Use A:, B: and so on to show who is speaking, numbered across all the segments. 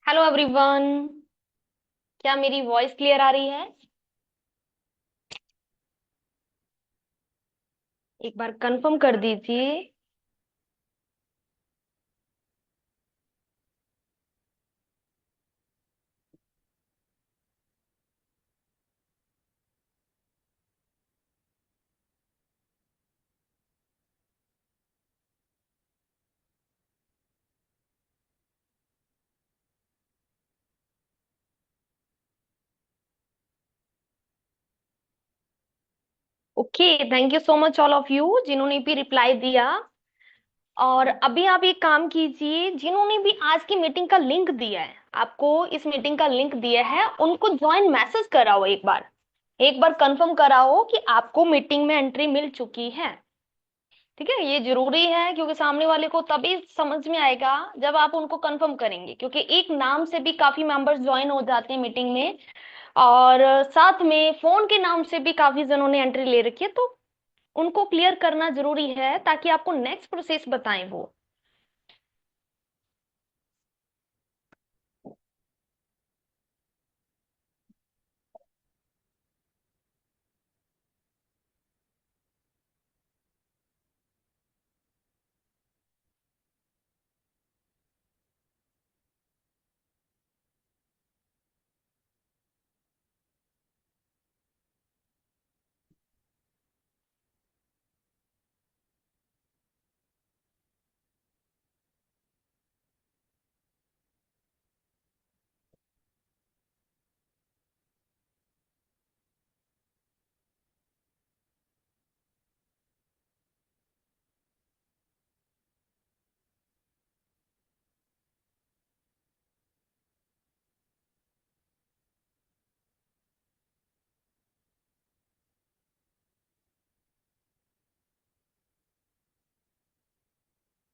A: Hello everyone. क्या मेरी voice clear आ रही है? एक बार कंफर्म कर दीजिए। Okay, thank you so much all of you जिन्होंने भी रिप्लाई दिया। और अभी आप एक काम कीजिए, जिन्होंने भी आज की मीटिंग का लिंक दिया है, आपको इस मीटिंग का लिंक दिया है, उनको ज्वाइन मैसेज कराओ। एक बार कंफर्म कराओ कि आपको मीटिंग में एंट्री मिल चुकी है। ठीक है, ये जरूरी है क्योंकि सामने वाले को तभी समझ में आएगा जब आप उनको कंफर्म करेंगे, क्योंकि एक नाम से भी काफी मेंबर्स ज्वाइन हो जाते हैं मीटिंग में। और साथ में फोन के नाम से भी काफी जनों ने एंट्री ले रखी है, तो उनको क्लियर करना जरूरी है ताकि आपको नेक्स्ट प्रोसेस बताएं वो।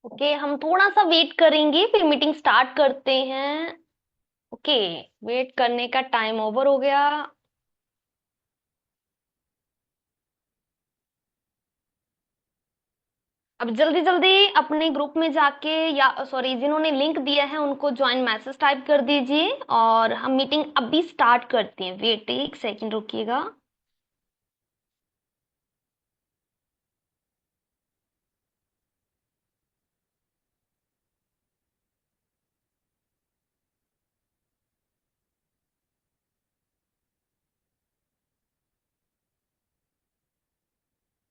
A: ओके, हम थोड़ा सा वेट करेंगे फिर मीटिंग स्टार्ट करते हैं। ओके, वेट करने का टाइम ओवर हो गया। अब जल्दी जल्दी अपने ग्रुप में जाके, या सॉरी, जिन्होंने लिंक दिया है उनको ज्वाइन मैसेज टाइप कर दीजिए और हम मीटिंग अभी स्टार्ट करते हैं। वेट एक सेकंड रुकिएगा।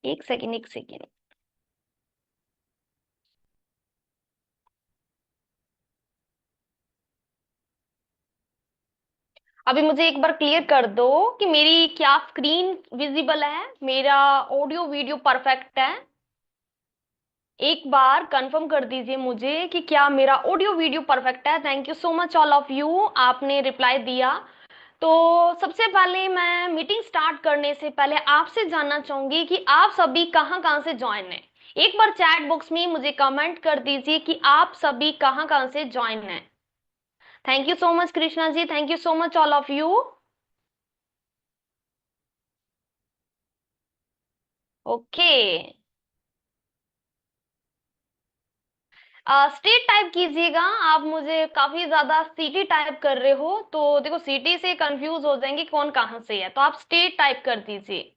A: एक सेकंड, एक सेकंड। अभी मुझे एक बार क्लियर कर दो कि मेरी क्या स्क्रीन विजिबल है, मेरा ऑडियो वीडियो परफेक्ट है। एक बार कंफर्म कर दीजिए मुझे कि क्या मेरा ऑडियो वीडियो परफेक्ट है। Thank you so much all of you, आपने रिप्लाई दिया। तो सबसे पहले मैं मीटिंग स्टार्ट करने से पहले आपसे जानना चाहूंगी कि आप सभी कहाँ कहाँ से ज्वाइन हैं। एक बार चैट बॉक्स में मुझे कमेंट कर दीजिए कि आप सभी कहाँ कहाँ से ज्वाइन हैं। Thank you so much Krishna ji, thank you so much all of you. Okay, state type कीजिएगा। आप मुझे काफी ज्यादा सिटी टाइप कर रहे हो, तो देखो सिटी से कंफ्यूज हो जाएंगे कौन कहाँ से है, तो आप स्टेट टाइप कर दीजिए।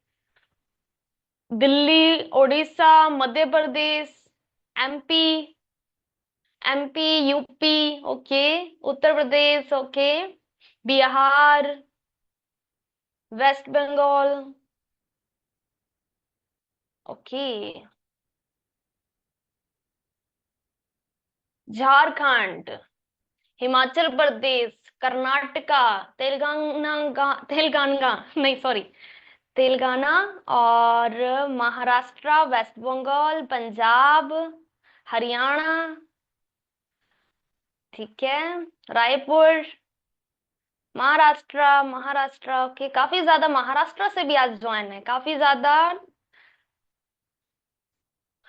A: Delhi, Orissa, Madhya Pradesh, MP, MP, UP, okay, Uttar Pradesh, okay, Bihar, West Bengal, okay, Jharkhand, Himachal Pradesh, Karnataka, Telangana नहीं सॉरी, तेलंगाना, और महाराष्ट्र, वेस्ट बंगाल, पंजाब, हरियाणा, ठीक है, रायपुर, महाराष्ट्र के काफी ज्यादा महाराष्ट्र से भी आज ज्वाइन है, काफी ज्यादा।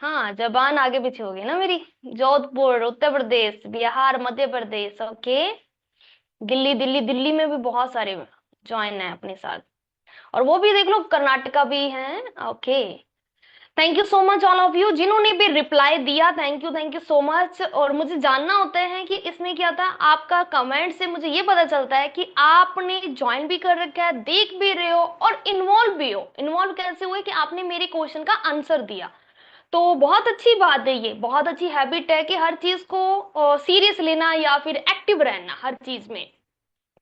A: हाँ, जबान आगे पीछे होगी ना मेरी। जोधपुर, उत्तर प्रदेश, बिहार, मध्य प्रदेश, ओके, दिल्ली, दिल्ली में भी बहुत सारे ज्वाइन है अपने साथ। और वो भी देख लो, कर्नाटका भी है, okay. Thank you so much all of you जिन्होंने भी रिप्लाई दिया, थैंक यू सो मच। और मुझे जानना होता है कि इसमें क्या था, आपका कमेंट से मुझे ये पता चलता है कि आपने ज्वाइन भी कर रखा है, देख भी रहे हो और इन्वॉल्व भी हो। इन्वॉल्व कैसे हुए कि आपने मेरे क्वेश्चन का आंसर दिया। तो बहुत अच्छी बात है, ये बहुत अच्छी हैबिट है कि हर चीज को सीरियस लेना या फिर एक्टिव रहना हर चीज में।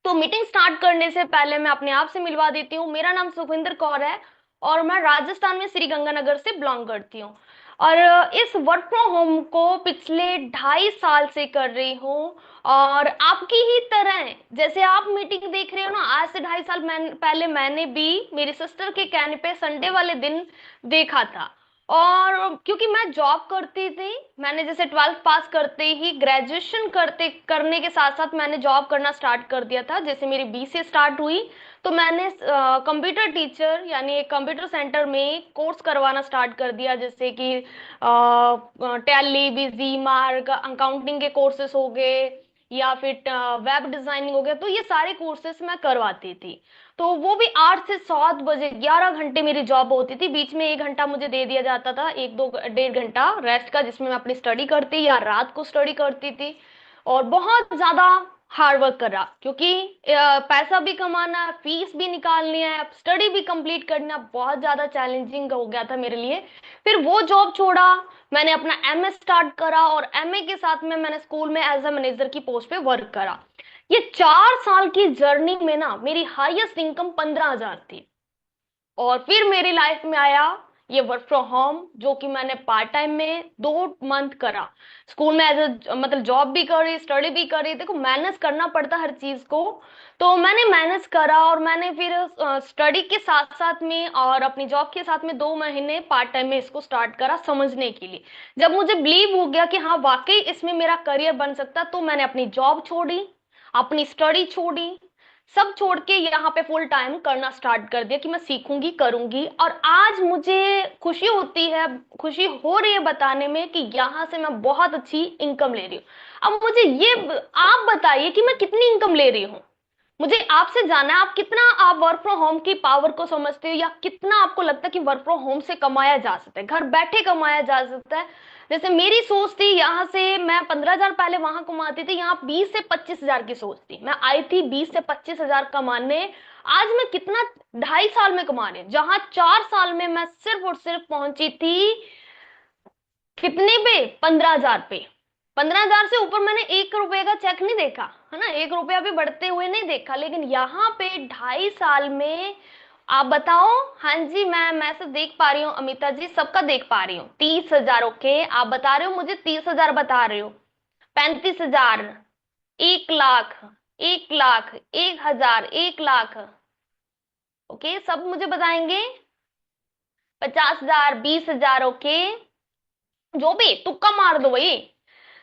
A: तो मीटिंग स्टार्ट करने से पहले मैं अपने आप से मिलवा देती हूँ। मेरा नाम सुखविंदर कौर है और मैं राजस्थान में श्री गंगानगर से बिलोंग करती हूँ। और इस वर्क फ्रॉम होम को पिछले 2.5 साल से कर रही हूँ। और आपकी ही तरह जैसे आप मीटिंग देख रहे हो ना, आज से 2.5 साल पहले मैंने भी मेरी सिस्टर के कहने पे संडे वाले दिन देखा था। और क्योंकि मैं जॉब करती थी, मैंने जैसे 12th पास करते ही ग्रेजुएशन करते करने के साथ साथ मैंने जॉब करना स्टार्ट कर दिया था। जैसे मेरी बीसीए स्टार्ट हुई तो मैंने कंप्यूटर टीचर यानी एक कंप्यूटर सेंटर में कोर्स करवाना स्टार्ट कर दिया, जैसे कि टैली, बीजी मार्क, अकाउंटिंग के कोर्सेस हो गए या फिर वेब डिजाइनिंग हो गया। तो ये सारे कोर्सेस मैं करवाती थी। तो वो भी 8 से 7 बजे, 11 घंटे मेरी जॉब होती थी। बीच में 1 घंटा मुझे दे दिया जाता था, एक दो 1.5 घंटा रेस्ट का, जिसमें मैं अपनी स्टडी करती या रात को स्टडी करती थी। और बहुत ज्यादा हार्ड वर्क करा, क्योंकि पैसा भी कमाना है, फीस भी निकालनी है, स्टडी भी कंप्लीट करना, बहुत ज्यादा चैलेंजिंग हो गया था मेरे लिए। फिर वो जॉब छोड़ा, मैंने अपना एमए स्टार्ट करा और एमए के साथ में मैंने स्कूल में एज अ मैनेजर की पोस्ट पे वर्क करा। ये 4 साल की जर्नी में ना मेरी हाईएस्ट इनकम 15,000 थी। और फिर मेरी लाइफ में आया ये वर्क फ्रॉम होम, जो कि मैंने पार्ट टाइम में 2 मंथ करा। स्कूल में एज मतलब जॉब भी करी, स्टडी भी करी, देखो मैनेज करना पड़ता हर चीज को। तो मैंने मैनेज करा और मैंने फिर स्टडी के साथ साथ में और अपनी जॉब के साथ में 2 महीने पार्ट टाइम में इसको स्टार्ट करा समझने के लिए। जब मुझे बिलीव हो गया कि हाँ वाकई इसमें मेरा करियर बन सकता, तो मैंने अपनी जॉब छोड़ी, अपनी स्टडी छोड़ी, सब छोड़ के यहाँ पे फुल टाइम करना स्टार्ट कर दिया कि मैं सीखूंगी, करूंगी। और आज मुझे खुशी होती है, खुशी हो रही है बताने में कि यहाँ से मैं बहुत अच्छी इनकम ले रही हूँ। अब मुझे ये आप बताइए कि मैं कितनी इनकम ले रही हूँ। मुझे आपसे जानना है, आप कितना आप वर्क फ्रॉम होम की पावर को समझते हो, या कितना आपको लगता है कि वर्क फ्रॉम होम से कमाया जा सकता है, घर बैठे कमाया जा सकता है। जैसे मेरी सोच थी, यहाँ से मैं 15,000 पहले वहां कमाती थी, यहाँ 20 से 25,000 की सोच थी। मैं आई थी 20 से 25,000 कमाने। आज मैं कितना 2.5 साल में कमा रही हूँ, जहां 4 साल में मैं सिर्फ और सिर्फ पहुंची थी कितने पे, 15,000 पे। 15,000 से ऊपर मैंने 1 रुपए का चेक नहीं देखा, है ना, 1 रुपया भी बढ़ते हुए नहीं देखा। लेकिन यहाँ पे 2.5 साल में आप बताओ। हाँ जी, मैं मैसेज देख पा रही हूँ अमिता जी, सबका देख पा रही हूँ। 30,000, ओके, आप बता रहे हो मुझे 30,000 बता रहे हो। 35,000, 1 लाख, 1 लाख, 1,000, 1 लाख, ओके, सब मुझे बताएंगे। 50,000, 20,000, ओके, जो भी तुक्का मार दो भाई।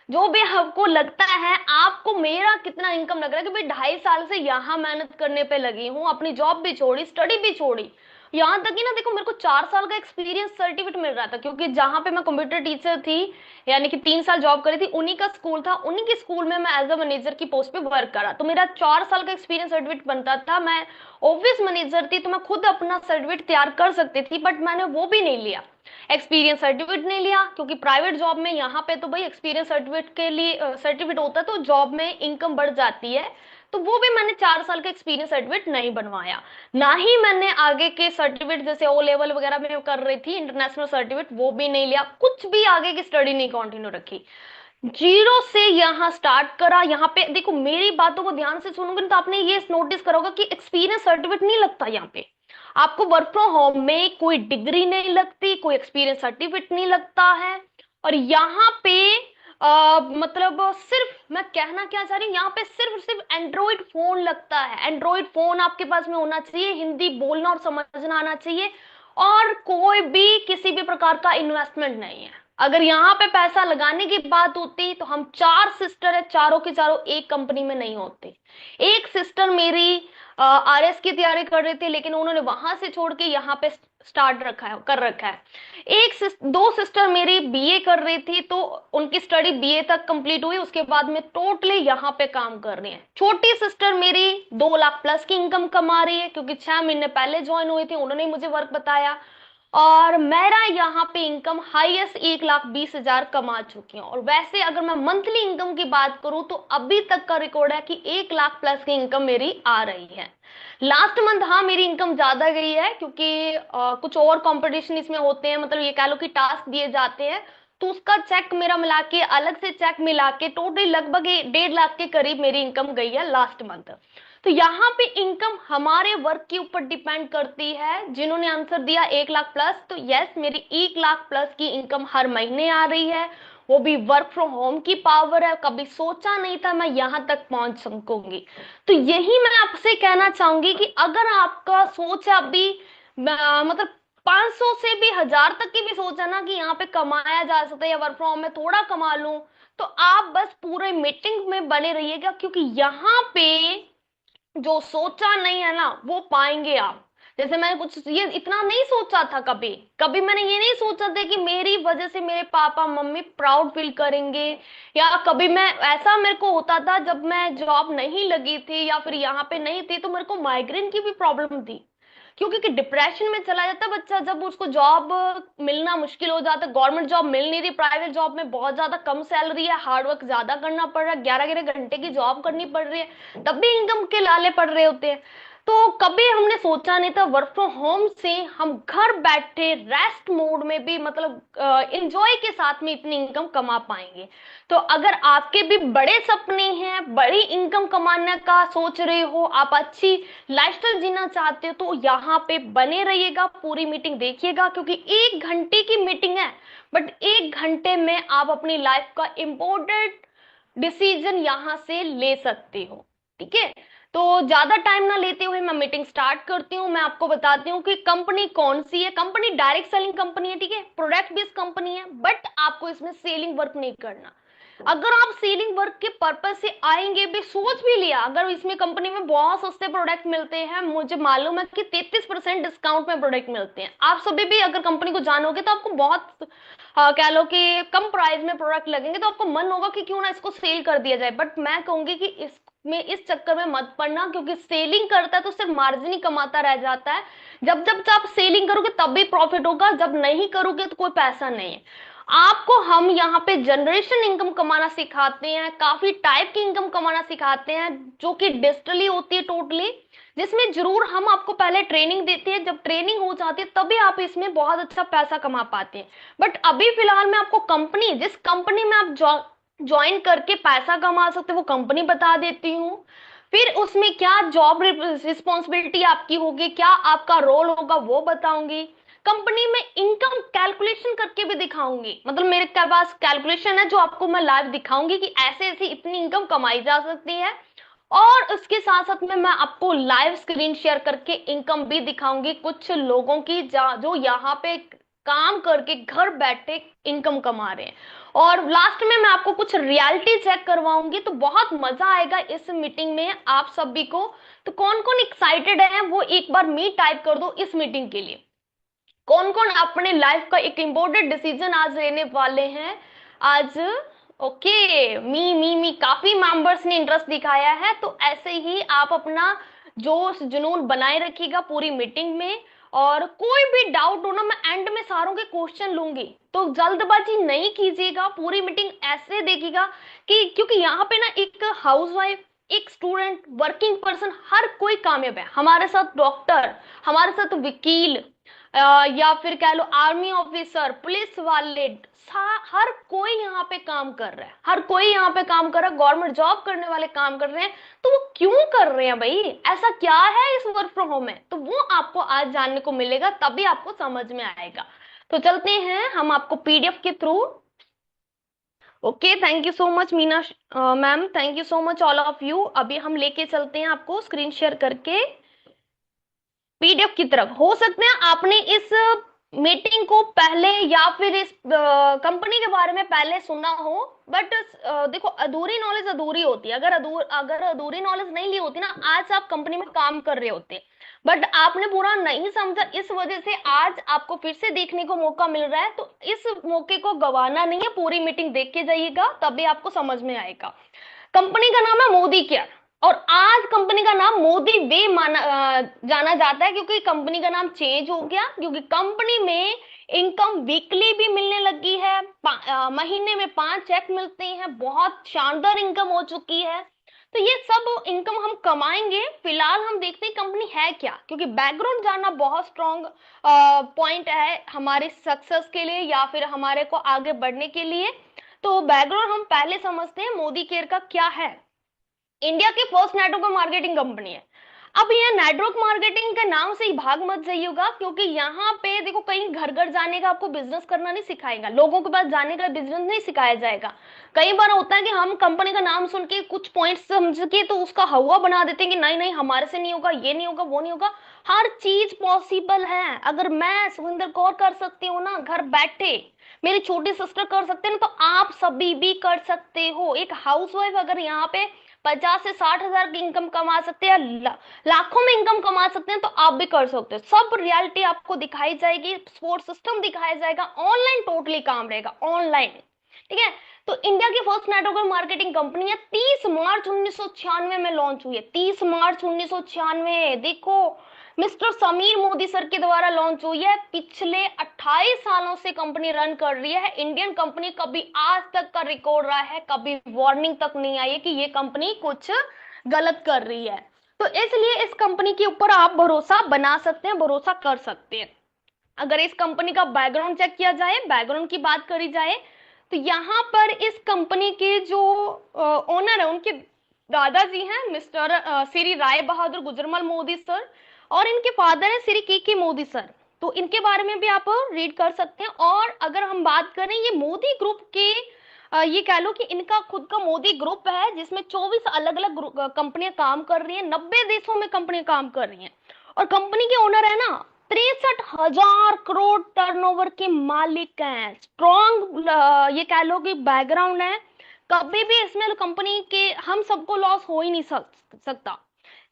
A: जो भी आपको लगता है, आपको मेरा कितना इनकम लग रहा है कि भाई 2.5 साल से यहाँ मेहनत करने पे लगी हूँ, अपनी जॉब भी छोड़ी, स्टडी भी छोड़ी। यहाँ तक कि ना देखो, मेरे को 4 साल का एक्सपीरियंस सर्टिफिकेट मिल रहा था, क्योंकि जहां पे मैं कंप्यूटर टीचर थी, यानी कि 3 साल जॉब करी थी, उन्हीं का स्कूल था, उन्हीं के स्कूल में मैं एज अ मैनेजर की पोस्ट पे वर्क करा। तो मेरा 4 साल का एक्सपीरियंस सर्टिफिकेट बनता था। मैं ऑफिस मैनेजर थी तो मैं खुद अपना सर्टिफिकेट तैयार कर सकती थी, बट मैंने वो भी नहीं लिया, एक्सपीरियंस सर्टिफिकेट नहीं लिया। क्योंकि प्राइवेट जॉब में यहाँ पे तो भाई एक्सपीरियंस सर्टिफिकेट के लिए सर्टिफिकेट होता है, तो जॉब में इनकम बढ़ जाती है। तो वो भी मैंने 4 साल का एक्सपीरियंस सर्टिफिकेट नहीं बनवाया। ना ही मैंने आगे के सर्टिफिकेट जैसे ओ लेवल वगैरह में कर रही थी, इंटरनेशनल सर्टिफिकेट, वो भी नहीं लिया, कुछ भी आगे की स्टडी नहीं कंटिन्यू रखी। जीरो से यहाँ स्टार्ट करा। यहाँ पे देखो, मेरी बातों को ध्यान से सुनोगे तो आपने ये नोटिस करा होगा कि एक्सपीरियंस सर्टिफिकेट नहीं लगता यहाँ पे। आपको वर्क फ्रॉम होम में कोई डिग्री नहीं लगती, कोई एक्सपीरियंस सर्टिफिकेट नहीं लगता है। और यहाँ पे मतलब सिर्फ मैं कहना क्या चाह रही हूँ, यहाँ पे सिर्फ सिर्फ एंड्रॉइड फोन लगता है। एंड्रॉइड फोन आपके पास में होना चाहिए, हिंदी बोलना और समझना आना चाहिए, और कोई भी किसी भी प्रकार का इन्वेस्टमेंट नहीं है। अगर यहाँ पे पैसा लगाने की बात होती तो हम 4 सिस्टर है, चारों के चारों एक कंपनी में नहीं होते। एक सिस्टर मेरी आरएस की तैयारी कर रही थी, लेकिन उन्होंने वहां से छोड़ के यहाँ पे स्टार्ट रखा है, कर रखा है। दो सिस्टर मेरी बीए कर रही थी, तो उनकी स्टडी बीए तक कंप्लीट हुई, उसके बाद में टोटली यहाँ पे काम कर रही है। छोटी सिस्टर मेरी 2 लाख प्लस की इनकम कमा रही है, क्योंकि 6 महीने पहले ज्वाइन हुई थी, उन्होंने मुझे वर्क बताया। और मेरा यहाँ पे इनकम हाईएस्ट 1,20,000 कमा चुकी हूँ। और वैसे अगर मैं मंथली इनकम की बात करूँ तो अभी तक का रिकॉर्ड है कि 1 लाख प्लस की इनकम मेरी आ रही है। लास्ट मंथ हाँ मेरी इनकम ज्यादा गई है, क्योंकि कुछ और कंपटीशन इसमें होते हैं, मतलब ये कह लो कि टास्क दिए जाते हैं, तो उसका चेक मेरा मिला के, अलग से चेक मिला के टोटल लगभग 1.5 लाख के करीब मेरी इनकम गई है लास्ट मंथ। तो यहाँ पे इनकम हमारे वर्क के ऊपर डिपेंड करती है। जिन्होंने आंसर दिया 1 लाख प्लस, तो यस मेरी 1 लाख प्लस की इनकम हर महीने आ रही है, वो भी वर्क फ्रॉम होम की पावर है। कभी सोचा नहीं था मैं यहाँ तक पहुंच सकूंगी। तो यही मैं आपसे कहना चाहूंगी कि अगर आपका सोच है अभी मतलब 500 से भी 1,000 तक की भी सोच है ना कि यहाँ पे कमाया जा सकता है या वर्क फ्रॉम होम में थोड़ा कमा लूं, तो आप बस पूरे मीटिंग में बने रहिएगा, क्योंकि यहाँ पे जो सोचा नहीं है ना वो पाएंगे आप। जैसे मैंने कुछ ये इतना नहीं सोचा था, कभी कभी मैंने ये नहीं सोचा था कि मेरी वजह से मेरे पापा मम्मी प्राउड फील करेंगे, या कभी मैं ऐसा मेरे को होता था जब मैं जॉब नहीं लगी थी या फिर यहाँ पे नहीं थी तो मेरे को माइग्रेन की भी प्रॉब्लम थी। क्योंकि कि डिप्रेशन में चला जाता है बच्चा जब उसको जॉब मिलना मुश्किल हो जाता है। गवर्नमेंट जॉब मिल नहीं रही, प्राइवेट जॉब में बहुत ज्यादा कम सैलरी है, हार्ड वर्क ज्यादा करना पड़ रहा है, 11-11 घंटे की जॉब करनी पड़ रही है, तब भी इनकम के लाले पड़ रहे होते हैं। तो कभी हमने सोचा नहीं था वर्क फ्रॉम होम से हम घर बैठे रेस्ट मोड में भी, मतलब इंजॉय के साथ में इतनी इनकम कमा पाएंगे। तो अगर आपके भी बड़े सपने हैं, बड़ी इनकम कमाने का सोच रहे हो, आप अच्छी लाइफस्टाइल जीना चाहते हो, तो यहाँ पे बने रहिएगा, पूरी मीटिंग देखिएगा, क्योंकि 1 घंटे की मीटिंग है, बट 1 घंटे में आप अपनी लाइफ का इंपॉर्टेंट डिसीजन यहां से ले सकते हो। ठीक है, तो ज्यादा टाइम ना लेते हुए मैं मीटिंग स्टार्ट करती हूँ। मैं आपको बताती हूँ कि कंपनी कौन सी है। कंपनी डायरेक्ट सेलिंग कंपनी है, ठीक है, प्रोडक्ट बेस्ड कंपनी है, बट आपको इसमें सेलिंग वर्क नहीं करना। अगर आप सेलिंग वर्क के पर्पज से आएंगे भी, सोच भी लिया, अगर इसमें कंपनी में बहुत सस्ते प्रोडक्ट मिलते हैं, मुझे मालूम है कि 33% डिस्काउंट में प्रोडक्ट मिलते हैं, आप सभी भी अगर कंपनी को जानोगे तो आपको बहुत कह लो कि कम प्राइस में प्रोडक्ट लगेंगे, तो आपको मन होगा कि क्यों ना इसको सेल कर दिया जाए। बट मैं कहूंगी कि इसमें इस चक्कर में मत पड़ना, क्योंकि सेलिंग करता है तो सिर्फ मार्जिन ही कमाता रह जाता है। जब जब आप सेलिंग करोगे तब भी प्रॉफिट होगा, जब नहीं करोगे तो कोई पैसा नहीं है। आपको हम यहाँ पे जनरेशन इनकम कमाना सिखाते हैं, काफी टाइप की इनकम कमाना सिखाते हैं, जो कि डिजिटली होती है टोटली, जिसमें जरूर हम आपको पहले ट्रेनिंग देते हैं। जब ट्रेनिंग हो जाती है तभी आप इसमें बहुत अच्छा पैसा कमा पाते हैं। बट अभी फिलहाल मैं आपको कंपनी, जिस कंपनी में आप ज्वाइन करके पैसा कमा सकते हो वो कंपनी बता देती हूँ। फिर उसमें क्या जॉब रिस्पॉन्सिबिलिटी आपकी होगी, क्या आपका रोल होगा वो बताऊंगी। कंपनी में इनकम कैलकुलेशन करके भी दिखाऊंगी, मतलब मेरे पास कैलकुलेशन है जो आपको मैं लाइव दिखाऊंगी कि ऐसे ऐसे इतनी इनकम कमाई जा सकती है। और उसके साथ साथ में मैं आपको लाइव स्क्रीन शेयर करके इनकम भी दिखाऊंगी कुछ लोगों की, जो यहाँ पे काम करके घर बैठे इनकम कमा रहे हैं। और लास्ट में मैं आपको कुछ रियलिटी चेक करवाऊंगी, तो बहुत मजा आएगा इस मीटिंग में आप सभी को। तो कौन कौन एक्साइटेड है वो एक बार मी टाइप कर दो इस मीटिंग के लिए। कौन कौन अपने लाइफ का एक इम्पोर्टेंट डिसीजन आज लेने वाले हैं आज। ओके, मी काफी मेंबर्स ने इंटरेस्ट दिखाया है, तो ऐसे ही आप अपना जोश जुनून बनाए रखिएगा पूरी मीटिंग में। और कोई भी डाउट हो ना, मैं एंड में सारों के क्वेश्चन लूंगी, तो जल्दबाजी नहीं कीजिएगा, पूरी मीटिंग ऐसे देखिएगा कि, क्योंकि यहाँ पे ना एक हाउसवाइफ, एक स्टूडेंट, वर्किंग पर्सन, हर कोई कामयाब है। हमारे साथ डॉक्टर, हमारे साथ वकील, या फिर कह लो आर्मी ऑफिसर, पुलिस वाले, हर कोई यहाँ पे काम कर रहा है, हर कोई यहाँ पे काम कर रहा है, गवर्नमेंट जॉब करने वाले काम कर रहे हैं। तो वो क्यों कर रहे हैं भाई, ऐसा क्या है इस वर्क फ्रॉम होम में, तो वो आपको आज जानने को मिलेगा, तभी आपको समझ में आएगा। तो चलते हैं हम आपको पीडीएफ के through. Okay, thank you so much Meena ma'am, thank you so much all of you. अभी हम लेके चलते हैं आपको स्क्रीन शेयर करके पीडीएफ की तरफ। हो सकते हैं आपने इस मीटिंग को पहले या फिर इस कंपनी के बारे में पहले सुना हो, बट देखो अधूरी नॉलेज अधूरी होती है। अगर अधूरी नॉलेज नहीं ली होती ना, आज आप कंपनी में काम कर रहे होते, बट आपने पूरा नहीं समझा, इस वजह से आज आपको फिर से देखने को मौका मिल रहा है। तो इस मौके को गंवाना नहीं है, पूरी मीटिंग देख के जाइएगा, तभी आपको समझ में आएगा। कंपनी का नाम है मोदी केयर। और आज कंपनी का नाम मोदी वे जाना जाता है, क्योंकि कंपनी का नाम चेंज हो गया, क्योंकि कंपनी में इनकम वीकली भी मिलने लगी है, महीने में 5 चेक मिलते हैं, बहुत शानदार इनकम हो चुकी है। तो ये सब इनकम हम कमाएंगे। फिलहाल हम देखते हैं कंपनी है क्या, क्योंकि बैकग्राउंड जानना बहुत स्ट्रॉन्ग पॉइंट है हमारे सक्सेस के लिए या फिर हमारे को आगे बढ़ने के लिए। तो बैकग्राउंड हम पहले समझते हैं मोदी केयर का क्या है। इंडिया की फर्स्ट नेटवर्क मार्केटिंग कंपनी है। अब यह नेटवर्क मार्केटिंग के नाम से ही भाग मत जाइएगा, क्योंकि यहाँ पे देखो कहीं घर घर जाने का आपको बिजनेस करना नहीं सिखाएगा, लोगों के पास जाने का बिजनेस नहीं सिखाया जाएगा। कई बार होता है कि हम कंपनी का नाम सुन के कुछ पॉइंट्स समझ के तो उसका हवा बना देते हैं कि नहीं नहीं हमारे से नहीं होगा, ये नहीं होगा, वो नहीं होगा। हर चीज पॉसिबल है। अगर मैं सुविंदर कौर कर सकती हूँ ना घर बैठे, मेरी छोटी सिस्टर कर सकते हैं ना, तो आप सभी भी कर सकते हो। एक हाउसवाइफ अगर यहाँ पे 50 से 60 हजार की इनकम कमा सकते हैं, लाखों में इनकम कमा सकते हैं, तो आप भी कर सकते हो। सब रियलिटी आपको दिखाई जाएगी, सपोर्ट सिस्टम दिखाया जाएगा, ऑनलाइन टोटली काम रहेगा, ऑनलाइन। ठीक है। तो इंडिया की फर्स्ट नेटवर्क मार्केटिंग कंपनी है, 30 मार्च 1996 में लॉन्च हुई है। 30 मार्च 1996, देखो मिस्टर समीर मोदी सर के द्वारा लॉन्च हुई है। पिछले 28 सालों से कंपनी रन कर रही है। इंडियन कंपनी कभी आज तक का रिकॉर्ड रहा है, कभी वार्निंग तक नहीं आई है कि ये कंपनी कुछ गलत कर रही है। तो इसलिए इस कंपनी के ऊपर आप भरोसा बना सकते हैं, भरोसा कर सकते हैं। अगर इस कंपनी का बैकग्राउंड चेक किया जाए, बैकग्राउंड की बात करी जाए, तो यहाँ पर इस कंपनी के जो ओनर है उनके दादाजी हैं मिस्टर श्री राय बहादुर गुजरमल मोदी सर, और इनके फादर है श्री के मोदी सर। तो इनके बारे में भी आप रीड कर सकते हैं। और अगर हम बात करें ये मोदी ग्रुप के, ये कह लो कि इनका खुद का मोदी ग्रुप है, जिसमें 24 अलग अलग कंपनियां काम कर रही हैं, 90 देशों में कंपनियां काम कर रही हैं। और कंपनी के ओनर है ना 63,000 करोड़ टर्नओवर के मालिक हैं। स्ट्रॉन्ग ये कह लो कि बैकग्राउंड है। कभी भी इसमें कंपनी के हम सबको लॉस हो ही नहीं सकता।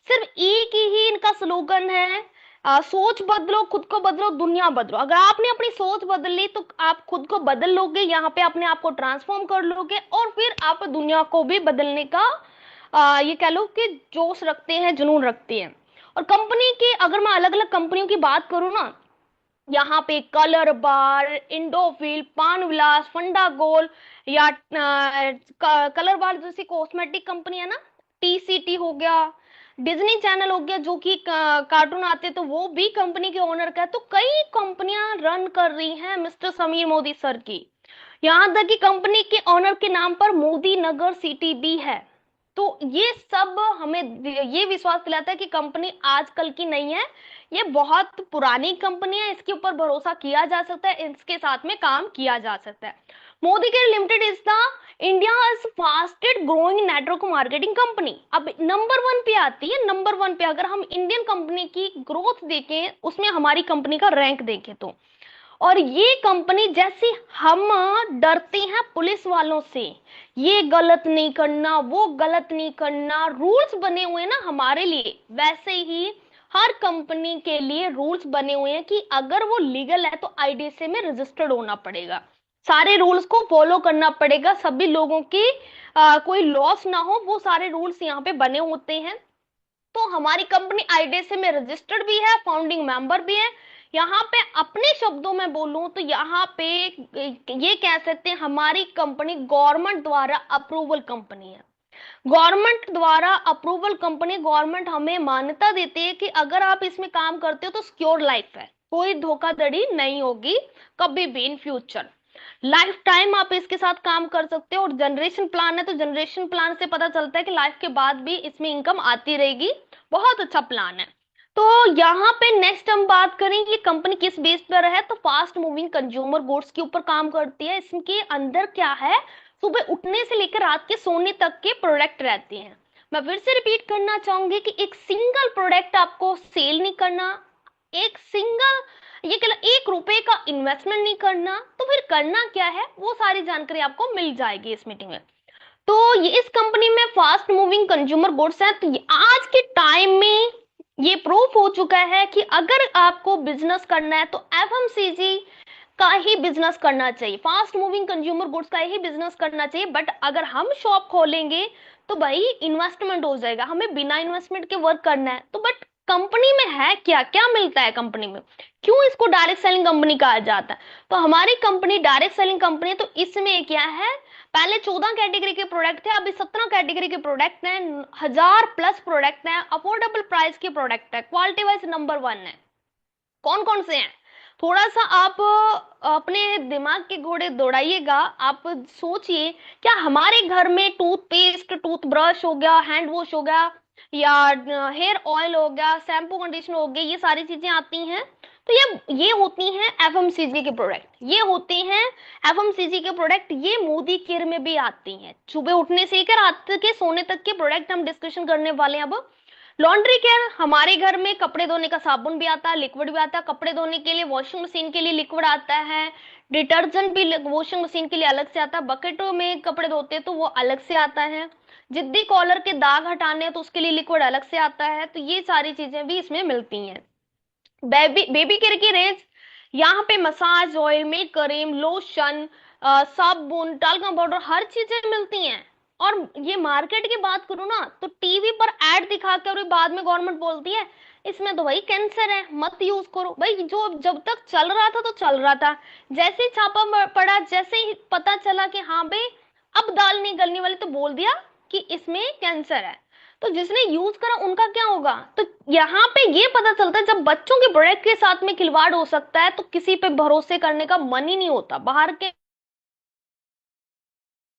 A: सिर्फ एक ही इनका स्लोगन है, सोच बदलो, खुद को बदलो, दुनिया बदलो। अगर आपने अपनी सोच बदल ली तो आप खुद को बदल लोगे, यहाँ पे अपने आप को ट्रांसफॉर्म कर लोगे, और फिर आप दुनिया को भी बदलने का ये कह लो कि जोश रखते हैं, जुनून रखते हैं। और कंपनी के अगर मैं अलग अलग कंपनियों की बात करूं ना, यहाँ पे कलर बार, इंडोफिल, पान विलास, फंडा गोल, या कलर बार जैसी कॉस्मेटिक कंपनी है ना, टीसीटी हो गया, डिज्नी चैनल हो गया, जो कि कार्टून आते तो वो भी कंपनी के ओनर का है। तो कई कंपनियां रन कर रही हैं मिस्टर समीर मोदी सर की। यहाँ तक कि कंपनी के ओनर के नाम पर मोदी नगर सिटी भी है। तो ये सब हमें ये विश्वास दिलाता है कि कंपनी आजकल की नहीं है, ये बहुत पुरानी कंपनी है, इसके ऊपर भरोसा किया जा सकता है, इसके साथ में काम किया जा सकता है। Modi care limited is the India fastest growing network marketing company. अब नंबर 1 पे आती है, नंबर 1 पे। अगर हम इंडियन कंपनी की ग्रोथ देखें, उसमें हमारी कंपनी का रैंक देखें तो, और ये कंपनी जैसे हम डरते हैं पुलिस वालों से, ये गलत नहीं करना, वो गलत नहीं करना, रूल्स बने हुए हैं ना हमारे लिए, वैसे ही हर कंपनी के लिए रूल्स बने हुए हैं कि अगर वो लीगल है तो आईडीएसए में रजिस्टर्ड होना पड़ेगा, सारे रूल्स को फॉलो करना पड़ेगा, सभी लोगों की कोई लॉस ना हो, वो सारे रूल्स यहाँ पे बने होते हैं। तो हमारी कंपनी आईडीएसए में रजिस्टर्ड भी है, फाउंडिंग मेंबर भी है। यहाँ पे अपने शब्दों में बोलूं तो यहाँ पे ये कह सकते हैं हमारी कंपनी गवर्नमेंट द्वारा अप्रूवल कंपनी है। गवर्नमेंट द्वारा अप्रूवल कंपनी, गवर्नमेंट हमें मान्यता देती है कि अगर आप इसमें काम करते हो तो सिक्योर लाइफ है, कोई धोखाधड़ी नहीं होगी कभी भी इन फ्यूचर, लाइफ टाइम आप इसके साथ काम कर सकते हो। और जनरेशन प्लान है, तो जनरेशन प्लान से पता चलता है कि लाइफ के बाद भी इसमें इनकम आती रहेगी। बहुत अच्छा प्लान है। तो यहाँ पे नेक्स्ट हम बात करेंगे ये कंपनी किस बेस पर है, तो फास्ट मूविंग कंज्यूमर गुड्स के ऊपर काम करती है। इसके अंदर क्या है, सुबह उठने से लेकर रात के सोने तक के प्रोडक्ट रहते हैं। मैं फिर से रिपीट करना चाहूंगी कि एक सिंगल प्रोडक्ट आपको सेल नहीं करना, एक सिंगल ये कहला 1 रुपए का इन्वेस्टमेंट नहीं करना, तो फिर करना क्या है, वो सारी जानकारी आपको मिल जाएगी इस मीटिंग में। तो ये इस कंपनी में फास्ट मूविंग कंज्यूमर गुड्स है, तो आज के टाइम में ये प्रूफ हो चुका है कि अगर आपको बिजनेस करना है तो एफएमसीजी का ही बिजनेस करना चाहिए, फास्ट मूविंग कंज्यूमर गुड्स का ही बिजनेस करना चाहिए। बट अगर हम शॉप खोलेंगे तो भाई इन्वेस्टमेंट हो जाएगा, हमें बिना इन्वेस्टमेंट के वर्क करना है। तो बट कंपनी में है क्या, क्या मिलता है कंपनी में, क्यों इसको डायरेक्ट सेलिंग कंपनी कहा जाता है? तो हमारी कंपनी डायरेक्ट सेलिंग कंपनी है। तो इसमें क्या है, पहले 14 कैटेगरी के प्रोडक्ट थे, अभी 17 कैटेगरी के प्रोडक्ट हैं, 1000+ प्रोडक्ट हैं, अफोर्डेबल प्राइस के प्रोडक्ट है, क्वालिटी वाइज नंबर 1 है। कौन कौन से हैं, थोड़ा सा आप अपने दिमाग के घोड़े दौड़ाइएगा। आप सोचिए, क्या हमारे घर में टूथपेस्ट, टूथब्रश हो गया, हैंड वॉश हो गया, या हेयर ऑयल हो गया, शैम्पू कंडीशनर हो गया, ये सारी चीजें आती हैं? तो ये होती हैं एफएमसीजी के प्रोडक्ट, ये होते हैं एफएमसीजी के प्रोडक्ट, ये मोदी केयर में भी आती हैं। सुबह उठने से लेकर रात के सोने तक के प्रोडक्ट हम डिस्कशन करने वाले हैं अब। लॉन्ड्री केयर, हमारे घर में कपड़े धोने का साबुन भी आता है, लिक्विड भी आता है, कपड़े धोने के लिए वॉशिंग मशीन के लिए लिक्विड आता है, डिटर्जेंट भी वॉशिंग मशीन के लिए अलग से आता है, बकेटों में कपड़े धोते हैं तो वो अलग से आता है, जिद्दी कॉलर के दाग हटाने हैं तो उसके लिए लिक्विड अलग से आता है। तो ये सारी चीजें भी इसमें मिलती हैं। बेबी बेबी केयर की रेंज, यहाँ पे massage oil, make cream, lotion, साबुन, टाल्कम पाउडर, हर चीजें मिलती हैं। और ये मार्केट की बात करूँ ना, तो टीवी पर एड दिखा के और बाद में गवर्नमेंट बोलती है इसमें तो भाई कैंसर है, मत यूज करो। भाई जो जब तक चल रहा था तो चल रहा था, जैसे ही छापा पड़ा, जैसे ही पता चला कि हाँ भाई अब दाल नहीं गलने वाली, तो बोल दिया कि इसमें कैंसर है। तो जिसने यूज करा उनका क्या होगा? तो यहाँ पे ये पता चलता है जब बच्चों के प्रोडक्ट के साथ में खिलवाड़ हो सकता है तो किसी पे भरोसे करने का मन ही नहीं होता। बाहर के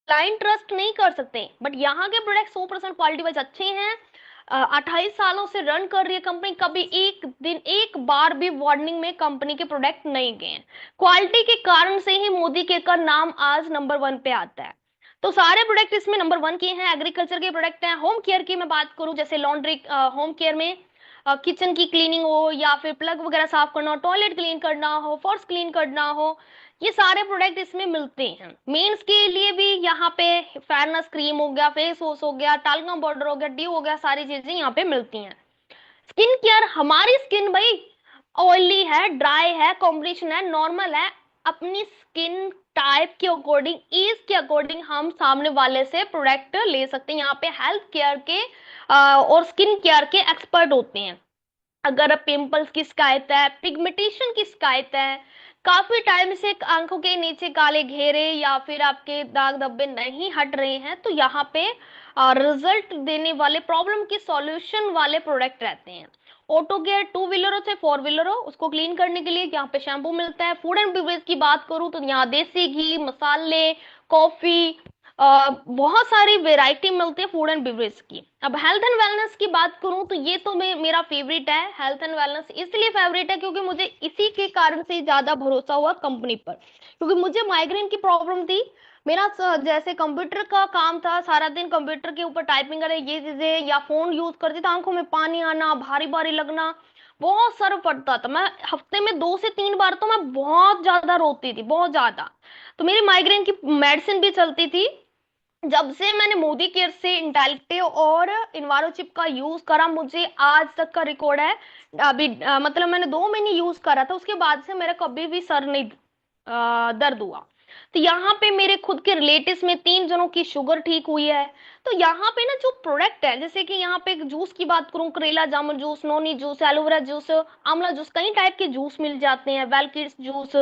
A: क्लाइंट ट्रस्ट नहीं कर सकते, बट यहाँ के प्रोडक्ट 100% क्वालिटी वाइज अच्छे हैं। 28 सालों से रन कर रही है कंपनी, कभी एक दिन एक बार भी वार्निंग में कंपनी के प्रोडक्ट नहीं गए हैं। क्वालिटी के कारण से ही मोदी के का नाम आज नंबर 1 पे आता है। तो सारे प्रोडक्ट इसमें नंबर 1 के हैं। एग्रीकल्चर के प्रोडक्ट हैं। होम केयर की मैं बात करूं, जैसे लॉन्ड्री, होम केयर में किचन की क्लीनिंग हो, या फिर प्लग वगैरह साफ करना हो, टॉयलेट क्लीन करना हो, फर्श क्लीन करना हो, ये सारे प्रोडक्ट इसमें मिलते हैं। मेंस के लिए भी यहाँ पे फेयरनेस क्रीम हो गया, फेस वॉश हो गया, टाल्कम पाउडर हो गया, ड्यू हो गया, सारी चीजें यहाँ पे मिलती हैं। स्किन केयर, हमारी स्किन भाई ऑयली है, ड्राई है, कॉम्बिनेशन है, नॉर्मल है, अपनी स्किन टाइप के अकॉर्डिंग, एज के अकॉर्डिंग हम सामने वाले से प्रोडक्ट ले सकते हैं। यहाँ पे हेल्थ केयर के और स्किन केयर के एक्सपर्ट होते हैं। अगर पिंपल्स की शिकायत है, पिगमेंटेशन की शिकायत है, काफी टाइम से आंखों के नीचे काले घेरे या फिर आपके दाग धब्बे नहीं हट रहे हैं, तो यहाँ पे रिजल्ट देने वाले, प्रॉब्लम की सॉल्यूशन वाले प्रोडक्ट रहते हैं। ऑटो केयर, 2 व्हीलर हो चाहे 4 व्हीलर हो, उसको क्लीन करने के लिए यहाँ पे शैम्पू मिलता है। फूड एंड बेवरेज की बात करूँ तो यहाँ देसी घी, मसाले, कॉफी, बहुत सारी वेराइटी मिलती है फूड एंड बेवरेज की। अब हेल्थ एंड वेलनेस की बात करूं तो ये तो मेरा फेवरेट है। हेल्थ एंड वेलनेस इसलिए फेवरेट है क्योंकि मुझे इसी के कारण से ज्यादा भरोसा हुआ कंपनी पर, क्योंकि मुझे माइग्रेन की प्रॉब्लम थी। मेरा जैसे कंप्यूटर का काम था, सारा दिन कंप्यूटर के ऊपर टाइपिंग करे, ये चीजें, या फोन यूज करती थी, आंखों में पानी आना, भारी भारी लगना, बहुत सर पड़ता था। मैं हफ्ते में 2 से 3 बार तो मैं बहुत ज्यादा रोती थी, बहुत ज्यादा। तो मेरी माइग्रेन की मेडिसिन भी चलती थी। जब से मैंने मोदी केयर से इंटेलेक्टिव और इन्वायरोचिप का यूज करा, मुझे आज तक का रिकॉर्ड है। अभी मतलब मैंने 2 महीने यूज करा था, उसके बाद से मेरा कभी भी सर नहीं दर्द हुआ। तो यहाँ पे मेरे खुद के रिलेटिव्स में 3 जनों की शुगर ठीक हुई है। तो यहाँ पे ना जो प्रोडक्ट है, जैसे कि यहाँ पे जूस की बात करूँ, करेला जामुन juice, noni juice, aloe vera juice, आंवला जूस, कई टाइप के जूस मिल जाते हैं, वेलकिड्स जूस।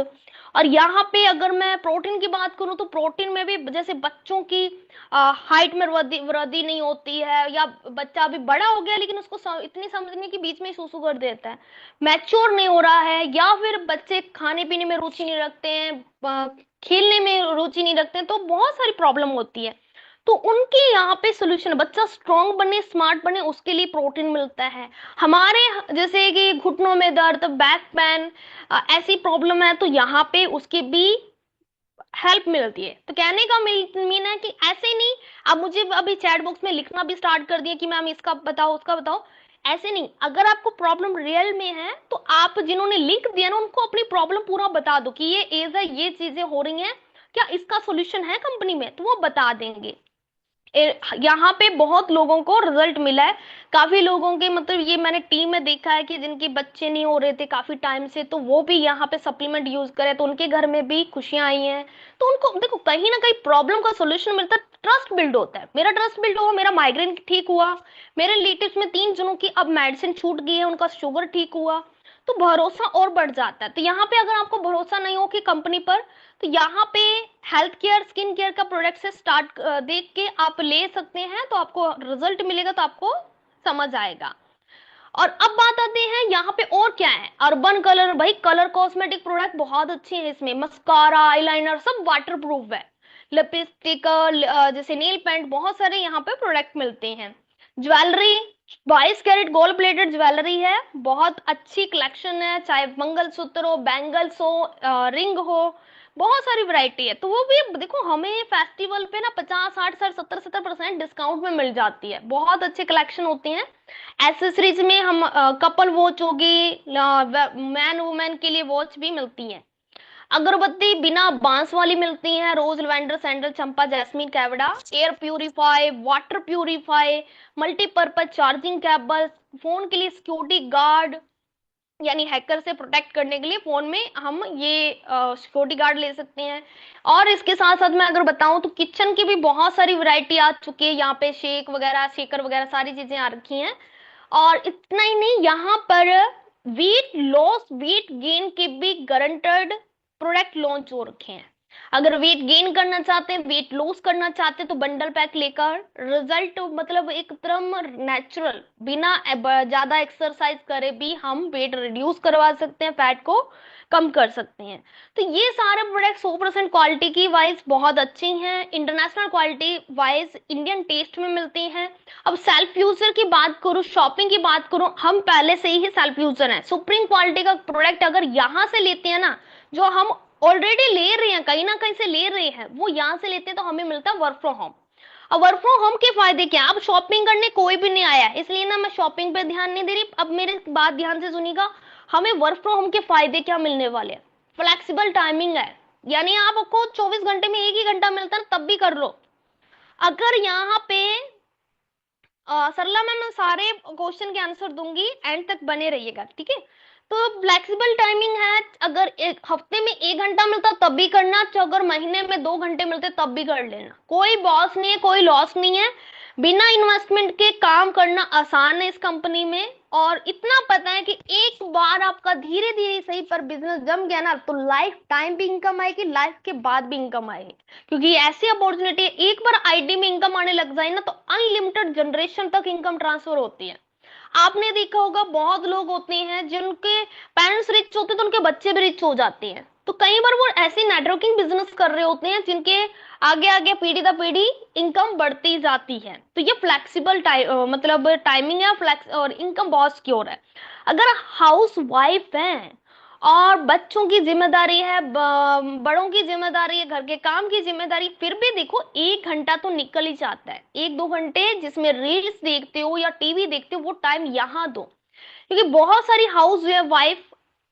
A: और यहाँ पे अगर मैं प्रोटीन की बात करूँ तो प्रोटीन में भी, जैसे बच्चों की हाइट में वृद्धि वृद्धि नहीं होती है, या बच्चा अभी बड़ा हो गया लेकिन उसको इतनी समझने की बीच में सुसु कर देता है, मैच्योर नहीं हो रहा है, या फिर बच्चे खाने पीने में रुचि नहीं रखते हैं, खेलने में रुचि नहीं रखते हैं, तो बहुत सारी प्रॉब्लम होती है। तो उनके यहाँ पे सोल्यूशन, बच्चा स्ट्रांग बने, स्मार्ट बने, उसके लिए प्रोटीन मिलता है। हमारे जैसे कि घुटनों में दर्द, बैक पेन, ऐसी प्रॉब्लम है, तो यहाँ पे उसकी भी हेल्प मिलती है। तो कहने का मीन है कि ऐसे नहीं आप मुझे अभी चैट बॉक्स में लिखना भी स्टार्ट कर दिए कि मैम इसका बताओ, उसका बताओ, ऐसे नहीं। अगर आपको प्रॉब्लम रियल में है तो आप जिन्होंने लिंक दिया ना उनको अपनी प्रॉब्लम पूरा बता दो कि ये एज है, ये चीजें हो रही हैं, क्या इसका सोल्यूशन है कंपनी में, तो वो बता देंगे। यहाँ पे बहुत लोगों को रिजल्ट मिला है। काफी लोगों के मतलब ये मैंने टीम में देखा है कि जिनके बच्चे नहीं हो रहे थे काफी टाइम से, तो वो भी यहाँ पे सप्लीमेंट यूज करे तो उनके घर में भी खुशियां आई हैं। तो उनको देखो कहीं ना कहीं प्रॉब्लम का सोल्यूशन मिलता है, ट्रस्ट बिल्ड होता है। मेरा ट्रस्ट बिल्ड हुआ, मेरा माइग्रेन ठीक हुआ, मेरे रिलेटिव्स में 3 जनों की अब मेडिसिन छूट गई है, उनका शुगर ठीक हुआ, तो भरोसा और बढ़ जाता है। तो यहाँ पे अगर आपको भरोसा नहीं हो कि कंपनी पर, तो यहाँ पे हेल्थ केयर स्किन केयर का प्रोडक्ट से स्टार्ट देख के आप ले सकते हैं, तो आपको रिजल्ट मिलेगा, तो आपको समझ आएगा। और अब बात आते हैं यहाँ पे और क्या है, अर्बन कलर। भाई कलर कॉस्मेटिक प्रोडक्ट बहुत अच्छे हैं, इसमें मस्कारा आईलाइनर सब वाटर प्रूफ है, लिपस्टिक जैसे नेल पेंट, बहुत सारे यहाँ पे प्रोडक्ट मिलते हैं। Jewellery 22 carat gold plated jewellery है, बहुत अच्छी कलेक्शन है, चाहे मंगलसूत्र हो, बैंगल्स हो, रिंग हो, बहुत सारी वैरायटी है। तो वो भी देखो हमें फेस्टिवल पे ना 50 60 70 70% डिस्काउंट में मिल जाती है, बहुत अच्छे कलेक्शन होते हैं। एसेसरीज में हम कपल वॉच होगी, मैन वुमेन के लिए वॉच भी मिलती है। अगरबत्ती बिना बांस वाली मिलती है, रोज लवेंडर सैंडल चंपा जैस्मिन कैवड़ा, air purify water purify, multipurpose charging cable, phone के लिए सिक्योरिटी गार्ड, यानी हैकर से प्रोटेक्ट करने के लिए फोन में हम ये सिक्योरिटी गार्ड ले सकते हैं। और इसके साथ साथ मैं अगर बताऊं तो किचन की भी बहुत सारी वैरायटी आ चुकी है, यहाँ पे शेक वगैरह शेकर वगैरह सारी चीजें आ रखी हैं। और इतना ही नहीं, यहाँ पर वेट लॉस वेट गेन के भी गारंटेड प्रोडक्ट लॉन्च हो रखे हैं। अगर वेट गेन करना चाहते हैं, वेट लॉस करना चाहते हैं, तो बंडल पैक लेकर रिजल्ट मतलब एकदम नेचुरल, बिना ज्यादा एक्सरसाइज करे भी हम वेट रिड्यूस करवा सकते हैं, फैट को कम कर सकते हैं। तो ये सारे प्रोडक्ट 100% क्वालिटी की वाइज बहुत अच्छी हैं, international quality wise Indian taste में मिलती हैं। अब सेल्फ यूजर की बात करूं, शॉपिंग की बात करूं, हम पहले से ही सेल्फ यूजर हैं। सुप्रीम क्वालिटी का प्रोडक्ट अगर यहाँ से लेते हैं ना, जो हम ऑलरेडी ले रहे हैं, कहीं ना कहीं से ले रहे हैं, वो यहाँ से लेते हैं, तो हमें मिलता है वर्क फ्रॉम होम। अब वर्क फ्रॉम होम के फायदे क्या, अब शॉपिंग करने कोई भी नहीं आया, इसलिए ना मैं शॉपिंग पे ध्यान नहीं दे रही। अब मेरे बात ध्यान से सुनिएगा, हमें वर्क फ्रॉम होम के फायदे क्या मिलने वाले हैं। फ्लेक्सिबल टाइमिंग है, यानी आपको 24 घंटे में 1 ही घंटा मिलता है, तब भी कर लो। अगर यहाँ पे सरला मैं सारे क्वेश्चन के आंसर दूंगी, एंड तक बने रहिएगा, ठीक है। तो फ्लेक्सिबल टाइमिंग है, अगर एक हफ्ते में 1 घंटा मिलता तब भी करना, तो अगर महीने में 2 घंटे मिलते तब भी कर लेना, कोई बॉस नहीं है, कोई लॉस नहीं है। बिना इन्वेस्टमेंट के काम करना आसान है इस कंपनी में। और इतना पता है कि एक बार आपका धीरे धीरे सही पर बिजनेस जम गया ना, तो लाइफ टाइम भी इनकम आएगी, लाइफ के बाद भी इनकम आएगी, क्योंकि ऐसी अपॉर्चुनिटी है, एक बार आईटी में इनकम आने लग जाए ना, तो अनलिमिटेड जनरेशन तक इनकम ट्रांसफर होती है। आपने देखा होगा बहुत लोग होते हैं जिनके पेरेंट्स रिच होते हैं, तो उनके बच्चे भी रिच हो जाते हैं। तो कई बार वो ऐसी नेटवर्किंग बिजनेस कर रहे होते हैं जिनके आगे आगे पीढ़ी दर पीढ़ी इनकम बढ़ती जाती है। तो ये फ्लेक्सिबल मतलब टाइमिंग है, फ्लेक्स और इनकम बहुत सिक्योर है। अगर हाउस वाइफ है और बच्चों की जिम्मेदारी है, बड़ों की जिम्मेदारी है, घर के काम की जिम्मेदारी, फिर भी देखो 1 घंटा तो निकल ही जाता है। 1 2 घंटे जिसमें रील्स देखते हो या टीवी देखते हो, वो टाइम यहाँ दो। क्योंकि बहुत सारी हाउस वाइफ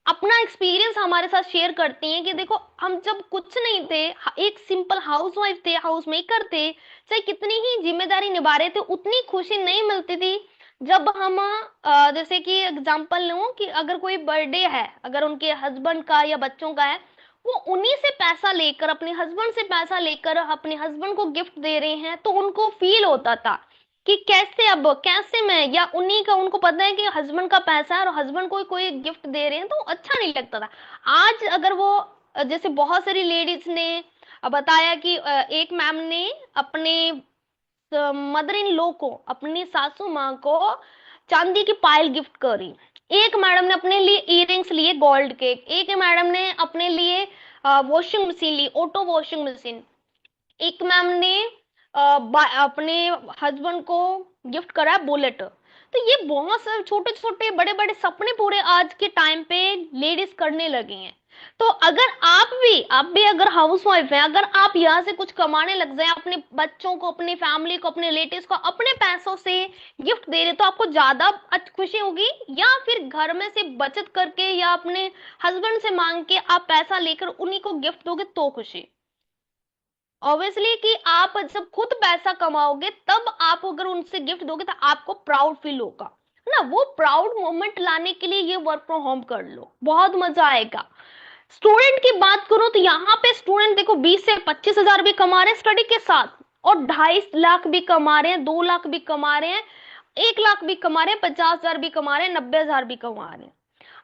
A: अपना एक्सपीरियंस हमारे साथ शेयर करती हैं कि देखो हम जब कुछ नहीं थे, एक सिंपल हाउस वाइफ थे, हाउस मेकर थे, चाहे कितनी ही जिम्मेदारी निभा रहे थे, उतनी खुशी नहीं मिलती थी। जब हम जैसे कि एग्जांपल लूं कि अगर कोई बर्थडे है, अगर उनके हस्बैंड का या बच्चों का है, वो उन्हीं से पैसा लेकर, अपने हस्बैंड से पैसा लेकर अपने हस्बैंड को गिफ्ट दे रहे हैं, तो उनको फील होता था कि कैसे, अब कैसे मैं, या उन्हीं का, उनको पता है कि हस्बैंड का पैसा है और हस्बैंड को कोई गिफ्ट दे रहे हैं, तो अच्छा नहीं लगता था। आज अगर वो जैसे बहुत सारी लेडीज ने बताया कि एक मैम ने अपने मदर इन लॉ को, अपनी सासू माँ को चांदी की पायल गिफ्ट करी। एक मैडम ने अपने लिए इयररिंग्स लिए गोल्ड के, एक मैडम ने अपने लिए वॉशिंग मशीन ली, ऑटो वॉशिंग मशीन। एक मैम ने अपने हस्बैंड को गिफ्ट करा बुलेट। तो ये बहुत सारे छोटे छोटे बड़े बड़े सपने पूरे आज के टाइम पे लेडीज करने लगी हैं। तो अगर आप भी अगर हाउस वाइफ हैं, अगर आप यहाँ से कुछ कमाने लग जाए, अपने बच्चों को, अपनी फैमिली को, अपने रिलेटिव्स को अपने पैसों से गिफ्ट दे रहे, तो आपको ज्यादा खुशी होगी, या फिर घर में से बचत करके या अपने हस्बैंड से मांग के आप पैसा लेकर उन्हीं को गिफ्ट दोगे तो खुशी। ऑब्वियसली कि आप जब खुद पैसा कमाओगे तब आप अगर उनसे गिफ्ट दोगे तो आपको प्राउड फील होगा, है ना। वो प्राउड मोमेंट लाने के लिए ये वर्क फ्रॉम होम कर लो, बहुत मजा आएगा। स्टूडेंट की बात करो तो यहाँ पे स्टूडेंट देखो 20 से 25 हजार भी कमा रहे हैं स्टडी के साथ, और 2.5 लाख भी कमा रहे हैं, 2 लाख भी कमा रहे हैं, 1 लाख भी कमा रहे हैं, 50 हजार भी कमा रहे हैं, 90 हजार भी कमा रहे हैं।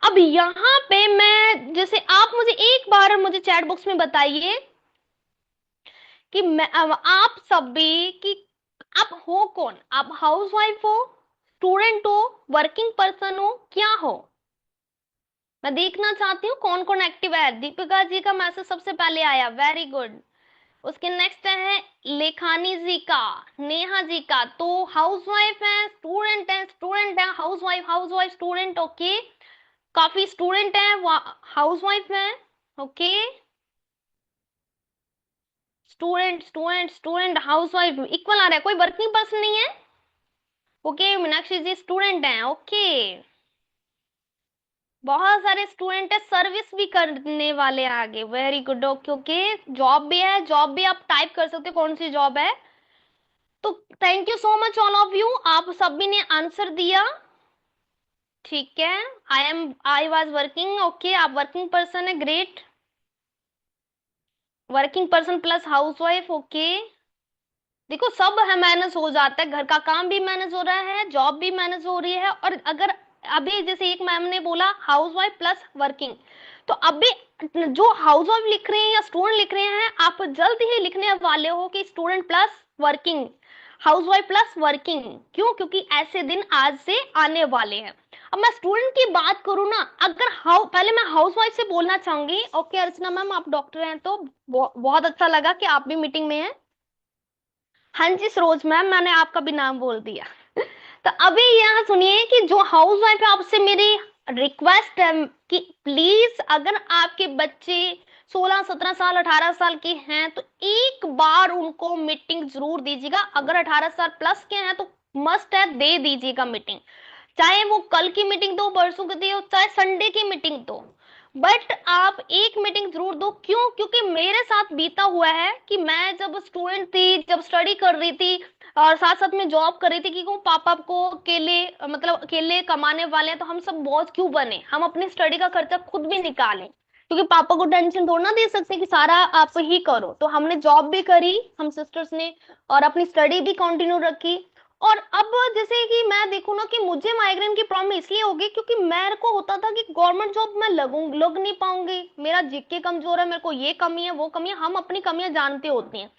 A: अब यहाँ पे मैं जैसे आप मुझे एक बार मुझे चैट बॉक्स में बताइए कि मैं आप सब भी कि आप हो कौन, आप हाउस वाइफ हो, स्टूडेंट हो, वर्किंग पर्सन हो, क्या हो। मैं देखना चाहती हूँ कौन कौन एक्टिव है। दीपिका जी का मैसेज सबसे पहले आया, वेरी गुड। उसके नेक्स्ट है लेखानी जी का, नेहा जी का। तो हाउस वाइफ है, स्टूडेंट है, हाउस वाइफ स्टूडेंट, ओके। काफी स्टूडेंट है, हाउस वाइफ है, okay. Student housewife equal आ रहा है, कोई वर्किंग पर्सन नहीं है, ओके। मीनाक्षी जी स्टूडेंट हैं, ओके। बहुत सारे स्टूडेंट है, सर्विस भी करने वाले आगे, very good, okay okay. Job भी है, जॉब भी आप टाइप कर सकते हो कौन सी जॉब है। तो thank you so much all of you, आप सभी ने आंसर दिया, ठीक है। I was working, okay. आप वर्किंग पर्सन है, great. Working person plus house wife, okay. देखो सब है, मैनेज हो जाता है, घर का काम भी मैनेज हो रहा है, जॉब भी मैनेज हो रही है। और अगर अभी जैसे एक मैम ने बोला हाउस वाइफ प्लस वर्किंग, तो अभी जो हाउस वाइफ लिख रहे हैं या स्टूडेंट लिख रहे हैं, आप जल्द ही लिखने वाले हो कि student plus working, house wife plus working. क्यों? क्योंकि ऐसे दिन आज से आने वाले हैं। अब मैं स्टूडेंट की बात करूँ ना, अगर पहले मैं हाउस वाइफ से बोलना चाहूंगी, ओके अर्चना मैम आप डॉक्टर हैं तो बहुत अच्छा लगा कि आप भी मीटिंग में हैं। हाँ जी सरोज मैम, मैंने आपका भी नाम बोल दिया। तो अभी यहाँ सुनिए कि जो हाउस वाइफ है, आपसे मेरी रिक्वेस्ट है कि प्लीज अगर आपके बच्चे 16 17 साल 18 साल के हैं तो एक बार उनको मीटिंग जरूर दीजिएगा। अगर 18 साल प्लस के हैं तो मस्ट है दे दीजिएगा मीटिंग, चाहे वो कल की मीटिंग दो, परसों की दो, चाहे संडे की मीटिंग दो, बट आप एक मीटिंग जरूर दो। क्यों? क्योंकि मेरे साथ बीता हुआ है कि मैं जब स्टूडेंट थी, जब स्टडी कर रही थी और साथ साथ में जॉब कर रही थी, कि पापा को अकेले मतलब अकेले कमाने वाले हैं तो हम सब बोझ क्यों बने, हम अपनी स्टडी का खर्चा खुद भी निकालें, क्योंकि पापा को टेंशन थोड़ा ना दे सकते कि सारा आप ही करो। तो हमने जॉब भी करी हम सिस्टर्स ने, और अपनी स्टडी भी कंटिन्यू रखी। और अब जैसे कि मैं देखूँ ना कि मुझे माइग्रेन की प्रॉब्लम इसलिए होगी क्योंकि मेरे को होता था कि गवर्नमेंट जॉब मैं लग नहीं पाऊंगी, मेरा जीके कमजोर है, मेरे को ये कमी है वो कमी है, हम अपनी कमियां जानते होती हैं।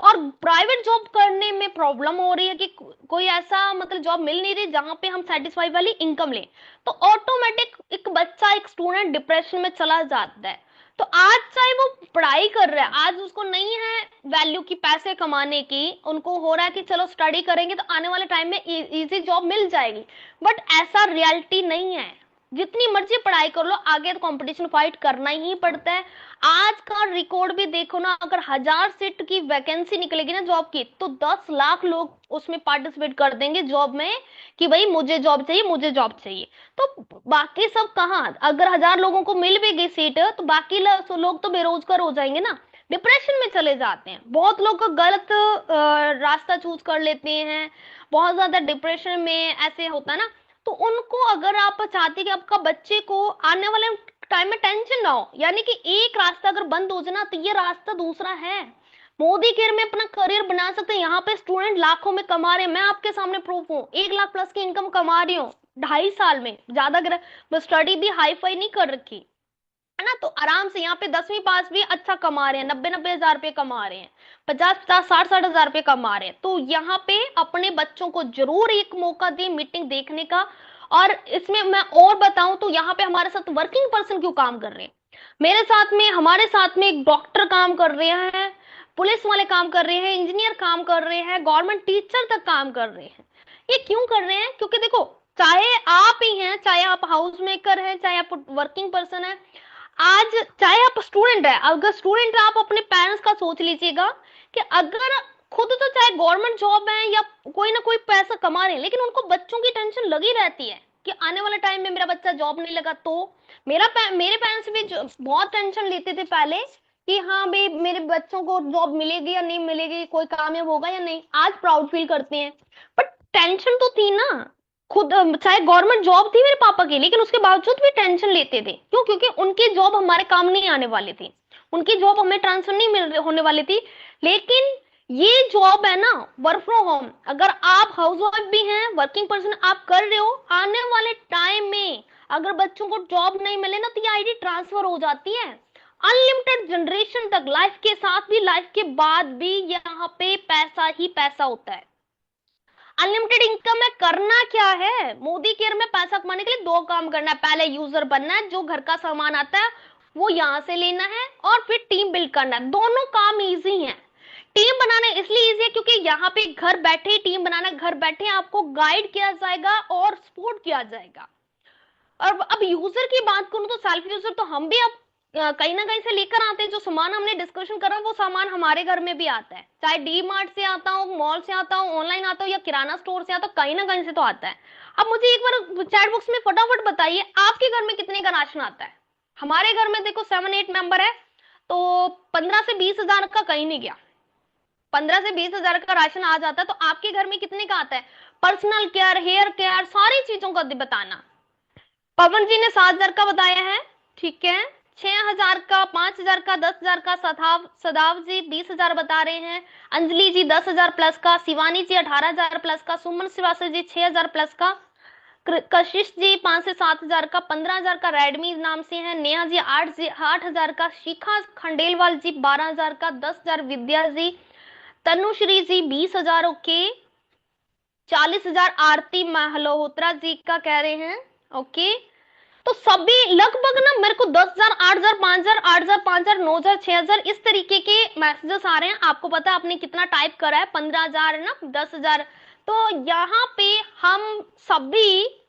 A: और प्राइवेट जॉब करने में प्रॉब्लम हो रही है कि कोई ऐसा मतलब जॉब मिल नहीं रही जहां पे हम सेटिस्फाई वाली इनकम लें, तो ऑटोमेटिक एक बच्चा एक स्टूडेंट डिप्रेशन में चला जाता है। तो आज चाहे वो पढ़ाई कर रहा है, आज उसको नहीं है वैल्यू की पैसे कमाने की, उनको हो रहा है कि चलो स्टडी करेंगे तो आने वाले टाइम में इजी जॉब मिल जाएगी, बट ऐसा रियलिटी नहीं है। जितनी मर्जी पढ़ाई कर लो, आगे तो कंपटीशन फाइट करना ही पड़ता है। आज का रिकॉर्ड भी देखो ना, अगर 1000 सीट की वैकेंसी निकलेगी ना जॉब की, तो 10 लाख लोग उसमें पार्टिसिपेट कर देंगे जॉब में कि भाई मुझे जॉब चाहिए, मुझे जॉब चाहिए। तो बाकी सब कहाँ, अगर 1000 लोगों को मिल भी गई सीट तो बाकी लोग तो बेरोजगार हो जाएंगे ना, डिप्रेशन में चले जाते हैं। बहुत लोग गलत रास्ता चूज कर लेते हैं, बहुत ज्यादा डिप्रेशन में ऐसे होता है ना। तो उनको अगर आप चाहते हैं कि आपका बच्चे को आने वाले टाइम में टेंशन ना हो, यानी कि एक रास्ता अगर बंद हो जाए ना तो ये रास्ता दूसरा है। मोदी केयर में अपना करियर बना सकते हैं, यहाँ पे स्टूडेंट लाखों में कमा रहे हैं, मैं आपके सामने प्रूफ हूँ, 1 लाख प्लस की इनकम कमा रही हूँ 2.5 साल में, ज्यादा स्टडी भी हाई फाई नहीं कर रखी, है ना। तो आराम से यहाँ पे 10वीं पास भी अच्छा कमा रहे हैं, 90 90 हजार रुपए कमा रहे हैं, 50 50 60 60 हजार रुपए कमा रहे हैं। तो यहाँ पे अपने बच्चों को जरूर एक मौका दें मीटिंग देखने का। और इसमें मैं और बताऊं तो यहाँ पे हमारे साथ वर्किंग पर्सन क्यों काम कर रहे हैं, मेरे साथ में हमारे साथ में एक डॉक्टर काम कर रहे हैं, पुलिस वाले काम कर रहे हैं, इंजीनियर काम कर रहे हैं, गवर्नमेंट टीचर तक काम कर रहे हैं। ये क्यों कर रहे हैं? क्योंकि देखो, चाहे आप ही हैं, चाहे आप हाउस मेकर हैं, चाहे आप वर्किंग पर्सन है, आज चाहे आप स्टूडेंट है, अगर स्टूडेंट है आप अपने पेरेंट्स का सोच लीजिएगा कि अगर खुद तो चाहे गवर्नमेंट जॉब है या कोई ना कोई पैसा कमा रहे हैं, लेकिन उनको बच्चों की टेंशन लगी रहती है कि आने वाले टाइम में मेरा बच्चा जॉब नहीं लगा तो। मेरे पेरेंट्स भी बहुत टेंशन लेते थे पहले कि हाँ भाई मेरे बच्चों को जॉब मिलेगी या नहीं मिलेगी, कोई कामयाब होगा या नहीं, आज प्राउड फील करते हैं। बट टेंशन तो थी ना। खुद चाहे गवर्नमेंट जॉब थी मेरे पापा की, लेकिन उसके बावजूद भी टेंशन लेते थे। क्यों? क्योंकि उनकी जॉब हमारे काम नहीं आने वाली थी, उनकी जॉब हमें ट्रांसफर नहीं होने वाली थी। लेकिन ये जॉब है ना, वर्क फ्रॉम होम, अगर आप हाउस वाइफ भी हैं, वर्किंग पर्सन आप कर रहे हो, आने वाले टाइम में अगर बच्चों को जॉब नहीं मिले ना, तो ये आईडी ट्रांसफर हो जाती है अनलिमिटेड जनरेशन तक। लाइफ के साथ भी, लाइफ के बाद भी यहाँ पे पैसा ही पैसा होता है। अनलिमिटेड इनकम है। करना क्या है? मोदी केयर में पैसा कमाने के लिए दो काम करना है। पहले यूजर बनना है, जो घर का सामान आता है वो यहां से लेना है, और फिर टीम बिल्ड करना है। दोनों काम इजी हैं। टीम बनाना इसलिए इजी है क्योंकि यहाँ पे घर बैठे ही टीम बनाना, घर बैठे आपको गाइड किया जाएगा और सपोर्ट किया जाएगा। और अब यूजर की बात करूं तो सेल्फ यूजर तो हम भी अब कहीं ना कहीं से लेकर आते हैं। जो सामान हमने डिस्कशन करा वो सामान हमारे घर में भी आता है, चाहे डी मार्ट से आता हो, मॉल से आता हो, ऑनलाइन आता हो या किराना स्टोर से आता हो, कहीं ना कहीं से तो आता है। अब मुझे एक बार चैट बॉक्स में फटाफट बताइए, आपके घर में कितने का राशन आता है? हमारे घर में देखो 7-8 मेंबर है, तो 15 से 20 हजार का कहीं नहीं गया। 15 से 20 हजार का राशन आ जाता है। तो आपके घर में कितने का आता है? पर्सनल केयर, हेयर केयर, सारी चीजों का बताना। पवन जी ने 7 हजार का बताया है, ठीक है। 6 हजार का, 5 हजार का, 10 हजार का। सदाव जी 20 हजार बता रहे हैं। अंजलि जी 10 हजार प्लस का। शिवानी जी 18 हजार प्लस का। सुमन श्रीवास्तव जी 6 हजार प्लस का। कशिश जी 5 से 7 हजार का। 15 हजार का रेडमी नाम से है। नेहा जी 8 हजार का। शिखा खंडेलवाल जी 12 हजार का। 10 हजार विद्या जी। तनुश्री जी 20 हजार, ओके। 40 हजार आरती मल्होत्रा जी का कह रहे हैं, ओके। तो सभी लगभग ना मेरे को 10 हजार, 8 हजार, 5 हजार, 8 हजार, 5 हजार, 9 हजार, 6 हजार, इस तरीके के मैसेजेस आ रहे हैं। आपको पता है आपने कितना टाइप करा है? 15 हजार है ना, 10 हजार। तो यहाँ पे हम सभी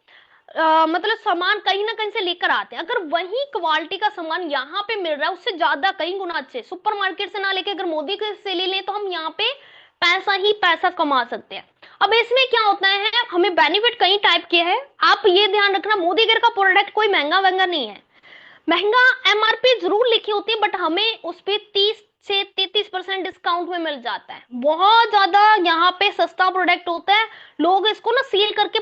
A: मतलब सामान कहीं ना कहीं से लेकर आते हैं। अगर वही क्वालिटी का सामान यहाँ पे मिल रहा है, उससे ज्यादा कई गुना अच्छे सुपरमार्केट से ना लेके अगर मोदी के से ले लें, तो हम यहाँ पे पैसा ही पैसा कमा सकते हैं। अब इसमें क्या होता है, हमें बेनिफिट कई टाइप के हैं। आप ये ध्यान रखना, मोदी केयर का प्रोडक्ट कोई महंगा वहंगा नहीं है। महंगा एमआरपी जरूर लिखी होती है, बट हमें उस पर 30 से 33% डिस्काउंट में मिल जाता है। बहुत ज्यादा यहाँ पे सस्ता प्रोडक्ट होता है। लोग इसको ना सील करके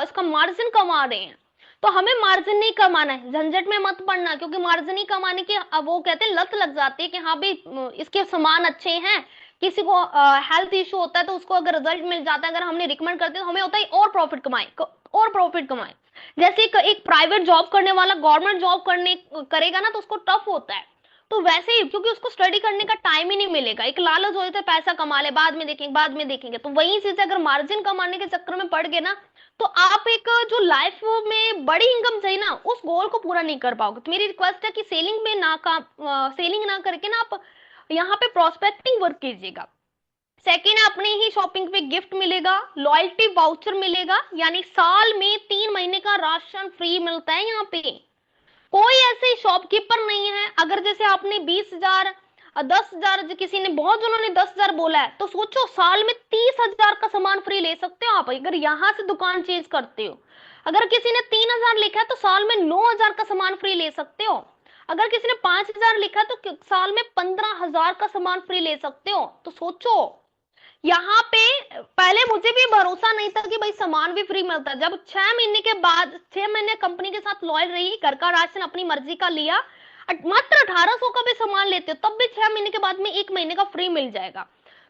A: इसका मार्जिन कमा रहे हैं। तो हमें मार्जिन नहीं कमाना है, झंझट में मत पड़ना, क्योंकि मार्जिन ही कमाने की वो कहते हैं लत लग जाती है कि हाँ भाई इसके सामान अच्छे हैं। किसी को हेल्थ इशू होता है तो उसको अगर रिजल्ट मिल जाता है, अगर हमने रिकमेंड करते हैं, तो हमें होता है और प्रॉफिट कमाए, और प्रॉफिट कमाए। जैसे एक प्राइवेट जॉब करने वाला गवर्नमेंट जॉब करने करेगा ना, तो उसको टफ होता है। तो वैसे ही, क्योंकि उसको स्टडी करने का टाइम ही नहीं मिलेगा, एक लालच हो जाता है पैसा कमा ले, बाद में देखेंगे, बाद में देखेंगे। तो वही चीज अगर मार्जिन कमाने के चक्कर में पड़ गए ना, तो आप एक जो लाइफ में बड़ी इनकम चाहिए ना, उस गोल को पूरा नहीं कर पाओगे। तो मेरी रिक्वेस्ट है कि सेलिंग ना करके ना आप यहाँ पे प्रोस्पेक्टिंग वर्क कीजिएगा। सेकेंड, अपनी ही शॉपिंग पे गिफ्ट मिलेगा, लॉयल्टी वाउचर मिलेगा, यानी साल में 3 महीने का राशन फ्री मिलता है। यहाँ पे कोई ऐसे शॉपकीपर नहीं है। अगर जैसे आपने 20 हजार, 10 हजार, किसी ने, बहुत जनों ने 10 हजार बोला है, तो सोचो साल में 30 हजार का सामान फ्री ले सकते हो आप, अगर यहाँ से दुकान चेंज करते हो। अगर किसी ने 3 हजार लिखा है, तो साल में 9 हजार का सामान फ्री ले सकते हो। अगर किसी ने 5 हजार लिखा है, तो साल में 15 हजार का सामान फ्री ले सकते हो। तो सोचो, यहाँ पे पहले मुझे भी भरोसा नहीं था कि भाई सामान भी फ्री मिलता है। जब 6 महीने के बाद, 6 महीने कंपनी के साथ लॉयल रही, घर का राशन अपनी मर्जी का लिया, मात्र 1800 का भी सामान लेते हो, तब भी 6 महीने के बाद में 1 महीने का फ्री मिल जाएगा।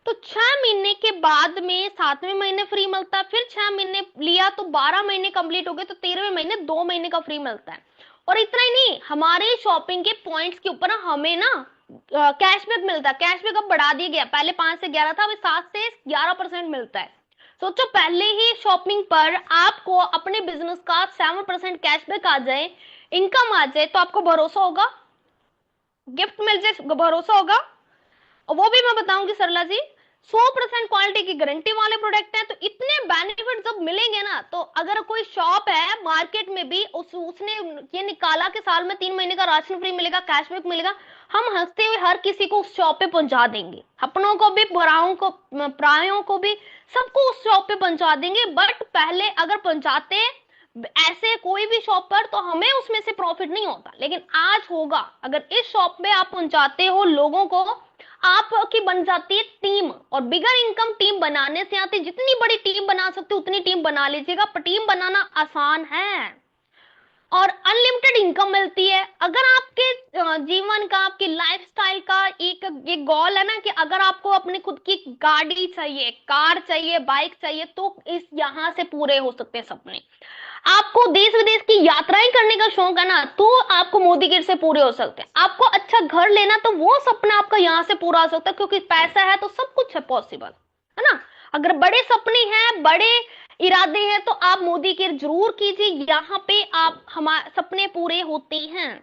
A: तो 6 महीने के बाद में 7वें महीने फ्री मिलता है। फिर 6 महीने लिया तो 12 महीने कंप्लीट हो गए, तो 13वें महीने 2 महीने का फ्री मिलता है। और इतना ही नहीं, हमारे शॉपिंग के पॉइंट्स के ऊपर हमें ना कैशबैक मिलता है। कैशबैक अब बढ़ा दिया गया, पहले 5 से 11 था, अभी 7 से 11% मिलता है। सोचो, पहले ही शॉपिंग पर आपको अपने बिजनेस का 7% कैशबैक आ जाए, इनकम आ जाए, तो आपको भरोसा होगा, गिफ्ट मिल जाए, भरोसा होगा। और वो भी मैं बताऊंगी सरला जी, 100% क्वालिटी की गारंटी वाले प्रोडक्ट हैं। तो इतने बेनिफिट जब मिलेंगे ना, तो अगर कोई शॉप है मार्केट में भी, उसने ये निकाला कि साल में 3 महीने का राशन फ्री मिलेगा, कैशबैक मिलेगा, हम हंसते हुए हर किसी को उस शॉप पे पहुंचा देंगे, अपनों को भी, परायों को भी, सबको उस शॉप पे पहुंचा देंगे। बट पहले अगर पहुंचाते, ऐसे कोई भी शॉप पर तो हमें उसमें से प्रॉफिट नहीं होता, लेकिन आज होगा। अगर इस शॉप में आप पहुंचाते हो लोगों को, आपकी बन जाती है टीम, और बिगर इनकम टीम बनाने से आती है। जितनी बड़ी टीम बना सकते हो उतनी टीम बना लीजिएगा, पर टीम बनाना आसान है और अनलिमिटेड इनकम मिलती है। अगर आपके जीवन का, आपकी लाइफस्टाइल का एक गोल है ना कि अगर आपको अपनी खुद की गाड़ी चाहिए, कार चाहिए, बाइक चाहिए, तो इस यहाँ से पूरे हो सकते हैं सपने। आपको देश विदेश की यात्राएं करने का शौक है ना, तो आपको मोदी गिर से पूरे हो सकते हैं। आपको अच्छा घर लेना, तो वो सपना आपका यहाँ से पूरा हो सकता है, क्योंकि पैसा है तो सब कुछ है पॉसिबल, है ना। अगर बड़े सपने हैं, बड़े इरादे हैं, तो आप मोदी गिर जरूर कीजिए, यहाँ पे आप हमारे सपने पूरे होते हैं।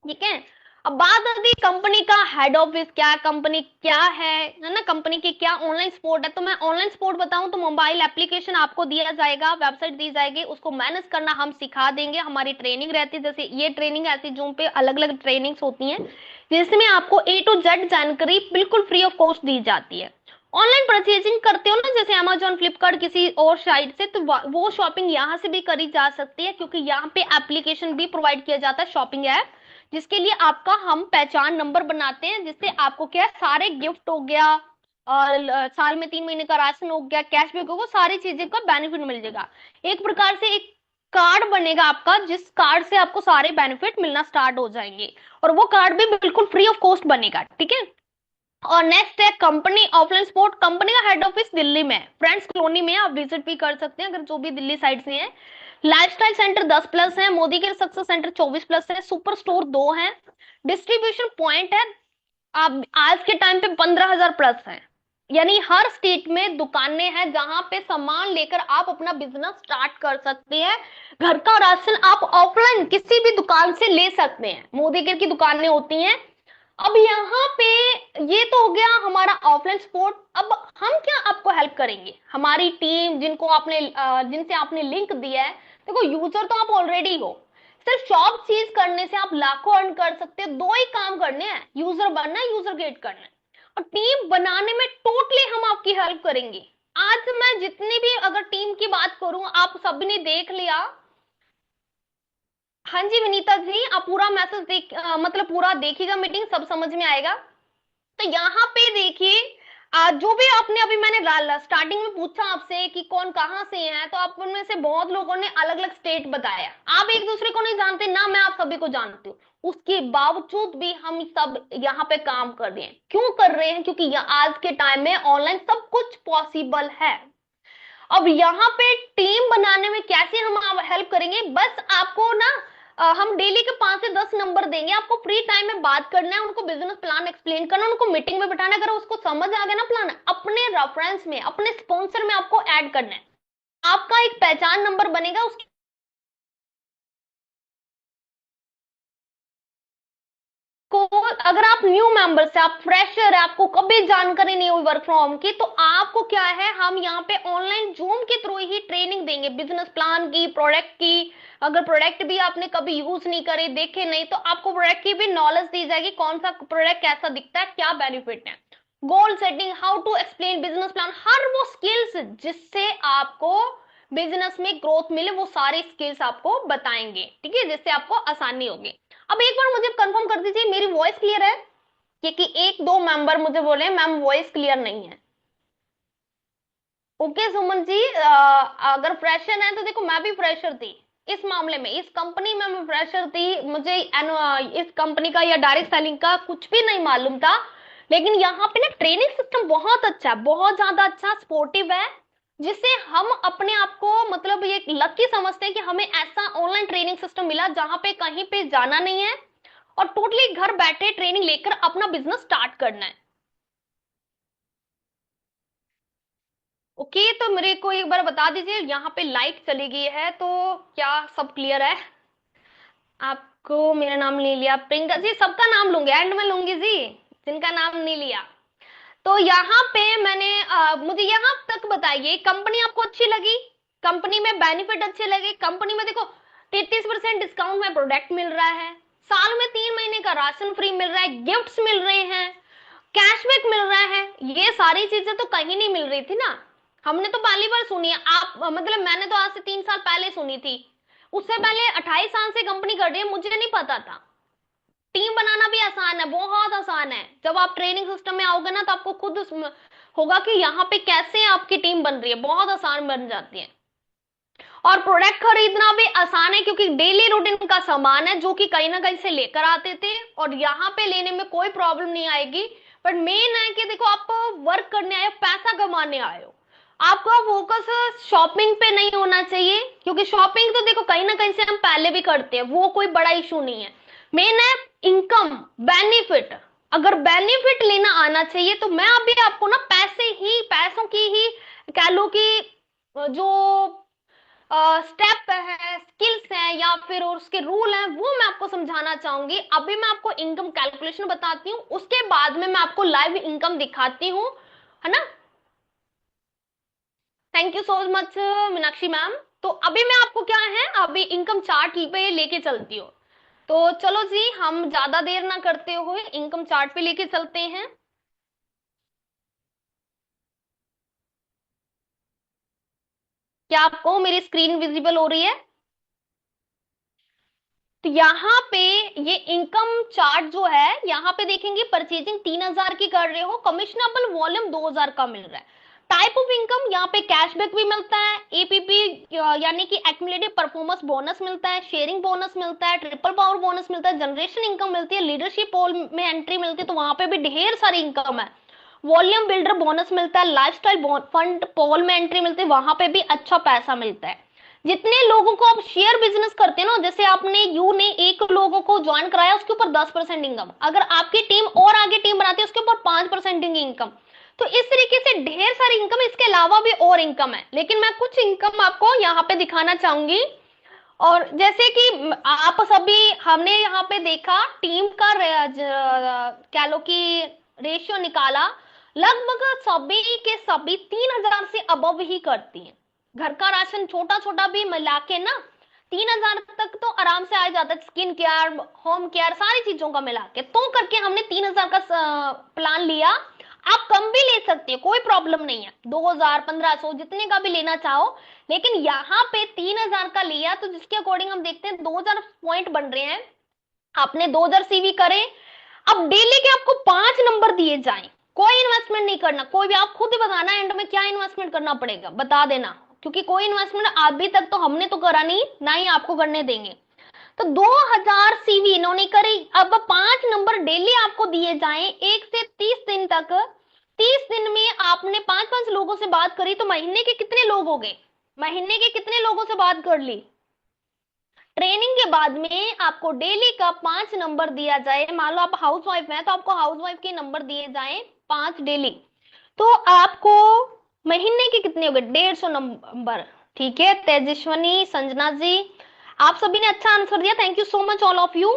A: ठीक है। अब बात आती है कंपनी का हेड ऑफिस क्या है, कंपनी क्या है ना, कंपनी की क्या ऑनलाइन सपोर्ट है। तो मैं ऑनलाइन सपोर्ट बताऊं तो मोबाइल एप्लीकेशन आपको दिया जाएगा, वेबसाइट दी जाएगी, उसको मैनेज करना हम सिखा देंगे। हमारी ट्रेनिंग रहती है, जैसे ये ट्रेनिंग ऐसी जूम पे अलग अलग ट्रेनिंग्स होती हैं, जिसमें आपको ए टू जेड जानकारी बिल्कुल फ्री ऑफ कॉस्ट दी जाती है। ऑनलाइन परचेजिंग करते हो ना, जैसे अमेजोन, फ्लिपकार्ट, किसी और साइट से, तो वो शॉपिंग यहाँ से भी करी जा सकती है, क्योंकि यहाँ पे एप्लीकेशन भी प्रोवाइड किया जाता है, शॉपिंग ऐप, जिसके लिए आपका हम पहचान नंबर बनाते हैं, जिससे आपको क्या सारे गिफ्ट हो गया, और साल में 3 महीने का राशन हो गया, कैशबैक होगा, सारी चीजें का बेनिफिट मिल जाएगा। एक प्रकार से एक कार्ड बनेगा आपका, जिस कार्ड से आपको सारे बेनिफिट मिलना स्टार्ट हो जाएंगे, और वो कार्ड भी बिल्कुल फ्री ऑफ कॉस्ट बनेगा। ठीक है। और नेक्स्ट है कंपनी ऑफलाइन सपोर्ट। कंपनी का हेड ऑफिस दिल्ली में है, फ्रेंड्स कॉलोनी में, आप विजिट भी कर सकते हैं अगर जो भी दिल्ली साइड से है। लाइफस्टाइल सेंटर 10+ है, मोदी के सक्सेस सेंटर 24+ है, सुपर स्टोर 2 है, डिस्ट्रीब्यूशन पॉइंट है आप आज के टाइम पे 15,000+ है। यानी हर स्टेट में दुकानें हैं जहां पे सामान लेकर आप अपना बिजनेस स्टार्ट कर सकते हैं। घर का राशन आप ऑफलाइन किसी भी दुकान से ले सकते हैं, मोदी केयर की दुकानें होती हैं। अब यहाँ पे ये तो हो गया हमारा ऑफलाइन सपोर्ट। अब हम क्या आपको हेल्प करेंगे, हमारी टीम जिनको आपने जिनसे आपने लिंक दिया है। देखो यूजर तो आप ऑलरेडी हो, सिर्फ शॉप चीज करने से आप लाखों अर्न कर सकते हो। 2 ही काम करने हैं, यूजर बनना है, यूजर गेट करना है, और टीम बनाने में टोटली हम आपकी हेल्प करेंगे। आज मैं जितनी भी अगर टीम की बात करूं, आप सबने देख लिया। हाँ जी विनीता जी, आप पूरा मैसेज देख मतलब पूरा देखिएगा, मीटिंग सब समझ में आएगा। तो यहाँ पे देखिए, जो भी आपने अभी मैंने स्टार्टिंग में पूछा आपसे कि कौन कहाँ से है, तो आप उनमें से बहुत लोगों ने अलग अलग स्टेट बताया। आप एक दूसरे को नहीं जानते ना, मैं आप सभी को जानती हूँ, उसके बावजूद भी हम सब यहाँ पे काम कर रहे हैं। क्यों कर रहे हैं? क्योंकि आज के टाइम में ऑनलाइन सब कुछ पॉसिबल है। अब यहाँ पे टीम बनाने में कैसे हम हेल्प करेंगे, बस आपको ना हम डेली के 5 से 10 नंबर देंगे, आपको फ्री टाइम में बात करना है, उनको बिजनेस प्लान एक्सप्लेन करना, उनको मीटिंग में बिठाना। अगर उसको समझ आ गया ना प्लान, अपने रेफरेंस में, अपने स्पॉन्सर में आपको ऐड करना है। आपका एक पहचान नंबर बनेगा, उसकी को अगर आप न्यू मेंबर से, आप फ्रेशर है, आपको कभी जानकारी नहीं हुई वर्क फ्रॉम होम की, तो आपको क्या है, हम यहाँ पे ऑनलाइन जूम के थ्रू ही ट्रेनिंग देंगे बिजनेस प्लान की, प्रोडक्ट की। अगर प्रोडक्ट भी आपने कभी यूज नहीं करे, देखे नहीं, तो आपको प्रोडक्ट की भी नॉलेज दी जाएगी, कौन सा प्रोडक्ट कैसा दिखता है, क्या बेनिफिट है, goal setting, how to explain business plan, हर वो स्किल्स जिससे आपको बिजनेस में ग्रोथ मिले, वो सारी स्किल्स आपको बताएंगे। ठीक है, जिससे आपको आसानी होगी। अब एक बार मुझे कंफर्म कर दीजिए, मेरी वॉइस क्लियर है? क्योंकि 1-2 मेंबर मुझे बोले मैम वॉइस क्लियर नहीं है। ओके सुमन जी, अगर फ्रेशर है तो देखो मैं भी फ्रेशर थी इस मामले में, इस कंपनी में मैं फ्रेशर थी, मुझे इस कंपनी का या डायरेक्ट सेलिंग का कुछ भी नहीं मालूम था। लेकिन यहाँ पे ना ट्रेनिंग सिस्टम बहुत अच्छा है, बहुत ज्यादा अच्छा सपोर्टिव है, जिससे हम अपने आप को मतलब ये लकी समझते हैं कि हमें ऐसा ऑनलाइन ट्रेनिंग सिस्टम मिला जहां पे कहीं पे जाना नहीं है, और टोटली घर बैठे ट्रेनिंग लेकर अपना बिजनेस स्टार्ट करना है। ओके, तो मेरे को एक बार बता दीजिए, यहाँ पे लाइट चली गई है, तो क्या सब क्लियर है? आपको मेरा नाम नहीं लिया, प्रियंका जी सबका नाम लूंगी, एंड में लूंगी जी, जिनका नाम नहीं लिया। तो यहाँ पे मैंने मुझे यहाँ तक बताइए, कंपनी आपको अच्छी लगी? कंपनी में बेनिफिट अच्छे लगे? कंपनी में देखो 33% डिस्काउंट में प्रोडक्ट मिल रहा है, साल में 3 महीने का राशन फ्री मिल रहा है, गिफ्ट्स मिल रहे हैं, कैशबैक मिल रहा है, ये सारी चीजें तो कहीं नहीं मिल रही थी ना। हमने तो पहली बार सुनी है। आप मतलब मैंने तो आज से 3 साल पहले सुनी थी। उससे पहले 28 साल से कंपनी कर रही है, मुझे नहीं पता था। टीम बनाना भी आसान है, बहुत आसान है। जब आप ट्रेनिंग सिस्टम में आओगे ना, तो आपको खुद होगा कि यहाँ पे कैसे आपकी टीम बन रही है, बहुत आसान बन जाती है। और प्रोडक्ट खरीदना भी आसान है, क्योंकि डेली रूटीन का सामान है जो कि कहीं ना कहीं से लेकर आते थे, और यहाँ पे लेने में कोई प्रॉब्लम नहीं आएगी। बट मेन है कि देखो, आप वर्क करने आए हो, पैसा कमाने आए हो। आपका फोकस शॉपिंग पे नहीं होना चाहिए, क्योंकि शॉपिंग तो देखो कहीं ना कहीं से हम पहले भी करते हैं, वो कोई बड़ा इशू नहीं है। मेन है इनकम, बेनिफिट। अगर बेनिफिट लेना आना चाहिए, तो मैं अभी आपको ना पैसों की ही कह लो कि जो स्टेप है, स्किल्स है, या फिर उसके रूल हैं, वो मैं आपको समझाना चाहूंगी। अभी मैं आपको इनकम कैलकुलेशन बताती हूँ, उसके बाद में मैं आपको लाइव इनकम दिखाती हूँ, है ना। Thank you so much Meenakshi ma'am. तो अभी मैं आपको क्या है, अभी इनकम चार्ट पे लेके चलती हूँ। तो चलो जी, हम ज्यादा देर ना करते हुए इनकम चार्ट पे लेके चलते हैं। क्या आपको मेरी स्क्रीन विजिबल हो रही है? तो यहाँ पे ये इनकम चार्ट जो है, यहाँ पे देखेंगे परचेजिंग 3,000 की कर रहे हो, कमिश्नेबल वॉल्यूम 2,000 का मिल रहा है। टाइप ऑफ इनकम, यहाँ पे कैशबैक भी मिलता है, एपीपी यानी कि एक्युमुलेटिव परफॉर्मेंस बोनस मिलता है, शेयरिंग बोनस मिलता है, ट्रिपल पावर बोनस मिलता है, जनरेशन इनकम मिलती है, लीडरशिप पोल में एंट्री मिलती है, तो वहां पे भी ढेर सारी इनकम है। वॉल्यूम बिल्डर बोनस मिलता है, लाइफस्टाइल फंड पोल में एंट्री मिलती है, वहां पे भी अच्छा पैसा मिलता है। जितने लोगों को आप शेयर बिजनेस करते हैं ना, जैसे आपने यू ने एक लोगों को ज्वाइन कराया, उसके ऊपर 10% इनकम, अगर आपकी टीम और आगे टीम बनाती है, उसके ऊपर 5% इनकम। तो इस तरीके से ढेर सारी इनकम, इसके अलावा भी और इनकम है, लेकिन मैं कुछ इनकम आपको यहाँ पे दिखाना चाहूंगी। और जैसे कि आप सभी, हमने यहाँ पे देखा टीम का कह लो कि रेशियो निकाला, लगभग सभी के सभी 3,000 से अबव ही करती हैं। घर का राशन छोटा छोटा भी मिला के ना, 3,000 तक तो आराम से आ जाता है, स्किन केयर, होम केयर, सारी चीजों का मिला के। तो करके हमने 3,000 का प्लान लिया। आप कम भी ले सकते हो, कोई प्रॉब्लम नहीं है, 2,000, 1,500, जितने का भी लेना चाहो। लेकिन यहाँ पे 3,000 का लिया, तो जिसके अकॉर्डिंग हम देखते हैं 2,000 पॉइंट बन रहे हैं। आपने 2,000 सीवी करे। अब डेली के आपको 5 नंबर दिए जाएं, कोई इन्वेस्टमेंट नहीं करना, कोई भी, आप खुद ही बताना एंड में क्या इन्वेस्टमेंट करना पड़ेगा, बता देना। क्योंकि कोई इन्वेस्टमेंट अभी तक तो हमने तो करा नहीं, ना ही आपको करने देंगे। तो 2,000 सीवी इन्होंने करी। अब 5 नंबर डेली आपको दिए जाएं 1 से 30 दिन तक। 30 दिन में आपने 5-5 लोगों से बात करी, तो महीने के कितने लोग हो गए? महीने के कितने लोगों से बात कर ली? ट्रेनिंग के बाद में आपको डेली का 5 नंबर दिया जाए। मान लो आप हाउस वाइफ हैं, तो आपको हाउस वाइफ के नंबर दिए जाए 5 डेली। तो आपको महीने के कितने हो गए? 150 नंबर। ठीक है तेजस्वनी, संजना जी, आप सभी ने अच्छा आंसर दिया, thank you so much all of you.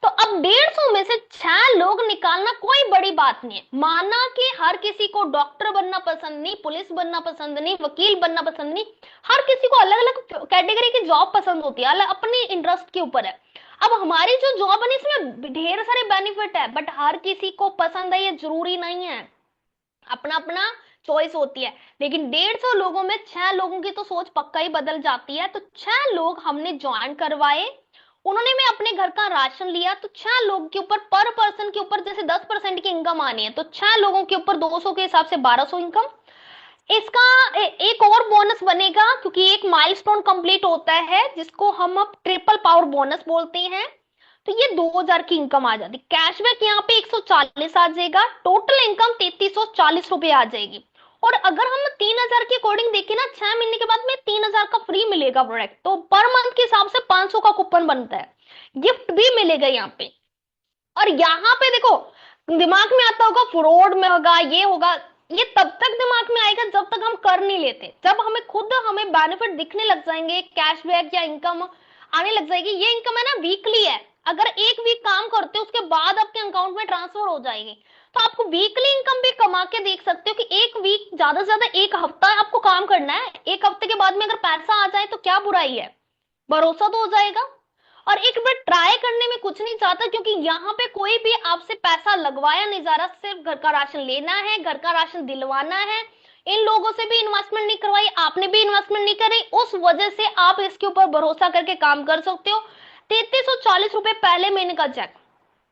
A: तो अब 150 में से 6 लोग निकालना कोई बड़ी बात नहीं है। माना कि हर किसी को डॉक्टर बनना पसंद नहीं, पुलिस बनना पसंद नहीं, वकील बनना पसंद नहीं, हर किसी को अलग अलग कैटेगरी की जॉब पसंद होती है, अलग अपनी इंटरेस्ट के ऊपर है। अब हमारी जो जॉब है ना, इसमें ढेर सारे बेनिफिट है, बट हर किसी को पसंद है ये जरूरी नहीं है, अपना अपना चॉइस होती है। लेकिन 150 लोगों में 6 लोगों की तो सोच पक्का ही बदल जाती है। तो 6 लोग हमने ज्वाइन करवाए, उन्होंने में अपने घर का राशन लिया, तो 6 लोग के ऊपर पर पर्सन के ऊपर जैसे 10% की इनकम आनी है, तो 6 लोगों के ऊपर 200 के हिसाब से 1,200 इनकम। इसका एक और बोनस बनेगा, क्योंकि एक माइलस्टोन कंप्लीट होता है जिसको हम अब ट्रिपल पावर बोनस बोलते हैं। तो ये 2,000 की इनकम आ जाती, कैशबैक यहाँ पे 140 आ जाएगा, टोटल इनकम 3,340 रुपए आ जाएगी। और अगर हम 3,000 के अकॉर्डिंग देखें ना, 6 महीने के बाद में 3,000 का फ्री मिलेगा प्रोडक्ट, तो पर मंथ के हिसाब से 500 का कूपन बनता है, गिफ्ट भी मिलेगा यहाँ पे। और यहाँ पे देखो, दिमाग में आता होगा फ्रॉड में होगा, ये होगा, ये तब तक दिमाग में आएगा जब तक हम कर नहीं लेते। जब हमें बेनिफिट दिखने लग जाएंगे, कैशबैक या इनकम आने लग जाएगी। ये इनकम है ना, वीकली है, अगर एक वीक काम करते हो उसके बाद आपके अकाउंट में ट्रांसफर हो जाएगी। तो आपको वीकली इनकम भी कमा के देख सकते हो, कि एक वीक, ज्यादा से ज्यादा एक हफ्ता आपको काम करना है, एक हफ्ते के बाद में अगर पैसा आ जाए तो क्या बुराई है, भरोसा तो हो जाएगा। और एक बार ट्राई करने में कुछ नहीं चाहता, क्योंकि यहाँ पे कोई भी आपसे पैसा लगवाया नहीं जा रहा, सिर्फ घर का राशन लेना है, घर का राशन दिलवाना है, इन लोगों से भी इन्वेस्टमेंट नहीं करवाई, आपने भी इन्वेस्टमेंट नहीं करी, उस वजह से आप इसके ऊपर भरोसा करके काम कर सकते हो। 3340 रुपए पहले महीने का चेक।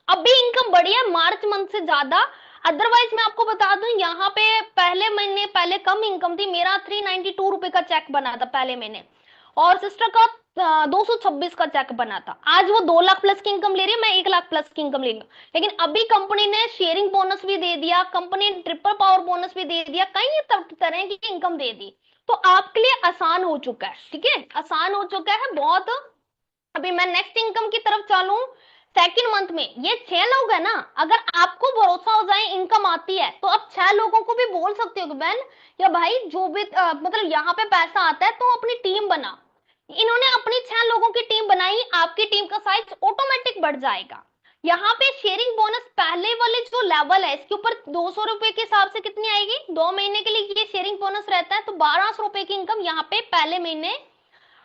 A: अभी इनकम बढ़ी है मार्च मंथ से ज्यादा। अदरवाइज मैं आपको बता दूं, यहाँ पे पहले महीने पहले कम इनकम थी। मेरा 392 रुपए का चेक बना था पहले महीने, और सिस्टर का 226 का चेक बना था। आज वो 2 लाख प्लस की इनकम ले रही है, मैं 1 लाख प्लस की इनकम ले रही हूँ। लेकिन अभी कंपनी ने शेयरिंग बोनस भी दे दिया, कंपनी ने ट्रिपल पावर बोनस भी दे दिया, कई तरह की इनकम दे दी। तो आपके लिए आसान हो चुका है, ठीक है, आसान हो चुका है बहुत। अभी मैं नेक्स्ट इनकम की तरफ चलूं। सेकंड मंथ में ये 6 लोग है ना, अगर आपको भरोसा हो जाए इनकम आती है, तो आप 6 लोगों को भी बोल सकते हो कि बहन या भाई जो भी मतलब यहाँ पे पैसा आता है तो अपनी टीम बना। इन्होंने अपनी 6 लोगों की टीम बनाई, आपकी टीम का साइज ऑटोमेटिक बढ़ जाएगा। यहाँ पे शेयरिंग बोनस पहले वाले जो लेवल है इसके ऊपर 200 रुपए के हिसाब से कितनी आएगी, 2 महीने के लिए ये शेयरिंग बोनस रहता है, तो 1200 रुपए की इनकम यहाँ पे पहले महीने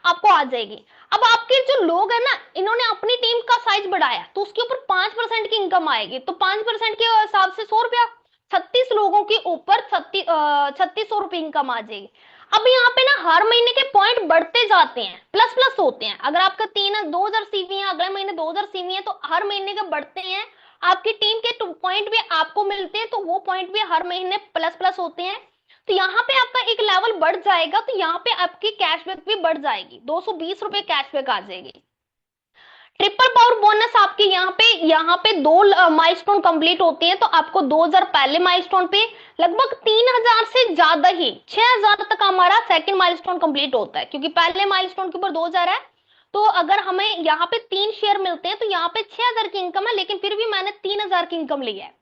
A: आपको आ जाएगी। अब आपके जो लोग है ना, इन्होंने अपनी टीम का साइज बढ़ाया, तो उसके ऊपर 5% की इनकम आएगी, तो 5% के हिसाब से 100 रुपया, 36 लोगों के ऊपर 3600 रुपये इनकम आ जाएगी। अब यहाँ पे ना हर महीने के पॉइंट बढ़ते जाते हैं, प्लस प्लस होते हैं। अगर आपका 2000 सीवी है, अगले महीने 2000 सीवी है, तो हर महीने के बढ़ते हैं। आपकी टीम के पॉइंट भी आपको मिलते हैं, तो वो पॉइंट भी हर महीने प्लस प्लस होते हैं। तो यहाँ पे आपका एक लेवल बढ़ जाएगा, तो यहाँ पे आपकी कैशबैक भी बढ़ जाएगी, 220 रुपए कैशबैक आ जाएगी। ट्रिपल पावर बोनस आपके यहाँ पे 2 माइलस्टोन कंप्लीट होती है, तो आपको 2000 पहले माइलस्टोन पे, लगभग 3000 से ज्यादा ही 6000 तक हमारा सेकंड माइलस्टोन कंप्लीट होता है, क्योंकि पहले माइलस्टोन के ऊपर 2000 है। तो अगर हमें यहाँ पे 3 शेयर मिलते हैं, तो यहाँ पे 6000 की इनकम है, लेकिन फिर भी मैंने 3000 की इनकम ली है।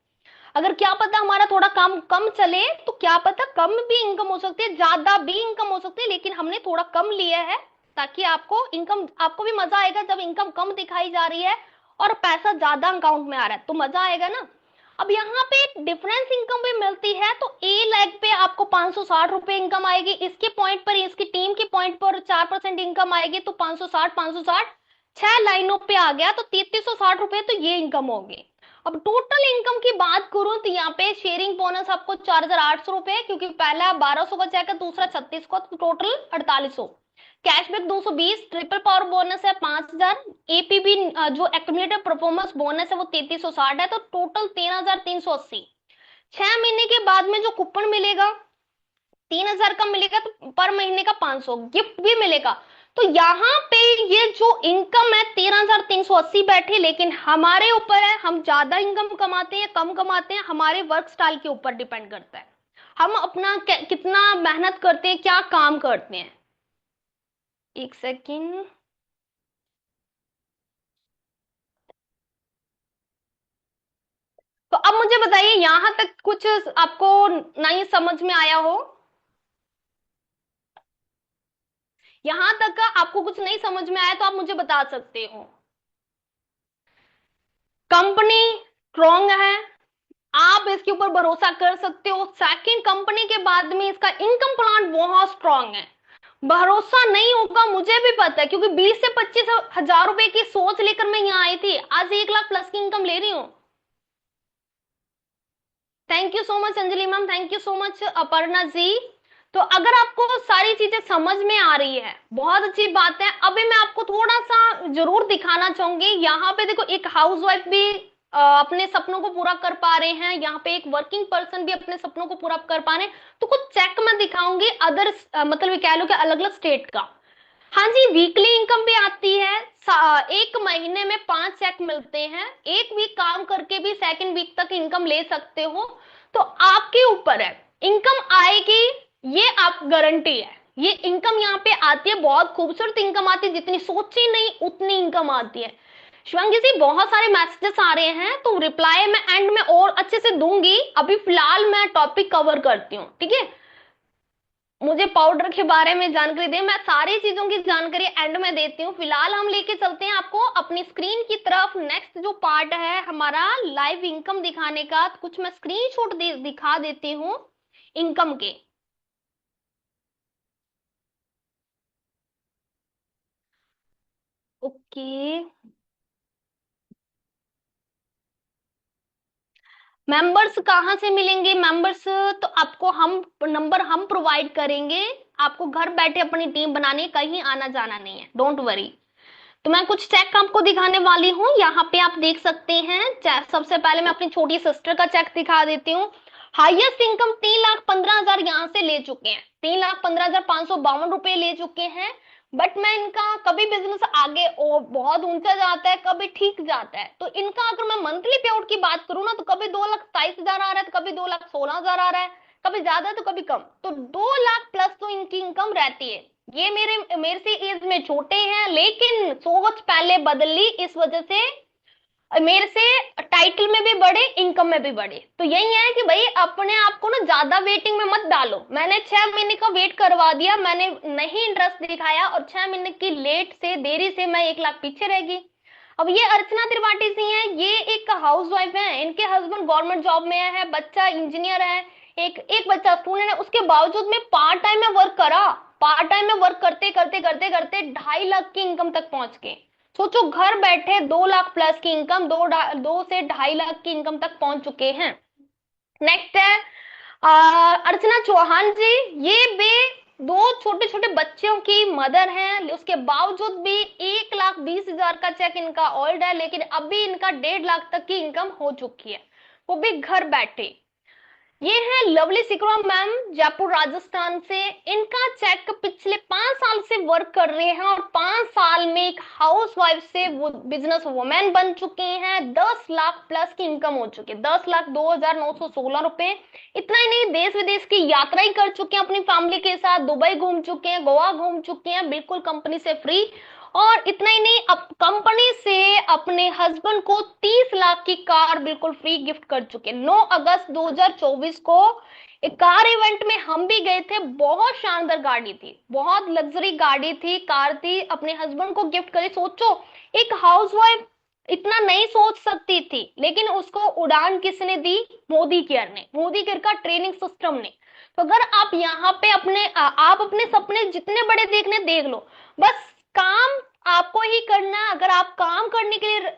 A: अगर क्या पता हमारा थोड़ा काम कम चले, तो क्या पता कम भी इनकम हो सकती है, ज्यादा भी इनकम हो सकती है, लेकिन हमने थोड़ा कम लिया है, ताकि आपको भी मजा आएगा जब इनकम कम दिखाई जा रही है और पैसा ज्यादा अकाउंट में आ रहा है, तो मजा आएगा ना। अब यहाँ पे एक डिफरेंस इनकम भी मिलती है, तो ए लेग पे आपको 560 रुपए इनकम आएगी, इसके पॉइंट पर, इसकी टीम के पॉइंट पर 4% इनकम आएगी, तो 560 6 लाइनों पे आ गया, तो 3360 रुपए तो ये इनकम होगी। अब टोटल इनकम की बात करूं, तो यहाँ पे शेयरिंग बोनस आपको 4800 रुपए है, क्योंकि पहला 1200 का चेक है, दूसरा 36 का, तो total 4800। Cashback 220, triple power bonus है 5000, एपीबी जो एक्यूमुलेटेड परफॉर्मेंस बोनस है वो 3360 है, तो टोटल 13380। 6 महीने के बाद में जो कूपन मिलेगा 3000 का मिलेगा, तो पर महीने का 500 गिफ्ट भी मिलेगा। तो यहाँ पे ये जो इनकम है 13380 बैठे, लेकिन हमारे ऊपर है, हम ज्यादा इनकम कमाते हैं कम कमाते हैं, हमारे वर्क स्टाइल के ऊपर डिपेंड करता है, हम अपना कितना मेहनत करते हैं, क्या काम करते हैं। एक सेकेंड। तो अब मुझे बताइए, यहां तक कुछ आपको नहीं समझ में आया हो? यहां तक का आपको कुछ नहीं समझ में आया तो आप मुझे बता सकते हो। कंपनी स्ट्रॉन्ग है, आप इसके ऊपर भरोसा कर सकते हो। सेकंड, कंपनी के बाद में इसका इनकम प्लान बहुत स्ट्रांग है। भरोसा नहीं होगा मुझे भी पता है, क्योंकि 20 से 25 हजार रुपए की सोच लेकर मैं यहाँ आई थी, आज 1 लाख प्लस की इनकम ले रही हूँ। Thank you so much Anjali ma'am, thank you so much Aparna ji. तो अगर आपको सारी चीजें समझ में आ रही है, बहुत अच्छी बात है। अभी मैं आपको थोड़ा सा जरूर दिखाना चाहूंगी। यहाँ पे देखो, एक हाउसवाइफ भी अपने सपनों को पूरा कर पा रहे हैं, यहाँ पे एक वर्किंग पर्सन भी अपने सपनों को पूरा कर पा रहे हैं। तो कुछ चेक मैं दिखाऊंगी अदर, मतलब कह लो कि अलग अलग स्टेट का। हाँ जी, वीकली इनकम भी आती है। एक महीने में 5 चेक मिलते हैं, एक वीक काम करके भी सेकंड वीक तक इनकम ले सकते हो। तो आपके ऊपर है, इनकम आएगी, ये आप गारंटी है। ये इनकम यहाँ पे आती है, बहुत खूबसूरत इनकम आती है, जितनी सोची नहीं उतनी इनकम आती है। शिवांगी जी, बहुत सारे मैसेजेस आ रहे हैं, तो रिप्लाई मैं एंड में और अच्छे से दूंगी। अभी फिलहाल मैं टॉपिक कवर करती हूँ, ठीक है। मुझे पाउडर के बारे में जानकारी दे, मैं सारी चीजों की जानकारी एंड में देती हूँ। फिलहाल हम लेके चलते हैं आपको अपनी स्क्रीन की तरफ। नेक्स्ट जो पार्ट है हमारा लाइव इनकम दिखाने का, कुछ मैं स्क्रीनशॉट दिखा देती हूँ इनकम के। ओके। मेंबर्स कहाँ से मिलेंगे? मेंबर्स तो आपको हम नंबर हम प्रोवाइड करेंगे। आपको घर बैठे अपनी टीम बनानी, कहीं आना जाना नहीं है, डोंट वरी। तो मैं कुछ चेक आपको दिखाने वाली हूँ, यहाँ पे आप देख सकते हैं। सबसे पहले मैं अपनी छोटी सिस्टर का चेक दिखा देती हूँ। हाईएस्ट इनकम 3,15,000 यहाँ से ले चुके हैं, 3,15,552 रुपए ले चुके हैं। बट मैं इनका कभी बिजनेस आगे बहुत ऊंचा जाता है, कभी ठीक जाता है। तो इनका अगर मैं मंथली पे आउट की बात करूँ ना, तो कभी 2,27,000 आ रहा है, तो कभी 2,16,000 आ रहा है, कभी ज्यादा तो कभी कम। तो 2 लाख प्लस तो इनकी इनकम रहती है। ये मेरे मेरे से एज में छोटे हैं, लेकिन सोच पहले बदल ली इस वजह से। मेरे से टाइटल में भी बड़े, इनकम में भी बड़े। तो यही है कि भाई अपने आप को ना ज्यादा वेटिंग में मत डालो। मैंने 6 महीने का वेट करवा दिया, मैंने नहीं इंटरेस्ट दिखाया, और 6 महीने की लेट से देरी से मैं 1 लाख पीछे रहेगी। अब ये अर्चना त्रिपाठी जी हैं, ये एक हाउस वाइफ है, इनके हस्बैंड गवर्नमेंट जॉब में है, बच्चा इंजीनियर है, एक एक बच्चा स्टूडेंट है। उसके बावजूद में पार्ट टाइम में वर्क करा, पार्ट टाइम में वर्क करते करते करते करते 2.5 लाख की इनकम तक पहुंच गए। सोचो, घर बैठे 2 लाख प्लस की इनकम, 2 से 2.5 लाख की इनकम तक पहुंच चुके हैं। नेक्स्ट है अर्चना चौहान जी। ये बे दो छोटे छोटे बच्चों की मदर हैं, उसके बावजूद भी 1,20,000 का चेक इनका ओल्ड है, लेकिन अभी इनका 1.5 लाख तक की इनकम हो चुकी है, वो भी घर बैठे। ये है लवली सिकवा मैम, जयपुर राजस्थान से। इनका चेक पिछले 5 साल से वर्क कर रहे हैं, और 5 साल में एक हाउस वाइफ से वो बिजनेस वुमेन बन चुके हैं। 10 लाख प्लस की इनकम हो चुकी है, 10,02,916 रुपए। इतना ही नहीं, देश विदेश की यात्रा ही कर चुके हैं अपनी फैमिली के साथ, दुबई घूम चुके हैं, गोवा घूम चुके हैं, बिल्कुल कंपनी से फ्री। और इतना ही नहीं, अब कंपनी से अपने हस्बैंड को 30 लाख की कार बिल्कुल फ्री गिफ्ट कर चुके। 9 अगस्त 2024 को एक कार इवेंट में हम भी गए थे, बहुत शानदार गाड़ी थी, बहुत लग्जरी गाड़ी थी, कार थी, अपने हस्बैंड को गिफ्ट करी। सोचो, एक हाउसवाइफ इतना नहीं सोच सकती थी, लेकिन उसको उड़ान किसने दी? मोदी केयर ने, मोदी केयर का ट्रेनिंग सिस्टम ने। तो अगर आप यहाँ पे आप अपने सपने जितने बड़े देखने देख लो, बस काम आपको ही करना है। अगर आप काम करने के लिए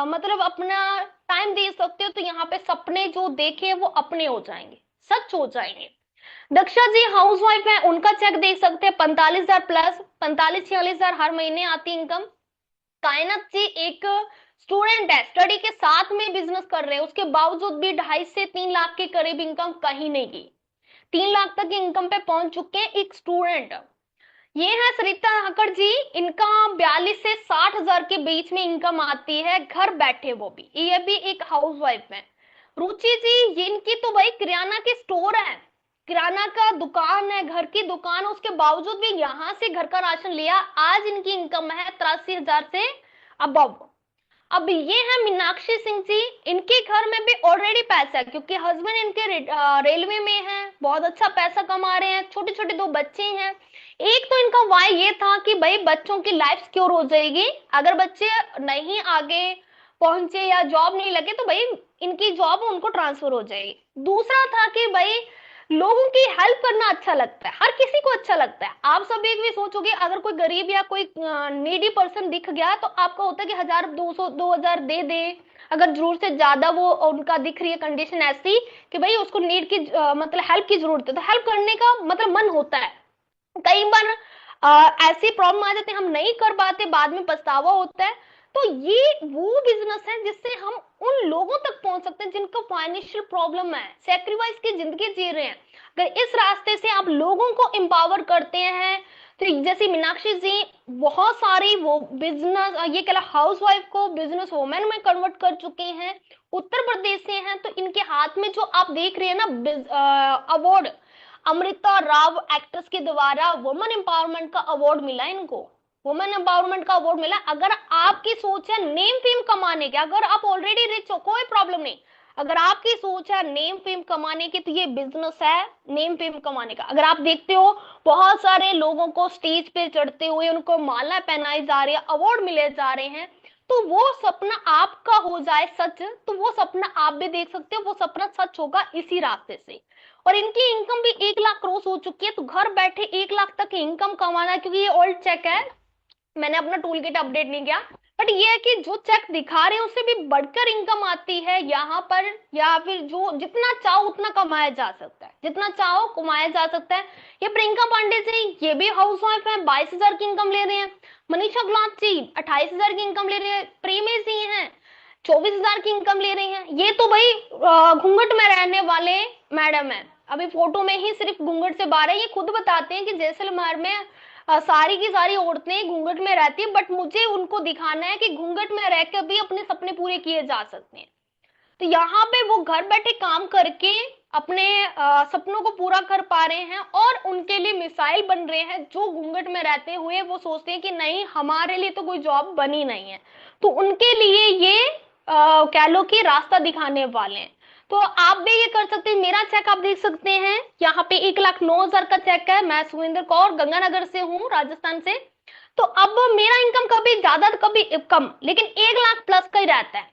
A: मतलब अपना टाइम दे सकते हो, तो यहाँ पे सपने जो देखे वो अपने हो जाएंगे, सच हो जाएंगे। दक्षा जी हाउस वाइफ है, उनका चेक देख सकते हैं, 45,000 प्लस, 45-46,000 हर महीने आती इनकम। कायनात जी एक स्टूडेंट है, स्टडी के साथ में बिजनेस कर रहे हैं, उसके बावजूद भी 2.5 से 3 लाख के करीब इनकम कहीं नहीं की, 3 लाख तक की इनकम पे पहुंच चुके हैं एक स्टूडेंट। ये है सरिता धाकड़ जी, इनका 42 से 60,000 के बीच में इनकम आती है, घर बैठे, वो भी, ये भी एक हाउस वाइफ है। रुचि जी, इनकी तो भाई किराना की स्टोर है, किराना का दुकान है, घर की दुकान, उसके बावजूद भी यहाँ से घर का राशन लिया। आज इनकी इनकम है 83,000 से अबव। अब ये है मीनाक्षी सिंह जी, इनके घर में भी ऑलरेडी पैसा है, क्योंकि हस्बैंड इनके रेलवे में है, बहुत अच्छा पैसा कमा रहे हैं, छोटे छोटे 2 बच्चे हैं। एक तो इनका वाई ये था कि भाई बच्चों की लाइफ सिक्योर हो जाएगी, अगर बच्चे नहीं आगे पहुंचे या जॉब नहीं लगे तो भाई इनकी जॉब उनको ट्रांसफर हो जाएगी। दूसरा था कि भाई लोगों की हेल्प करना अच्छा लगता है, हर किसी को अच्छा लगता है। आप सब एक भी सोचोगे, अगर कोई गरीब या कोई नीडी पर्सन दिख गया, तो आपका होता है कि 1,000, 200, 2,000 दे दे। अगर जरूरत से ज्यादा वो उनका दिख रही है कंडीशन ऐसी कि भाई उसको नीड की मतलब हेल्प की जरूरत है, तो हेल्प करने का मतलब मन होता है। कई बार ऐसी प्रॉब्लम आ जाती है, हम नहीं कर पाते, बाद में पछतावा होता है। तो ये वो बिजनेस है जिससे हम उन लोगों तक पहुंच सकते हैं जिनको फाइनेंशियल प्रॉब्लम है, सेक्रीफाइस की जिंदगी जी रहे हैं। अगर इस रास्ते से आप लोगों को एम्पावर करते हैं, तो जैसे मीनाक्षी जी बहुत सारी वो बिजनेस, ये कह हाउस वाइफ को बिजनेस वुमेन में कन्वर्ट कर चुके हैं, उत्तर प्रदेश से हैं। तो इनके हाथ में जो आप देख रहे हैं ना अवार्ड, अमृता राव एक्ट्रेस के द्वारा वुमेन एम्पावरमेंट का अवार्ड मिला इनको, वुमेन एम्पावरमेंट का अवार्ड मिला। अगर आपकी सोच है नेम फेम कमाने की, अगर आप ऑलरेडी रिच हो कोई प्रॉब्लम नहीं, अगर आपकी सोच है नेम फेम कमाने की, तो ये बिजनेस है नेम फेम कमाने का। अगर आप देखते हो बहुत सारे लोगों को स्टेज पे चढ़ते हुए उनको माला पहनाई जा रही है, अवार्ड मिले जा रहे हैं, तो वो सपना आपका हो जाए सच, तो वो सपना आप भी देख सकते हो, वो सपना सच होगा इसी रास्ते से। और इनकी इनकम भी 1 लाख क्रॉस हो चुकी है, तो घर बैठे 1 लाख तक इनकम कमाना, क्योंकि ये ओल्ड चेक है, मैंने अपना टूल किट अपडेट नहीं किया, बट ये है कि जो चेक दिखा रहे हैं उससे भी बढ़कर इनकम आती है यहाँ पर, या फिर जो जितना चाहो उतना कमाया जा सकता है, जितना चाहो कमाया जा सकता है। ये प्रियंका पांडे जी, ये भी हाउस वाइफ है, 22,000 की इनकम ले रहे हैं। मनीषा गुलाब जी 28,000 की इनकम ले रहे हैं। प्रेमी जी हैं 24,000 की इनकम ले रही हैं। ये तो भाई घूंघट में रहने वाले मैडम है, अभी फोटो में ही सिर्फ घूंघट से बाहर है। ये खुद बताते हैं कि जैसलमेर में सारी की सारी औरतें घूंघट में रहती है, बट मुझे उनको दिखाना है कि घूंघट में रहकर भी अपने सपने पूरे किए जा सकते हैं। तो यहाँ पे वो घर बैठे काम करके अपने सपनों को पूरा कर पा रहे हैं, और उनके लिए मिसाइल बन रहे हैं। जो घूंघट में रहते हुए वो सोचते हैं कि नहीं, हमारे लिए तो कोई जॉब बनी नहीं है, तो उनके लिए ये कह लो कि रास्ता दिखाने वाले हैं। तो आप भी ये कर सकते हैं। मेरा चेक आप देख सकते हैं, यहाँ पे 1,09,000 का चेक है। मैं सुविंदर कौर गंगानगर से हूँ, राजस्थान से। तो अब मेरा इनकम कभी ज्यादा तो कभी कम, लेकिन 1,00,000 प्लस का ही रहता है।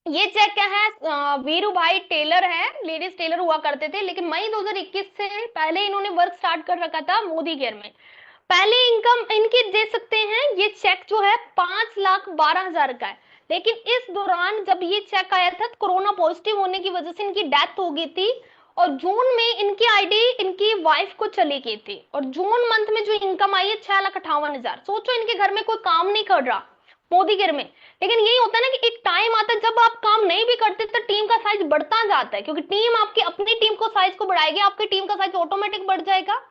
A: ये चेक क्या है, वीरू भाई टेलर है, लेडीज टेलर हुआ करते थे, लेकिन मई 2021 से पहले इन्होंने वर्क स्टार्ट कर रखा था मोदी केयर में। पहले इनकम इनकी दे सकते हैं। ये चेक जो है 5,12,000 का है, लेकिन इस दौरान जब ये चेक आया था, कोरोना पॉजिटिव होने की वजह से इनकी डेथ हो गई थी, और जून में इनकी आईडी इनकी वाइफ को चली गई थी। और जून मंथ में जो इनकम आई है 6,58,000। सोचो, इनके घर में कोई काम नहीं कर रहा मोदी केयर में। लेकिन यही होता है ना कि एक टाइम आता है जब आप काम नहीं भी करते तो टीम का साइज बढ़ता जाता है, क्योंकि टीम आपकी अपनी टीम को साइज को बढ़ाएगी, आपकी टीम का साइज ऑटोमेटिक बढ़ जाएगा,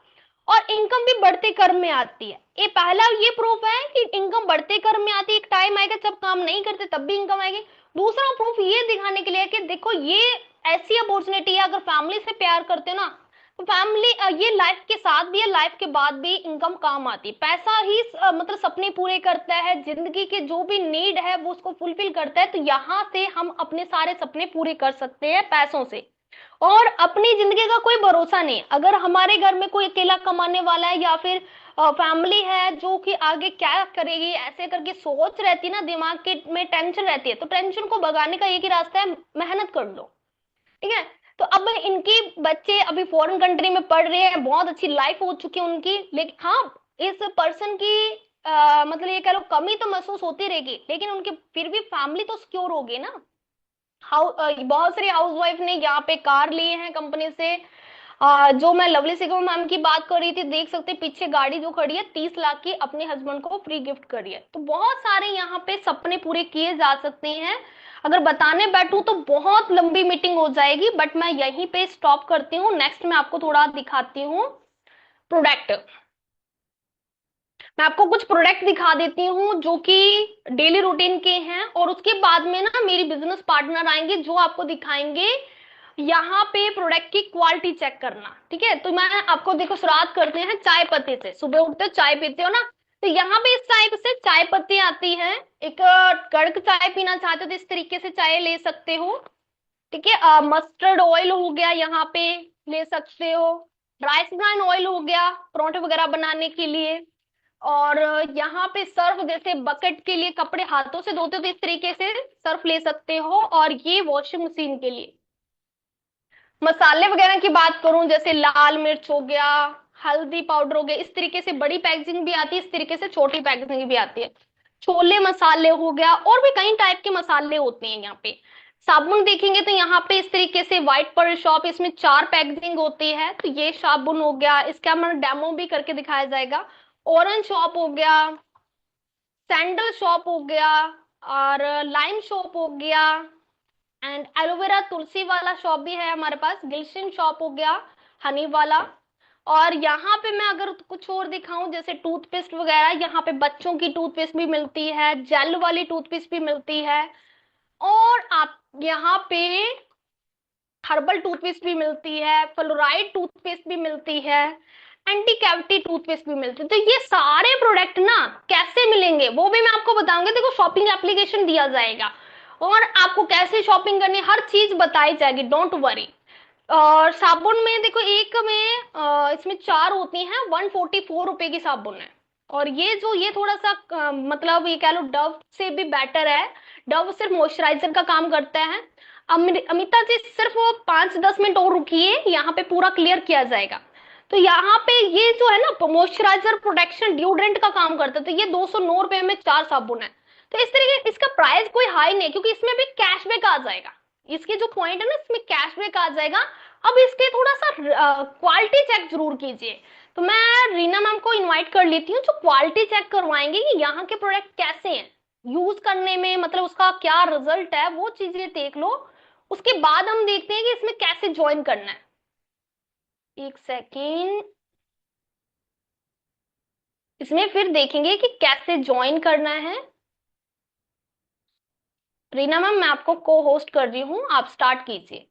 A: और इनकम भी बढ़ते क्रम में आती है। ये पहला ये प्रूफ है कि इनकम बढ़ते क्रम में आती है। एक टाइम आएगा जब काम नहीं करते तब भी इनकम आएगी। दूसरा प्रूफ ये दिखाने के लिए कि देखो, ये ऐसी अपॉर्चुनिटी है, अगर फैमिली से प्यार करते हो ना, तो फैमिली ये लाइफ के साथ भी है, लाइफ के बाद भी इनकम काम आती है। पैसा ही मतलब सपने पूरे करता है, जिंदगी के जो भी नीड है वो उसको फुलफिल करता है। तो यहाँ से हम अपने सारे सपने पूरे कर सकते हैं पैसों से। और अपनी जिंदगी का कोई भरोसा नहीं, अगर हमारे घर में कोई अकेला कमाने वाला है, या फिर फैमिली है जो कि आगे क्या करेगी ऐसे करके सोच रहती ना, दिमाग के में टेंशन रहती है, तो टेंशन को भगाने का एक ही रास्ता है, मेहनत कर लो। ठीक है। तो अब इनकी बच्चे अभी फॉरेन कंट्री में पढ़ रहे हैं, बहुत अच्छी लाइफ हो चुकी है उनकी, लेकिन हाँ, इस पर्सन की मतलब ये कह लो कमी तो महसूस होती रहेगी, लेकिन उनकी फिर भी फैमिली तो सिक्योर होगी ना। बहुत सारी हाउस वाइफ ने यहाँ पे कार लिए हैं कंपनी से। जो मैं लवली सिगम मैम की बात कर रही थी, देख सकते पीछे गाड़ी जो खड़ी है 30 लाख की, अपने हस्बैंड को फ्री गिफ्ट करी है। तो बहुत सारे यहाँ पे सपने पूरे किए जा सकते हैं। अगर बताने बैठूं तो बहुत लंबी मीटिंग हो जाएगी, बट मैं यहीं पे स्टॉप करती हूँ। नेक्स्ट मैं आपको थोड़ा दिखाती हूँ प्रोडक्ट। मैं आपको कुछ प्रोडक्ट दिखा देती हूँ जो कि डेली रूटीन के हैं, और उसके बाद में ना मेरी बिजनेस पार्टनर आएंगे जो आपको दिखाएंगे यहाँ पे प्रोडक्ट की क्वालिटी चेक करना। ठीक है। तो मैं आपको देखो, शुरुआत करते हैं चाय पत्ती से। सुबह उठते हो चाय पीते हो ना, तो यहाँ पे इस टाइप से चाय पत्ती आती है। एक कड़क चाय पीना चाहते हो तो इस तरीके से चाय ले सकते हो। ठीक है। मस्टर्ड ऑयल हो गया, यहाँ पे ले सकते हो। राइस ब्रान ऑयल हो गया परोठे वगैरह बनाने के लिए। और यहाँ पे सर्फ, जैसे बकेट के लिए कपड़े हाथों से धोते हो तो इस तरीके से सर्फ ले सकते हो। और ये वॉशिंग मशीन के लिए। मसाले वगैरह की बात करूं, जैसे लाल मिर्च हो गया, हल्दी पाउडर हो गया, इस तरीके से बड़ी पैकेजिंग भी आती है, इस तरीके से छोटी पैकेजिंग भी आती है। छोले मसाले हो गया, और भी कई टाइप के मसाले होते हैं यहाँ पे। साबुन देखेंगे तो यहाँ पे इस तरीके से व्हाइट पर्ल शॉप, इसमें 4 पैकेजिंग होती है। तो ये साबुन हो गया, इसका हमारा डेमो भी करके दिखाया जाएगा। ऑरेंज शॉप हो गया, सैंडल शॉप हो गया, और लाइम शॉप हो गया, एंड एलोवेरा तुलसी वाला शॉप भी है हमारे पास। गिल्शिन शॉप हो गया, हनी वाला। और यहाँ पे मैं अगर कुछ और दिखाऊं, जैसे टूथपेस्ट वगैरह, यहाँ पे बच्चों की टूथपेस्ट भी मिलती है, जेल वाली टूथपेस्ट भी मिलती है, और आप यहाँ पे हर्बल टूथपेस्ट भी मिलती है, फ्लोराइड टूथपेस्ट भी मिलती है, एंटी कैविटी टूथपेस्ट भी मिलती है। तो ये सारे प्रोडक्ट ना कैसे मिलेंगे वो भी मैं आपको बताऊंगी। देखो, शॉपिंग एप्लीकेशन दिया जाएगा, और आपको कैसे शॉपिंग करनी हर चीज बताई जाएगी, डोंट वरी। और साबुन में देखो, एक में इसमें 4 होती हैं, 144 रुपए की साबुन है। और ये थोड़ा सा मतलब ये कह लो डव से भी बेटर है। डव सिर्फ मॉइस्चराइजर का काम करता है। अमिता जी सिर्फ वो 5-10 मिनट और रुकिए, यहाँ पे पूरा क्लियर किया जाएगा। तो यहाँ पे ये जो है ना, मॉइस्चराइजर प्रोटेक्शन ड्यूड्रेंट का काम करता है। तो ये 209 रुपए में 4 साबुन है। तो इस तरीके इसका प्राइस कोई हाई नहीं, क्योंकि इसमें भी कैशबैक आ जाएगा। इसके जो पॉइंट है ना, इसमें कैशबैक आ जाएगा। अब इसके थोड़ा सा क्वालिटी चेक जरूर कीजिए। तो मैं रीना मैम को इनवाइट कर लेती हूँ, जो क्वालिटी चेक करवाएंगे कि यहाँ के प्रोडक्ट कैसे हैं यूज करने में, मतलब उसका क्या रिजल्ट है, वो चीजें देख लो। उसके बाद हम देखते हैं कि इसमें कैसे ज्वाइन करना है। एक सेकेंड, इसमें फिर देखेंगे कि कैसे ज्वाइन करना है। रीना मैम, मैं आपको को होस्ट कर रही हूँ, आप स्टार्ट कीजिए।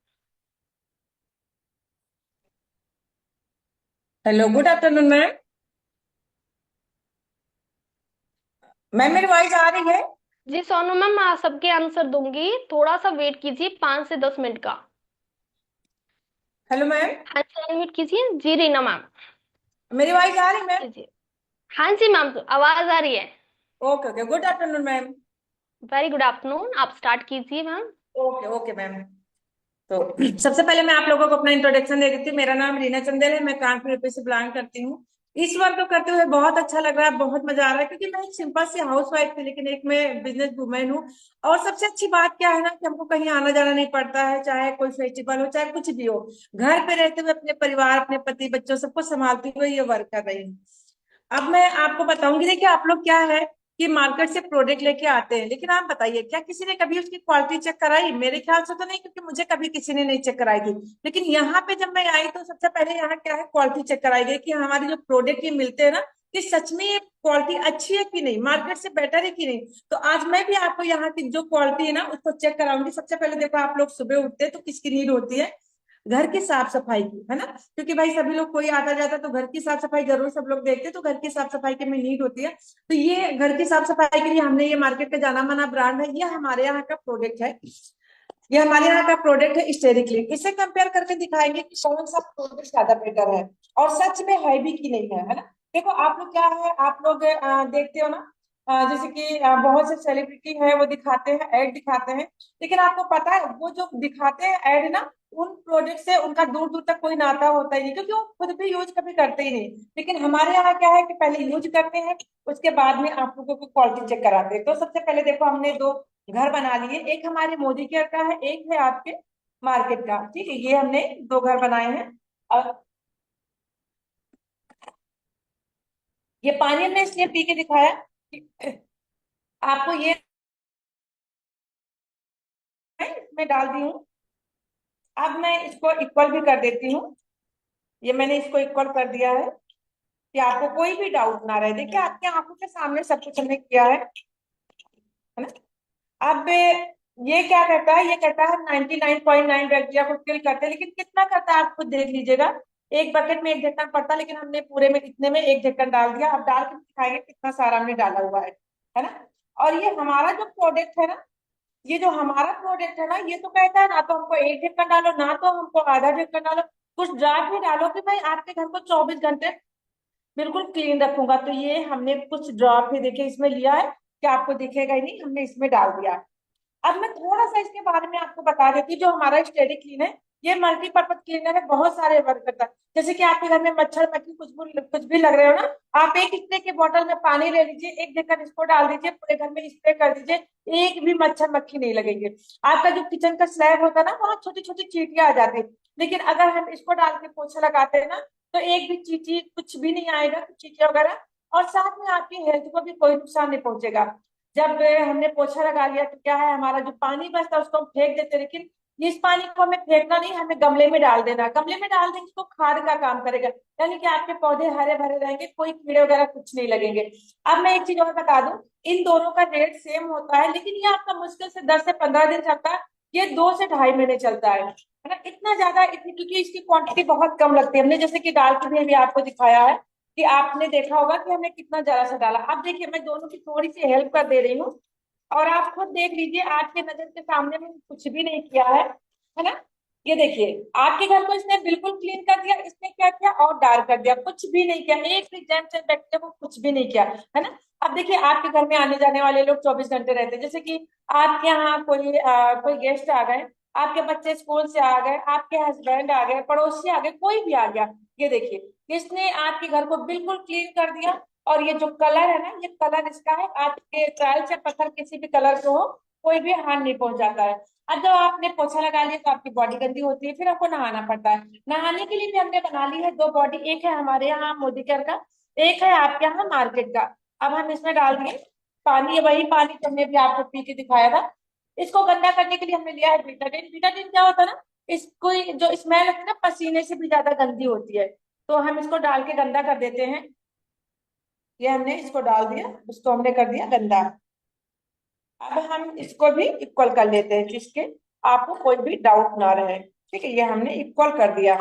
B: Hello, good afternoon ma'am. Ma'am मेरी वॉइस आ रही है?
A: जी सोनू मैम, मैं सबके आंसर दूंगी, थोड़ा सा वेट कीजिए 5 से 10 मिनट का।
B: हेलो मैम,
A: हाँ जी, अनम्यूट कीजिए जी रीना मैम।
B: मेरी वॉइस आ रही मैम?
A: कीजिए। हाँ जी मैम, आवाज आ रही है।
B: Okay okay, good afternoon ma'am.
A: Very good afternoon, आप स्टार्ट कीजिए मैम।
B: Okay okay ma'am. तो सबसे पहले मैं आप लोगों को अपना इंट्रोडक्शन दे देती हूँ। मेरा नाम रीना चंदेल है, मैं कानपुर यूपी से बिलोंग करती हूँ। इस वर्क को करते हुए बहुत अच्छा लग रहा है, बहुत मजा आ रहा है, क्योंकि मैं एक सिंपल सी हाउस वाइफ थी, लेकिन एक मैं बिजनेस वुमेन हूँ। और सबसे अच्छी बात क्या है ना, कि हमको कहीं आना जाना नहीं पड़ता है, चाहे कोई फेस्टिवल हो चाहे कुछ भी हो। घर पे रहते हुए अपने परिवार, अपने पति बच्चों सबको संभालते हुए ये वर्क कर रही हूँ। अब मैं आपको बताऊंगी, देखिए आप लोग क्या है कि मार्केट से प्रोडक्ट लेके आते हैं, लेकिन आप बताइए क्या किसी ने कभी उसकी क्वालिटी चेक कराई? मेरे ख्याल से तो नहीं, क्योंकि मुझे कभी किसी ने नहीं चेक कराई थी। लेकिन यहाँ पे जब मैं आई तो सबसे पहले यहाँ क्या है, क्वालिटी चेक कराई गई कि हमारे जो प्रोडक्ट ये मिलते हैं ना, कि सच में ये क्वालिटी अच्छी है कि नहीं, मार्केट से बेटर है कि नहीं। तो आज मैं भी आपको यहाँ की जो क्वालिटी है ना उसको चेक कराऊंगी। सबसे पहले देखो, आप लोग सुबह उठते हैं तो किसकी नीड होती है? घर की साफ सफाई की, है ना। क्योंकि भाई सभी लोग कोई आता जाता तो घर की साफ सफाई जरूर सब लोग देखते हैं, तो घर की साफ सफाई की में नीड होती है। तो ये घर की साफ सफाई के लिए हमने ये मार्केट का जाना माना ब्रांड है, ये हमारे यहाँ का प्रोडक्ट है। ये हमारे यहाँ का प्रोडक्ट है स्टेरी क्लीन। इसे कंपेयर करके दिखाएंगे कि कौन सा प्रोडक्ट ज्यादा बेटर है और सच में है भी कि नहीं है ना। देखो आप लोग क्या है, आप लोग देखते हो ना, जैसे कि बहुत से सेलिब्रिटी है वो दिखाते हैं, ऐड दिखाते हैं। लेकिन आपको पता है वो जो दिखाते हैं ऐड ना, उन प्रोडक्ट से उनका दूर दूर तक कोई नाता होता ही नहीं, क्योंकि वो खुद भी यूज कभी करते ही नहीं। लेकिन हमारे यहाँ क्या है कि पहले यूज करते हैं, उसके बाद में आप लोगों को क्वालिटी चेक कराते हैं। तो सबसे पहले देखो, हमने दो घर बना लिए, एक हमारे मोदी केयर का है, एक है आपके मार्केट का। ठीक है, ये हमने दो घर बनाए हैं। और ये पानी हमने इसलिए पी के दिखाया कि आपको ये मैं इसमें डाल दी हूँ। अब मैं इसको इक्वल भी कर देती हूँ। ये मैंने इसको इक्वल कर दिया है कि आपको कोई भी डाउट ना रहे। देखिए आपके आंखों के सामने सब कुछ हमने किया है ना। अब ये क्या करता है, ये कहता है 99.9 बैक्टीरिया को किल करते हैं, लेकिन कितना करता है आप खुद देख लीजिएगा। एक बकेट में एक ढक्कन पड़ता है, लेकिन हमने पूरे में इतने में एक ढक्कन डाल दिया। अब डाल के दिखाएंगे कितना सारा हमने डाला हुआ है ना। और ये हमारा जो प्रोडक्ट है ना, ये जो हमारा प्रोडक्ट है ना, ये तो कहता है ना तो हमको एक ढक्कन डालो, ना तो हमको आधा ढक्कन डालो, कुछ ड्राफ्ट भी डालो कि भाई आपके घर को 24 घंटे बिल्कुल क्लीन रखूंगा। तो ये हमने कुछ ड्रॉप ही देखिए इसमें लिया है, कि आपको दिखेगा ही नहीं, हमने इसमें डाल दिया। अब मैं थोड़ा सा इसके बारे में आपको बता देती हूँ। जो हमारा स्टेडी क्लीन है, ये मल्टीपर्पज क्लीनर है, बहुत सारे वर्क करता है। जैसे कि आपके घर में मच्छर मक्खी कुछ भी लग रहे हो ना, आप एक स्प्रे के बोतल में पानी ले लीजिए, एक ढक्कन इसको डाल दीजिए, पूरे घर में स्प्रे कर दीजिए, एक भी मच्छर मक्खी नहीं लगेंगे। आपका जो किचन का स्लैब होता है ना, वहाँ छोटी छोटी चींटियां आ जाती है, लेकिन अगर हम इसको डाल के पोछा लगाते हैं ना, तो एक भी चींटी कुछ भी नहीं आएगा, चींटियां वगैरह। और साथ में आपकी हेल्थ को भी कोई नुकसान नहीं पहुंचेगा। जब हमने पोछा लगा लिया तो क्या है, हमारा जो पानी बचता है उसको हम फेंक देते हैं, लेकिन इस पानी को हमें फेंकना नहीं, हमें गमले में डाल देना। गमले में डाल देंगे तो खाद का काम करेगा, यानी कि आपके पौधे हरे भरे रहेंगे, कोई कीड़े वगैरह कुछ नहीं लगेंगे। अब मैं एक चीज और बता दूं, इन दोनों का रेट सेम होता है, लेकिन ये आपका मुश्किल से 10 से 15 दिन चलता है, ये 2 से ढाई महीने चलता है ना। इतना ज्यादा इतनी, क्योंकि इसकी क्वांटिटी बहुत कम लगती है। हमने जैसे कि डाल के भी अभी आपको दिखाया है, कि आपने देखा होगा कि हमने कितना जरा सा डाला। अब देखिए मैं दोनों की थोड़ी सी हेल्प कर दे रही हूँ, और आप खुद देख लीजिए, आपके नजर के सामने में कुछ भी नहीं किया है ना। ये देखिए आपके घर को इसने बिल्कुल क्लीन कर दिया, इसने क्या किया और डार्क कर दिया, कुछ भी नहीं किया, एक भी जेम्स एंड बैक्टीरिया को कुछ भी नहीं किया, है ना। अब देखिए आपके घर में आने जाने वाले लोग 24 घंटे रहते हैं, जैसे कि आपके यहाँ कोई गेस्ट आ गए, आपके बच्चे स्कूल से आ गए, आपके हस्बैंड आ गए, पड़ोसी आ गए, कोई भी आ गया, ये देखिए इसने आपके घर को बिल्कुल क्लीन कर दिया। और ये जो कलर है ना, ये कलर इसका है, आपके टाइल्स या पत्थर किसी भी कलर के हो, कोई भी हार्म नहीं पहुंचाता है। अब जब आपने पोछा लगा लिया तो आपकी बॉडी गंदी होती है, फिर आपको नहाना पड़ता है। नहाने के लिए भी हमने बना ली है दो बॉडी, एक है हमारे यहाँ मोदी केयर का, एक है आपके यहाँ मार्केट का। अब हम इसमें डाल दिए पानी, वही पानी जो हमने भी आपको पी के दिखाया था। इसको गंदा करने के लिए हमने लिया है बीटाडीन। बीटाडीन क्या होता है ना, इसको जो स्मेल होती है ना, पसीने से भी ज्यादा गंदी होती है, तो हम इसको डाल के गंदा कर देते हैं। ये हमने इसको डाल दिया, उसको हमने कर दिया गंदा। अब हम इसको भी इक्वल कर लेते हैं, जिसके आपको कोई भी डाउट ना रहे। ठीक है, ये हमने इक्वल कर दिया।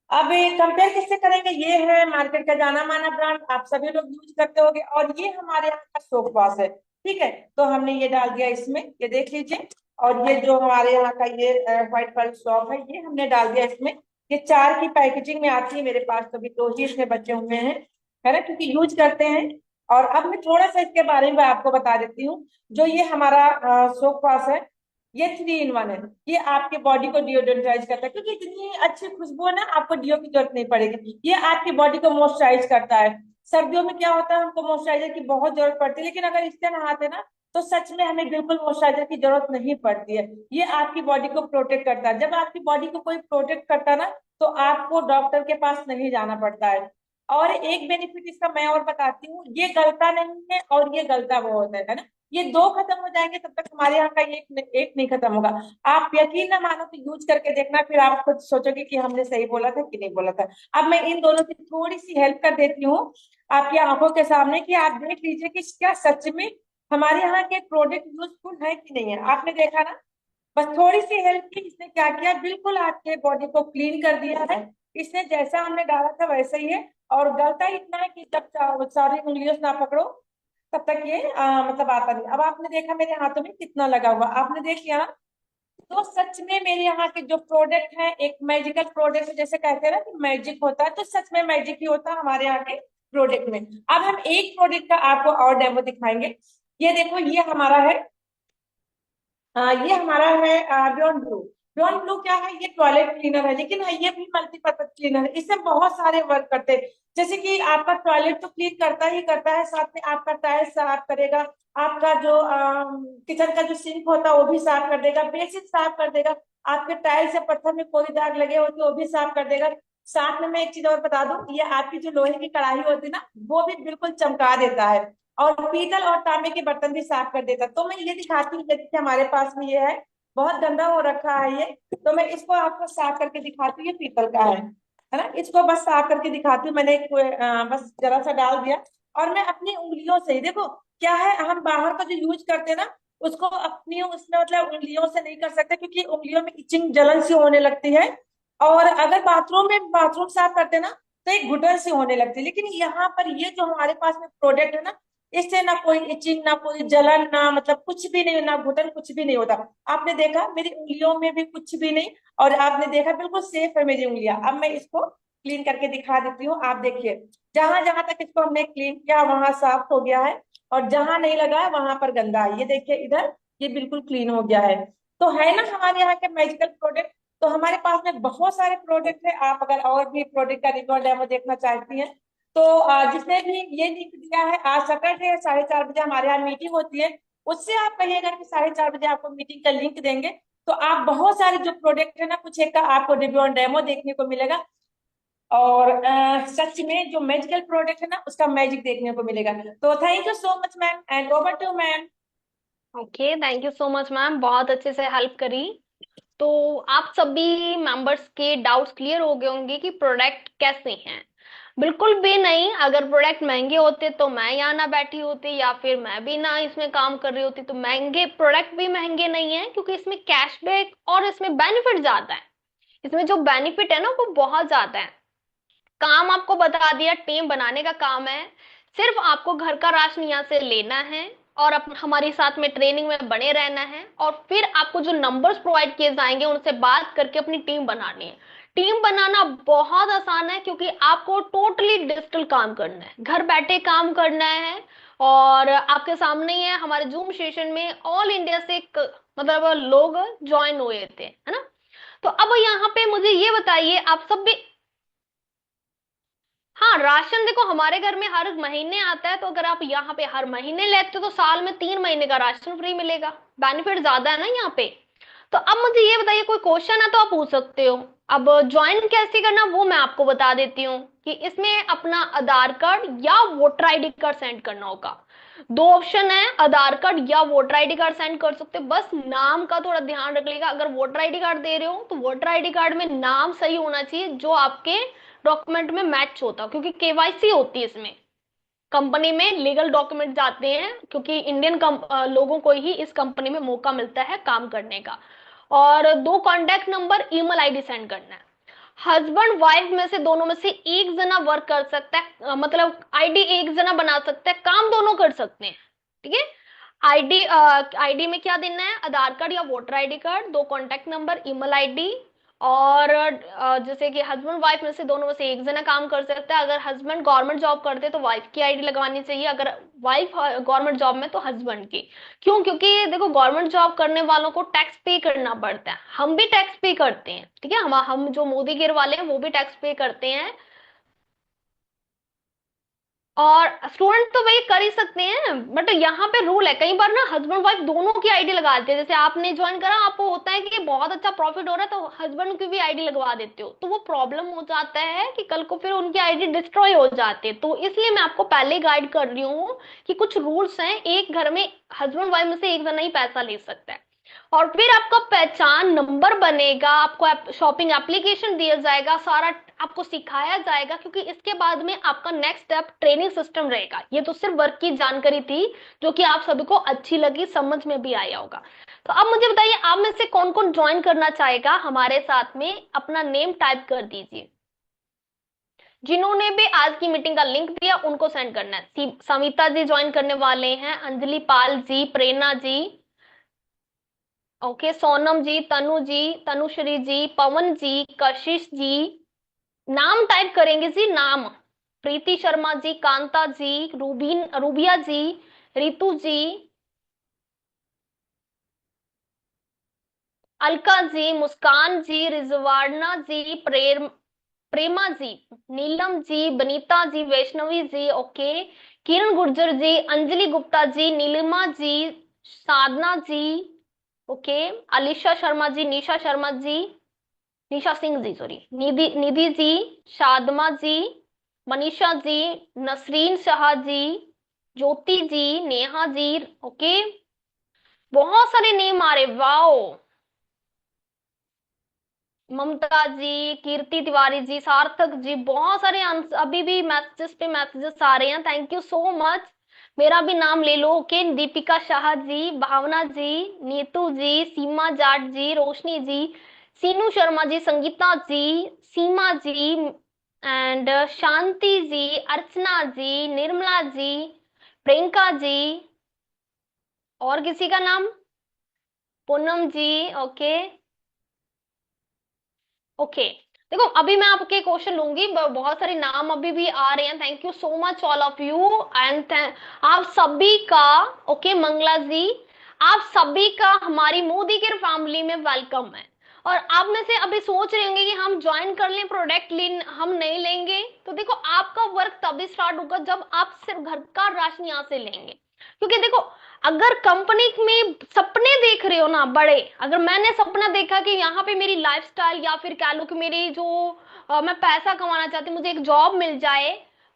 B: अब कंपेयर किससे करेंगे, ये है मार्केट का जाना माना ब्रांड, आप सभी लोग यूज करते होंगे, और ये हमारे यहाँ का सोप वॉश है। ठीक है, तो हमने ये डाल दिया इसमें, ये देख लीजिए। और ये जो हमारे यहाँ का ये व्हाइट वाली सॉप है, ये हमने डाल दिया इसमें। ये 4 की पैकेजिंग में आती है मेरे पास, तो भी 2 ही इसमें बचे हुए हैं, है ना, क्योंकि यूज करते हैं। और अब मैं थोड़ा सा इसके बारे में आपको बता देती हूँ। जो ये हमारा सोप वॉश है, ये 3 in 1 है। ये आपके बॉडी को डिओड्रेंटाइज करता है, क्योंकि इतनी अच्छी खुशबू है ना, आपको डिओ की जरूरत नहीं पड़ेगी। ये आपकी बॉडी को मॉइस्चराइज करता है। सर्दियों में क्या होता है, हमको मॉइस्चराइजर की बहुत जरूरत पड़ती है, लेकिन अगर इससे नहाते ना, तो सच में हमें बिल्कुल मॉइस्चराइजर की जरूरत नहीं पड़ती है। ये आपकी बॉडी को प्रोटेक्ट करता है। जब आपकी बॉडी को कोई प्रोटेक्ट करता है ना, तो आपको डॉक्टर के पास नहीं जाना पड़ता है। और एक बेनिफिट इसका मैं और बताती हूँ, ये गलता नहीं है और ये गलता बहुत है ना। ये 2 खत्म हो जाएंगे तब तक हमारे यहाँ का ये एक नहीं खत्म होगा। आप यकीन ना मानो तो यूज करके देखना, फिर आप खुद सोचोगे कि हमने सही बोला था कि नहीं बोला था। अब मैं इन दोनों की थोड़ी सी हेल्प कर देती हूँ आपकी आंखों के सामने, कि आप देख लीजिए कि क्या सच में हमारे यहाँ के प्रोडक्ट यूजफुल है कि नहीं है। आपने देखा ना, बस थोड़ी सी हेल्प की, इसने क्या किया, बिल्कुल आपके बॉडी को क्लीन कर दिया है। इसने जैसा हमने डाला था वैसा ही है। और गलता इतना है कि जब सारी उंगलियों से ना पकड़ो तब तक ये मतलब आता नहीं। अब आपने देखा मेरे हाथों में कितना लगा हुआ, आपने देख लिया ना। तो सच में मेरे यहाँ के जो प्रोडक्ट है, एक मैजिकल प्रोडक्ट है, जैसे कहते हैं ना कि मैजिक होता है, तो सच में मैजिक ही होता है हमारे यहाँ के प्रोडक्ट में। अब हम एक प्रोडक्ट का आपको और डेमो दिखाएंगे। ये देखो, ये हमारा है, ये हमारा है बियॉन्ड ब्लू। बियॉन्ड ब्लू क्या है, ये टॉयलेट क्लीनर है, लेकिन ये भी मल्टीपर्पज क्लीनर है। इससे बहुत सारे वर्क करते हैं। जैसे कि आपका टॉयलेट तो क्लीन करता ही करता है, साथ में आपका टाइल्स साफ करेगा, आपका जो किचन का जो सिंक होता है वो भी साफ कर देगा, बेसिन साफ कर देगा, आपके टाइल्स या पत्थर में कोई दाग लगे होते वो भी साफ कर देगा। साथ में मैं एक चीज और बता दूं, ये आपकी जो लोहे की कढ़ाई होती है ना, वो भी बिल्कुल चमका देता है। और पीतल और तांबे के बर्तन भी साफ कर देता। तो मैं ये दिखाती हूँ, जैसे हमारे पास में ये है, बहुत गंदा हो रखा है ये, तो मैं इसको आपको साफ करके दिखाती हूँ। ये पीतल का है ना, इसको बस साफ करके दिखाती हूँ। मैंने बस जरा सा डाल दिया, और मैं अपनी उंगलियों से ही देखो, क्या है, हम बाहर का जो यूज करते हैं ना, उसको अपनी उसमें मतलब उंगलियों से नहीं कर सकते, क्योंकि उंगलियों में इचिंग जलन सी होने लगती है। और अगर बाथरूम साफ करते हैं ना, तो एक घुटन सी होने लगती है। लेकिन यहाँ पर ये जो हमारे पास में प्रोडक्ट है ना, इससे ना कोई इचिंग, ना कोई जलन, ना मतलब कुछ भी नहीं, ना घुटन, कुछ भी नहीं होता। आपने देखा मेरी उंगलियों में भी कुछ भी नहीं, और आपने देखा बिल्कुल सेफ है मेरी उंगलियां। अब मैं इसको क्लीन करके दिखा देती हूँ, आप देखिए। जहां जहां तक इसको हमने क्लीन किया वहां साफ हो गया है, और जहां नहीं लगा है वहां पर गंदा है। ये देखिए इधर, ये बिल्कुल क्लीन हो गया है। तो है ना हमारे यहाँ के मैजिकल प्रोडक्ट। तो हमारे पास में बहुत सारे प्रोडक्ट है। आप अगर और भी प्रोडक्ट का रिव्यू डेमो देखना चाहती हैं, तो जिसने भी ये लिंक दिया है, आज सैटरडे है, 4:30 बजे हमारे यहाँ मीटिंग होती है। उससे आप कहिएगा कि 4:30 बजे आपको मीटिंग का लिंक देंगे, तो आप बहुत सारे जो प्रोडक्ट है ना, कुछ एक का आपको रिव्यू और डेमो देखने को मिलेगा। और सच में जो मैजिकल प्रोडक्ट है ना, उसका मैजिक देखने को मिलेगा। तो thank you so much ma'am, and over to ma'am.
A: Okay, thank you so much ma'am, बहुत अच्छे से हेल्प करी। तो आप सभी मेंबर्स के डाउट्स क्लियर हो गए होंगे कि प्रोडक्ट कैसे हैं। बिल्कुल भी नहीं, अगर प्रोडक्ट महंगे होते तो मैं यहाँ ना बैठी होती, या फिर मैं भी ना इसमें काम कर रही होती। तो महंगे प्रोडक्ट भी महंगे नहीं है, क्योंकि इसमें कैशबैक और इसमें बेनिफिट ज्यादा है। इसमें जो बेनिफिट है ना, वो बहुत ज्यादा है। काम आपको बता दिया, टीम बनाने का काम है। सिर्फ आपको घर का राशन यहाँ से लेना है, और हमारी साथ में ट्रेनिंग में बने रहना है, और फिर आपको जो नंबर्स प्रोवाइड किए जाएंगे उनसे बात करके अपनी टीम बनानी है। टीम बनाना बहुत आसान है, क्योंकि आपको टोटली डिजिटल काम करना है, घर बैठे काम करना है। और आपके सामने ही है, हमारे जूम सेशन में ऑल इंडिया से मतलब लोग ज्वाइन हुए थे, है ना। तो अब यहाँ पे मुझे ये बताइए, आप सब भी, हाँ राशन देखो हमारे घर में हर महीने आता है, तो अगर आप यहाँ पे हर महीने लेते हो तो साल में 3 महीने का राशन फ्री मिलेगा। बेनिफिट ज्यादा है ना यहाँ पे। तो अब मुझे ये बताइए, कोई क्वेश्चन है तो आप पूछ सकते हो। अब ज्वाइन कैसे करना वो मैं आपको बता देती हूँ कि इसमें अपना आधार कार्ड या वोटर आईडी कार्ड सेंड करना होगा। दो ऑप्शन है, आधार कार्ड या वोटर आईडी कार्ड सेंड कर सकते हो। बस नाम का थोड़ा ध्यान रख लेगा, अगर वोटर आईडी कार्ड दे रहे हो तो वोटर आईडी कार्ड में नाम सही होना चाहिए जो आपके डॉक्यूमेंट में मैच होता है, क्योंकि केवाईसी होती है इसमें। कंपनी में लीगल डॉक्यूमेंट जाते हैं, क्योंकि इंडियन लोगों को ही इस कंपनी में मौका मिलता है काम करने का। और दो contact number, email ID send करना है। हस्बैंड वाइफ में से दोनों में से एक जना वर्क कर सकता है, मतलब आईडी एक जना बना सकता है, काम दोनों कर सकते हैं। ठीक है। आईडी आईडी में क्या देना है, आधार कार्ड या वोटर आईडी कार्ड, दो कॉन्टैक्ट नंबर, ईमेल आईडी। और जैसे कि हस्बैंड वाइफ में से दोनों में से एक जना काम कर सकता है। अगर हस्बैंड गवर्नमेंट जॉब करते हैं तो वाइफ की आईडी लगवानी चाहिए, अगर वाइफ गवर्नमेंट जॉब में तो हस्बैंड की। क्यों? क्योंकि देखो गवर्नमेंट जॉब करने वालों को टैक्स पे करना पड़ता है, हम भी टैक्स पे करते हैं। ठीक है, हम जो मोदी गिर वाले हैं वो भी टैक्स पे करते हैं। और स्टूडेंट तो वही कर ही सकते हैं, बट यहाँ पे रूल है, कई बार ना हस्बैंड वाइफ दोनों की आईडी लगा देते हैं। जैसे आपने ज्वाइन करा, आपको होता है कि बहुत अच्छा प्रॉफिट हो रहा है, तो हस्बैंड की भी आईडी लगवा देते हो, तो वो प्रॉब्लम हो जाता है कि कल को फिर उनकी आईडी डिस्ट्रॉय हो जाती है। तो इसलिए मैं आपको पहले गाइड कर रही हूँ कि कुछ रूल्स हैं, एक घर में हस्बैंड वाइफ में से एक जना ही पैसा ले सकता है। और फिर आपका पहचान नंबर बनेगा, आपको शॉपिंग एप्लीकेशन दिया जाएगा, सारा आपको सिखाया जाएगा, क्योंकि इसके बाद में आपका नेक्स्ट स्टेप ट्रेनिंग सिस्टम रहेगा। ये तो सिर्फ वर्क की जानकारी थी जो कि आप सभी को अच्छी लगी, समझ में भी आया होगा। तो अब मुझे बताइए, आप में से कौन कौन ज्वाइन करना चाहेगा हमारे साथ में, अपना नेम टाइप कर दीजिए। जिन्होंने भी आज की मीटिंग का लिंक दिया उनको सेंड करना है। समिता जी ज्वाइन करने वाले हैं, अंजलि पाल जी, प्रेरणा जी, ओके, सोनम जी, तनु जी, तनुश्री जी, पवन जी, कशिश जी। नाम टाइप करेंगे जी, नाम। प्रीति शर्मा जी, कांता जी, रूबिया जी, रितु जी, अलका जी, मुस्कान जी, रिजवाना जी, प्रेमा जी, नीलम जी, बनीता जी, वैष्णवी जी, ओके, किरण गुर्जर जी, अंजलि गुप्ता जी, नीलिमा जी, साधना जी, ओके, अलीशा शर्मा जी, निशा शर्मा जी, निशा सिंह जी, सॉरी, निधि निधि जी, शादमा जी, मनीषा जी, नसरीन शाह जी, ज्योति जी, नेहा जी, ओके। बहुत सारे नेम आ रहे, वाओ। ममता जी, कीर्ति तिवारी जी, सार्थक जी, बहुत सारे अभी भी मैसेजेस पे मैसेजेस आ रहे हैं, थैंक यू सो मच। मेरा भी नाम ले लो, ओके, दीपिका शाह जी, भावना जी, नीतू जी, सीमा जाट जी, रोशनी जी, सीनू शर्मा जी, संगीता जी, सीमा जी, एंड शांति जी, अर्चना जी, निर्मला जी, प्रियंका जी। और किसी का नाम? Poonam ji, okay, okay. देखो अभी मैं आपके क्वेश्चन लूंगी, बहुत सारे नाम अभी भी आ रहे हैं, thank you so much all of you. And आप सभी का, ओके, मंगला जी, आप सभी का हमारी मोदी केयर फैमिली में वेलकम है। और आप में से अभी सोच रहे होंगे कि हम ज्वाइन कर लें, प्रोडक्ट ले हम नहीं लेंगे, तो देखो आपका वर्क तभी स्टार्ट होगा जब आप सिर्फ घर का राशन यहाँ से लेंगे। क्योंकि देखो, अगर कंपनी में सपने देख रहे हो ना बड़े, अगर मैंने सपना देखा कि यहाँ पे मेरी लाइफस्टाइल, या फिर कह लो कि मेरी जो मैं पैसा कमाना चाहती हूँ, मुझे एक जॉब मिल जाए,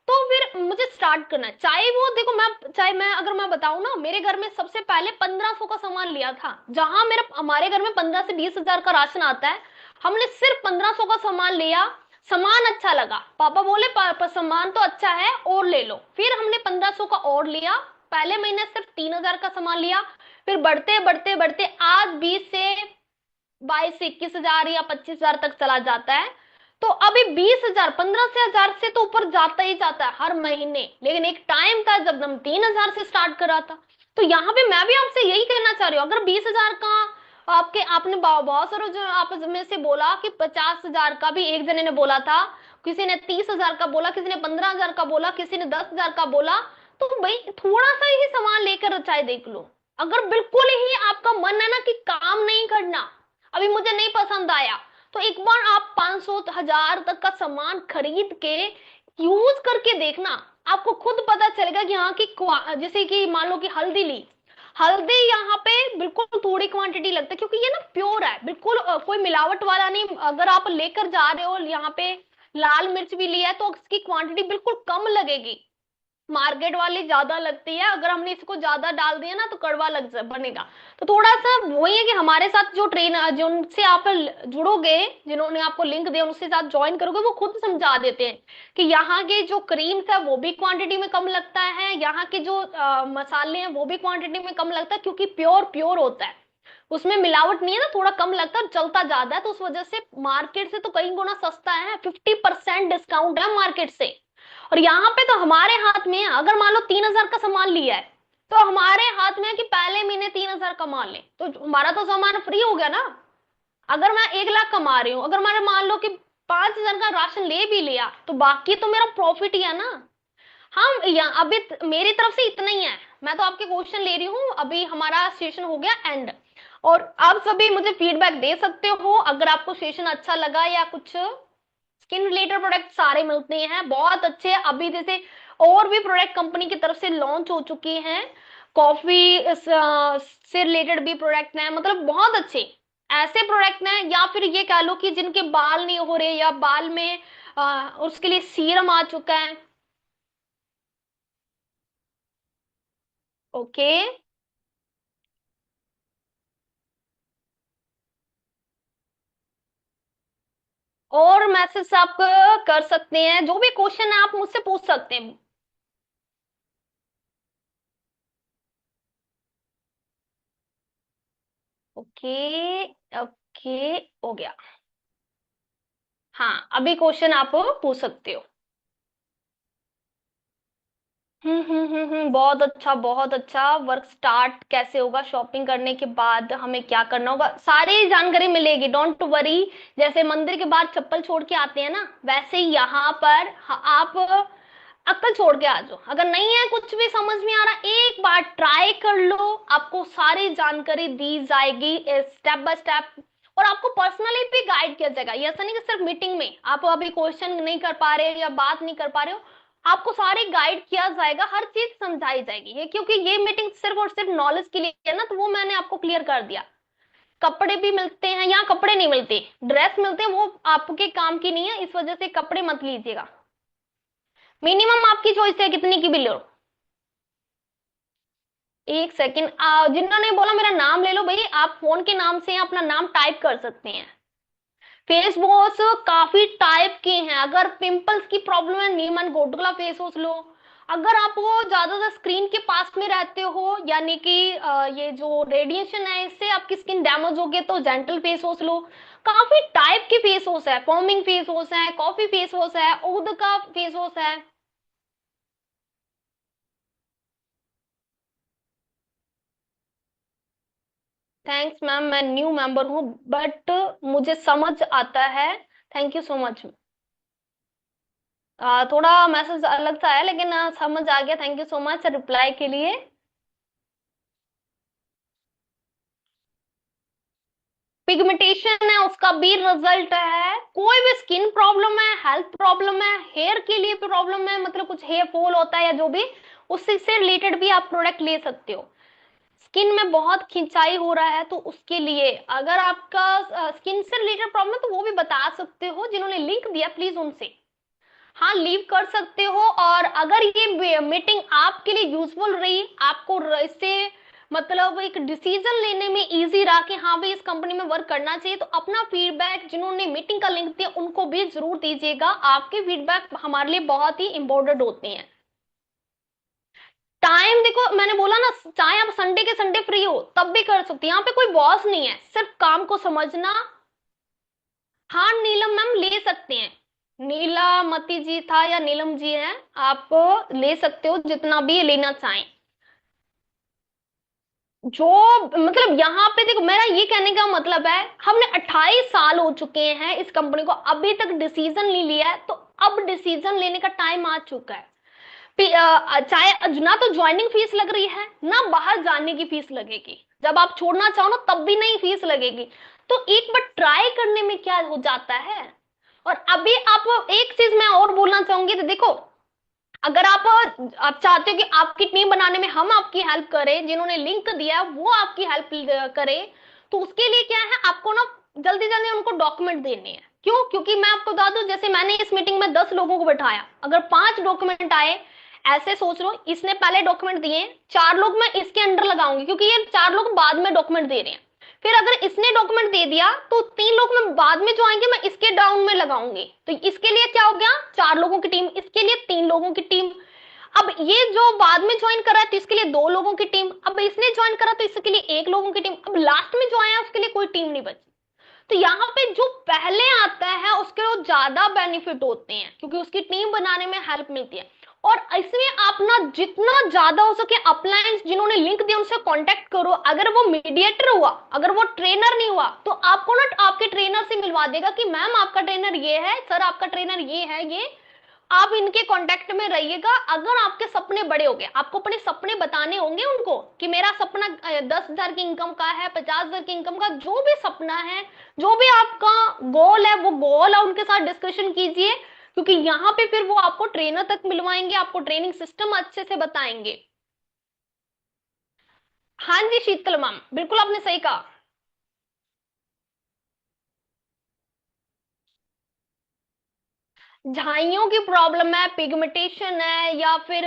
A: तो फिर मुझे स्टार्ट करना है। चाहे वो देखो, चाहे मैं अगर मैं बताऊं ना, मेरे घर में सबसे पहले 1500 का सामान लिया था, जहां मेरा हमारे घर में 15 से 20 हजार का राशन आता है, हमने सिर्फ 1500 का सामान लिया। सामान अच्छा लगा, पापा बोले सामान तो अच्छा है और ले लो, फिर हमने 1500 का और लिया। पहले महीने सिर्फ 3000 का सामान लिया, फिर बढ़ते बढ़ते बढ़ते आज 20 से 22 से 21 हजार या 25 हजार तक चला जाता है। तो अभी 20 हजार, 15 से 1000 से तो ऊपर जाता ही जाता है हर महीने। लेकिन एक टाइम था जब हम 3000 से स्टार्ट करा था। तो यहाँ पे मैं भी आपसे यही कहना चाह रही हूँ, अगर 20 हजार का आपने बहुत सारे जो आप में से बोला कि 50 हजार का भी एक जने ने बोला था, किसी ने 30 हजार का बोला, किसी ने 15 हजार का बोला, किसी ने 10 हजार का बोला। तो भाई थोड़ा सा ही सामान लेकर चाहे देख लो। अगर बिल्कुल ही आपका मन है ना कि काम नहीं करना, अभी मुझे नहीं पसंद आया, तो एक बार आप 500 1000 तक का सामान खरीद के यूज करके देखना, आपको खुद पता चलेगा कि यहाँ की जैसे कि मान लो कि हल्दी ली, हल्दी यहाँ पे बिल्कुल थोड़ी क्वांटिटी लगता है, क्योंकि ये ना प्योर है बिल्कुल, कोई मिलावट वाला नहीं। अगर आप लेकर जा रहे हो यहाँ पे लाल मिर्च भी लिया है तो उसकी क्वांटिटी बिल्कुल कम लगेगी, मार्केट वाली ज्यादा लगती है। अगर हमने इसको ज्यादा डाल दिया ना तो कड़वा बनेगा। तो थोड़ा सा वही है कि हमारे साथ जो ट्रेनर जिनसे आप जुड़ोगे, जिन्होंने आपको लिंक दिया उनसे साथ ज्वाइन करोगे, वो खुद समझा देते हैं कि यहाँ के जो क्रीम्स है वो भी क्वांटिटी में कम लगता है, यहाँ के जो मसाले हैं वो भी क्वांटिटी में कम लगता है, क्योंकि प्योर प्योर होता है, उसमें मिलावट नहीं है ना, थोड़ा कम लगता है, चलता ज्यादा है, तो उस वजह से मार्केट से तो कई गुना सस्ता है। 50% डिस्काउंट है मार्केट से। और यहाँ पे तो हमारे हाथ में है, अगर मान लो 3000 का सामान लिया है तो हमारे हाथ में है कि पहले महीने 3000 कमा ले, तो हमारा तो सामान फ्री हो गया ना। अगर मैं 1 लाख कमा रही हूँ, अगर मैंने मान लो कि 5000 का राशन ले भी लिया तो बाकी तो मेरा प्रॉफिट ही है ना। हम यहाँ अभी मेरी तरफ से इतना ही है, मैं तो आपके क्वेश्चन ले रही हूँ, अभी हमारा सेशन हो गया एंड। और आप सभी मुझे फीडबैक दे सकते हो अगर आपको सेशन अच्छा लगा, या कुछ स्किन रिलेटेड प्रोडक्ट सारे मिलते हैं बहुत अच्छे, अभी जैसे और भी प्रोडक्ट कंपनी की तरफ से लॉन्च हो चुके हैं, कॉफी से रिलेटेड भी प्रोडक्ट हैं, मतलब बहुत अच्छे ऐसे प्रोडक्ट हैं। या फिर ये कह लो कि जिनके बाल नहीं हो रहे, या बाल में उसके लिए सीरम आ चुका है। ओके, और मैसेज आप कर सकते हैं, जो भी क्वेश्चन है आप मुझसे पूछ सकते हैं। ओके, ओके, हो गया। हाँ, अभी क्वेश्चन आप पूछ सकते हो। बहुत अच्छा, बहुत अच्छा। वर्क स्टार्ट कैसे होगा, शॉपिंग करने के बाद हमें क्या करना होगा, सारी जानकारी मिलेगी, डोंट वरी। जैसे मंदिर के बाद चप्पल छोड़ के आते हैं ना, वैसे ही यहाँ पर आप अक्कल छोड़ के आ जाओ। अगर नहीं है कुछ भी समझ में आ रहा, एक बार ट्राई कर लो, आपको सारी जानकारी दी जाएगी स्टेप बाय स्टेप। और आपको पर्सनली भी गाइड किया जाएगा, ये ऐसा नहीं कि सिर्फ मीटिंग में आप अभी क्वेश्चन नहीं कर पा रहे हो या बात नहीं कर पा रहे हो, आपको सारे गाइड किया जाएगा, हर चीज समझाई जाएगी। ये क्योंकि ये मीटिंग सिर्फ और सिर्फ नॉलेज के लिए है ना, तो वो मैंने आपको क्लियर कर दिया। कपड़े भी मिलते हैं यहाँ, कपड़े नहीं मिलते, ड्रेस मिलते हैं, वो आपके काम की नहीं है, इस वजह से कपड़े मत लीजिएगा। मिनिमम आपकी चॉइस है कितनी की भी लो। एक सेकंड, जिन्होंने बोला मेरा नाम ले लो, भाई आप फोन के नाम से अपना नाम टाइप कर सकते हैं। फेस वॉश काफी टाइप के हैं, अगर पिंपल्स की प्रॉब्लम है नीमन गोडगला फेस वॉश लो। अगर आप वो ज्यादातर स्क्रीन के पास में रहते हो, यानी कि ये जो रेडिएशन है इससे आपकी स्किन डैमेज हो गई, तो जेंटल फेस वॉश लो। काफी टाइप के फेस वॉश है, फॉर्मिंग फेस वॉश है, कॉफी फेस वॉश है, ऊद का फेस वॉश है। थैंक्स मैम, मैं न्यू मेंबर हूँ बट मुझे समझ आता है। Thank you so much. थोड़ा मैसेज अलग सा है लेकिन समझ आ गया, thank you so much reply के लिए। पिगमेंटेशन है उसका भी रिजल्ट है, कोई भी स्किन प्रॉब्लम है, हेल्थ प्रॉब्लम है, हेयर के लिए प्रॉब्लम है, मतलब कुछ हेयर फॉल होता है या जो भी, उससे से रिलेटेड भी आप प्रोडक्ट ले सकते हो। स्किन में बहुत खिंचाई हो रहा है तो उसके लिए, अगर आपका स्किन से रिलेटेड प्रॉब्लम है तो वो भी बता सकते हो, जिन्होंने लिंक दिया प्लीज उनसे हाँ लीव कर सकते हो। और अगर ये मीटिंग आपके लिए यूजफुल रही, आपको इससे मतलब एक डिसीजन लेने में इजी रहा कि हाँ भाई इस कंपनी में वर्क करना चाहिए, तो अपना फीडबैक जिन्होंने मीटिंग का लिंक दिया उनको भी जरूर दीजिएगा, आपके फीडबैक हमारे लिए बहुत ही इंपॉर्टेंट होते हैं। टाइम देखो, मैंने बोला ना, चाहे आप संडे के संडे फ्री हो तब भी कर सकते हैं, यहाँ पे कोई बॉस नहीं है, सिर्फ काम को समझना। हाँ नीलम मैम ले सकते हैं, नीलामती जी था या नीलम जी है, आप ले सकते हो जितना भी लेना चाहें। जो मतलब यहाँ पे देखो, मेरा ये कहने का मतलब है हमने 28 साल हो चुके हैं इस कंपनी को, अभी तक डिसीजन नहीं लिया है, तो अब डिसीजन लेने का टाइम आ चुका है। चाहे ना तो ज्वाइनिंग फीस लग रही है ना बाहर जाने की फीस लगेगी, जब आप छोड़ना चाहो ना तब भी नहीं फीस लगेगी। तो एक बार ट्राई करने में क्या हो जाता है। और अभी आप एक चीज मैं और बोलना चाहूंगी, तो देखो, अगर आप चाहते हो कि आपकी टीम बनाने में हम आपकी हेल्प करें, जिन्होंने लिंक दिया है वो आपकी हेल्प करें, तो उसके लिए क्या है, आपको ना जल्दी जल्दी उनको डॉक्यूमेंट देने हैं। क्यों? क्योंकि मैं आपको बता दूं, जैसे मैंने इस मीटिंग में 10 लोगों को बैठाया, अगर 5 डॉक्यूमेंट आए, ऐसे सोच लो, इसने पहले डॉक्यूमेंट दिए, 4 लोग मैं इसके अंडर लगाऊंगी, क्योंकि ये 4 लोग बाद में डॉक्यूमेंट दे रहे हैं। फिर अगर इसने डॉक्यूमेंट दे दिया तो 3 लोग मैं बाद में जो आएंगे मैं इसके डाउन में लगाऊंगी, तो इसके लिए क्या हो गया, 4 लोगों की टीम, इसके लिए 3 लोगों की टीम। अब ये जो बाद में ज्वाइन करा तो इसके लिए 2 लोगों की टीम, अब इसने ज्वाइन करा तो इसके लिए 1 लोगों की टीम, अब लास्ट में जो आया उसके लिए कोई टीम नहीं बची। तो यहाँ पे जो पहले आता है उसके वो ज्यादा बेनिफिट होते हैं, क्योंकि उसकी टीम बनाने में हेल्प मिलती है। और इसमें आप ना जितना ज्यादा हो सके अपलायंस जिन्होंने लिंक दिया उनसे कांटेक्ट करो। अगर वो मीडिएटर हुआ, अगर वो ट्रेनर नहीं हुआ, तो आपको ना आपके ट्रेनर से मिलवा देगा कि मैम आपका ट्रेनर ये है, सर आपका ट्रेनर ये है, ये आप इनके कांटेक्ट में रहिएगा। अगर आपके सपने बड़े हो गए, आपको अपने सपने बताने होंगे उनको कि मेरा सपना 10,000 की इनकम का है, 50,000 की इनकम का, जो भी सपना है, जो भी आपका गोल है, वो गोल है उनके साथ डिस्कशन कीजिए, क्योंकि यहाँ पे फिर वो आपको ट्रेनर तक मिलवाएंगे, आपको ट्रेनिंग सिस्टम अच्छे से बताएंगे। हाँ जी शीतल मैम, बिल्कुल आपने सही कहा। झाइयों की प्रॉब्लम है, पिगमेंटेशन है, या फिर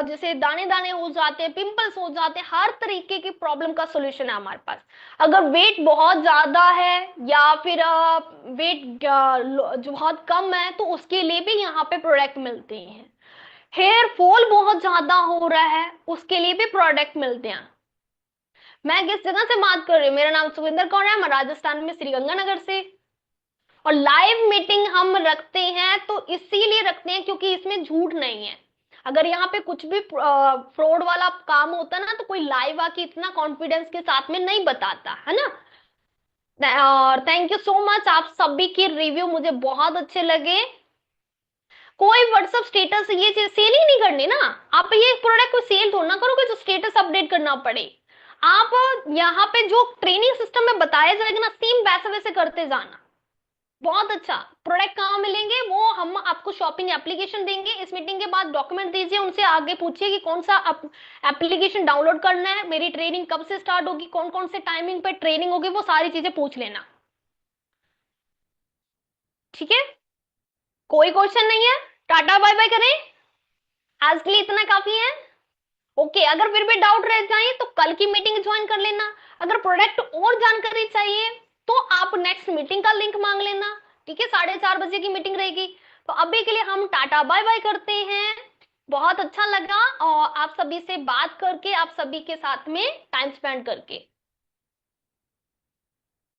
A: जैसे दाने दाने हो जाते हैं, पिंपल्स हो जाते हैं, हर तरीके की प्रॉब्लम का सोल्यूशन है हमारे पास। अगर वेट बहुत ज्यादा है या फिर वेट जो बहुत कम है, तो उसके लिए भी यहाँ पे प्रोडक्ट मिलते हैं। हेयर फॉल बहुत ज्यादा हो रहा है, उसके लिए भी प्रोडक्ट मिलते हैं। मैं किस जगह से बात कर रही हूँ, मेरा नाम सुविंदर कौर है, मैं राजस्थान में श्रीगंगानगर से। और लाइव मीटिंग हम रखते हैं तो इसीलिए रखते हैं क्योंकि इसमें झूठ नहीं है। अगर यहाँ पे कुछ भी फ्रॉड वाला काम होता ना, तो कोई लाइव आके इतना कॉन्फिडेंस के साथ में नहीं बताता है ना। और थैंक यू सो मच, आप सभी की रिव्यू मुझे बहुत अच्छे लगे। कोई व्हाट्सएप स्टेटस ये चीज सेल ही नहीं करनी ना। आप ये प्रोडक्ट को सेल थोड़ा ना करोगे जो स्टेटस अपडेट करना पड़े। आप यहाँ पे जो ट्रेनिंग सिस्टम में बताया जाएगा ना, सेम वैसे वैसे करते जाना। बहुत अच्छा। प्रोडक्ट कहाँ मिलेंगे, वो हम आपको शॉपिंग एप्लीकेशन देंगे। इस मीटिंग के बाद डॉक्यूमेंट दीजिए, उनसे आगे पूछिए कि कौन सा एप्लीकेशन डाउनलोड करना है, मेरी ट्रेनिंग कब से स्टार्ट होगी, कौन कौन से टाइमिंग पे ट्रेनिंग होगी, वो सारी चीजें पूछ लेना। ठीक है, कोई क्वेश्चन नहीं है, टाटा बाय बाय करें, आज के लिए इतना काफी है। ओके, अगर फिर भी डाउट रह जाए तो कल की मीटिंग ज्वाइन कर लेना। अगर प्रोडक्ट और जानकारी चाहिए तो आप नेक्स्ट मीटिंग का लिंक मांग लेना। ठीक है, 4:30 बजे की मीटिंग रहेगी। तो अभी के लिए हम टाटा बाय बाय करते हैं। बहुत अच्छा लगा और आप सभी से बात करके, आप सभी के साथ में टाइम स्पेंड करके।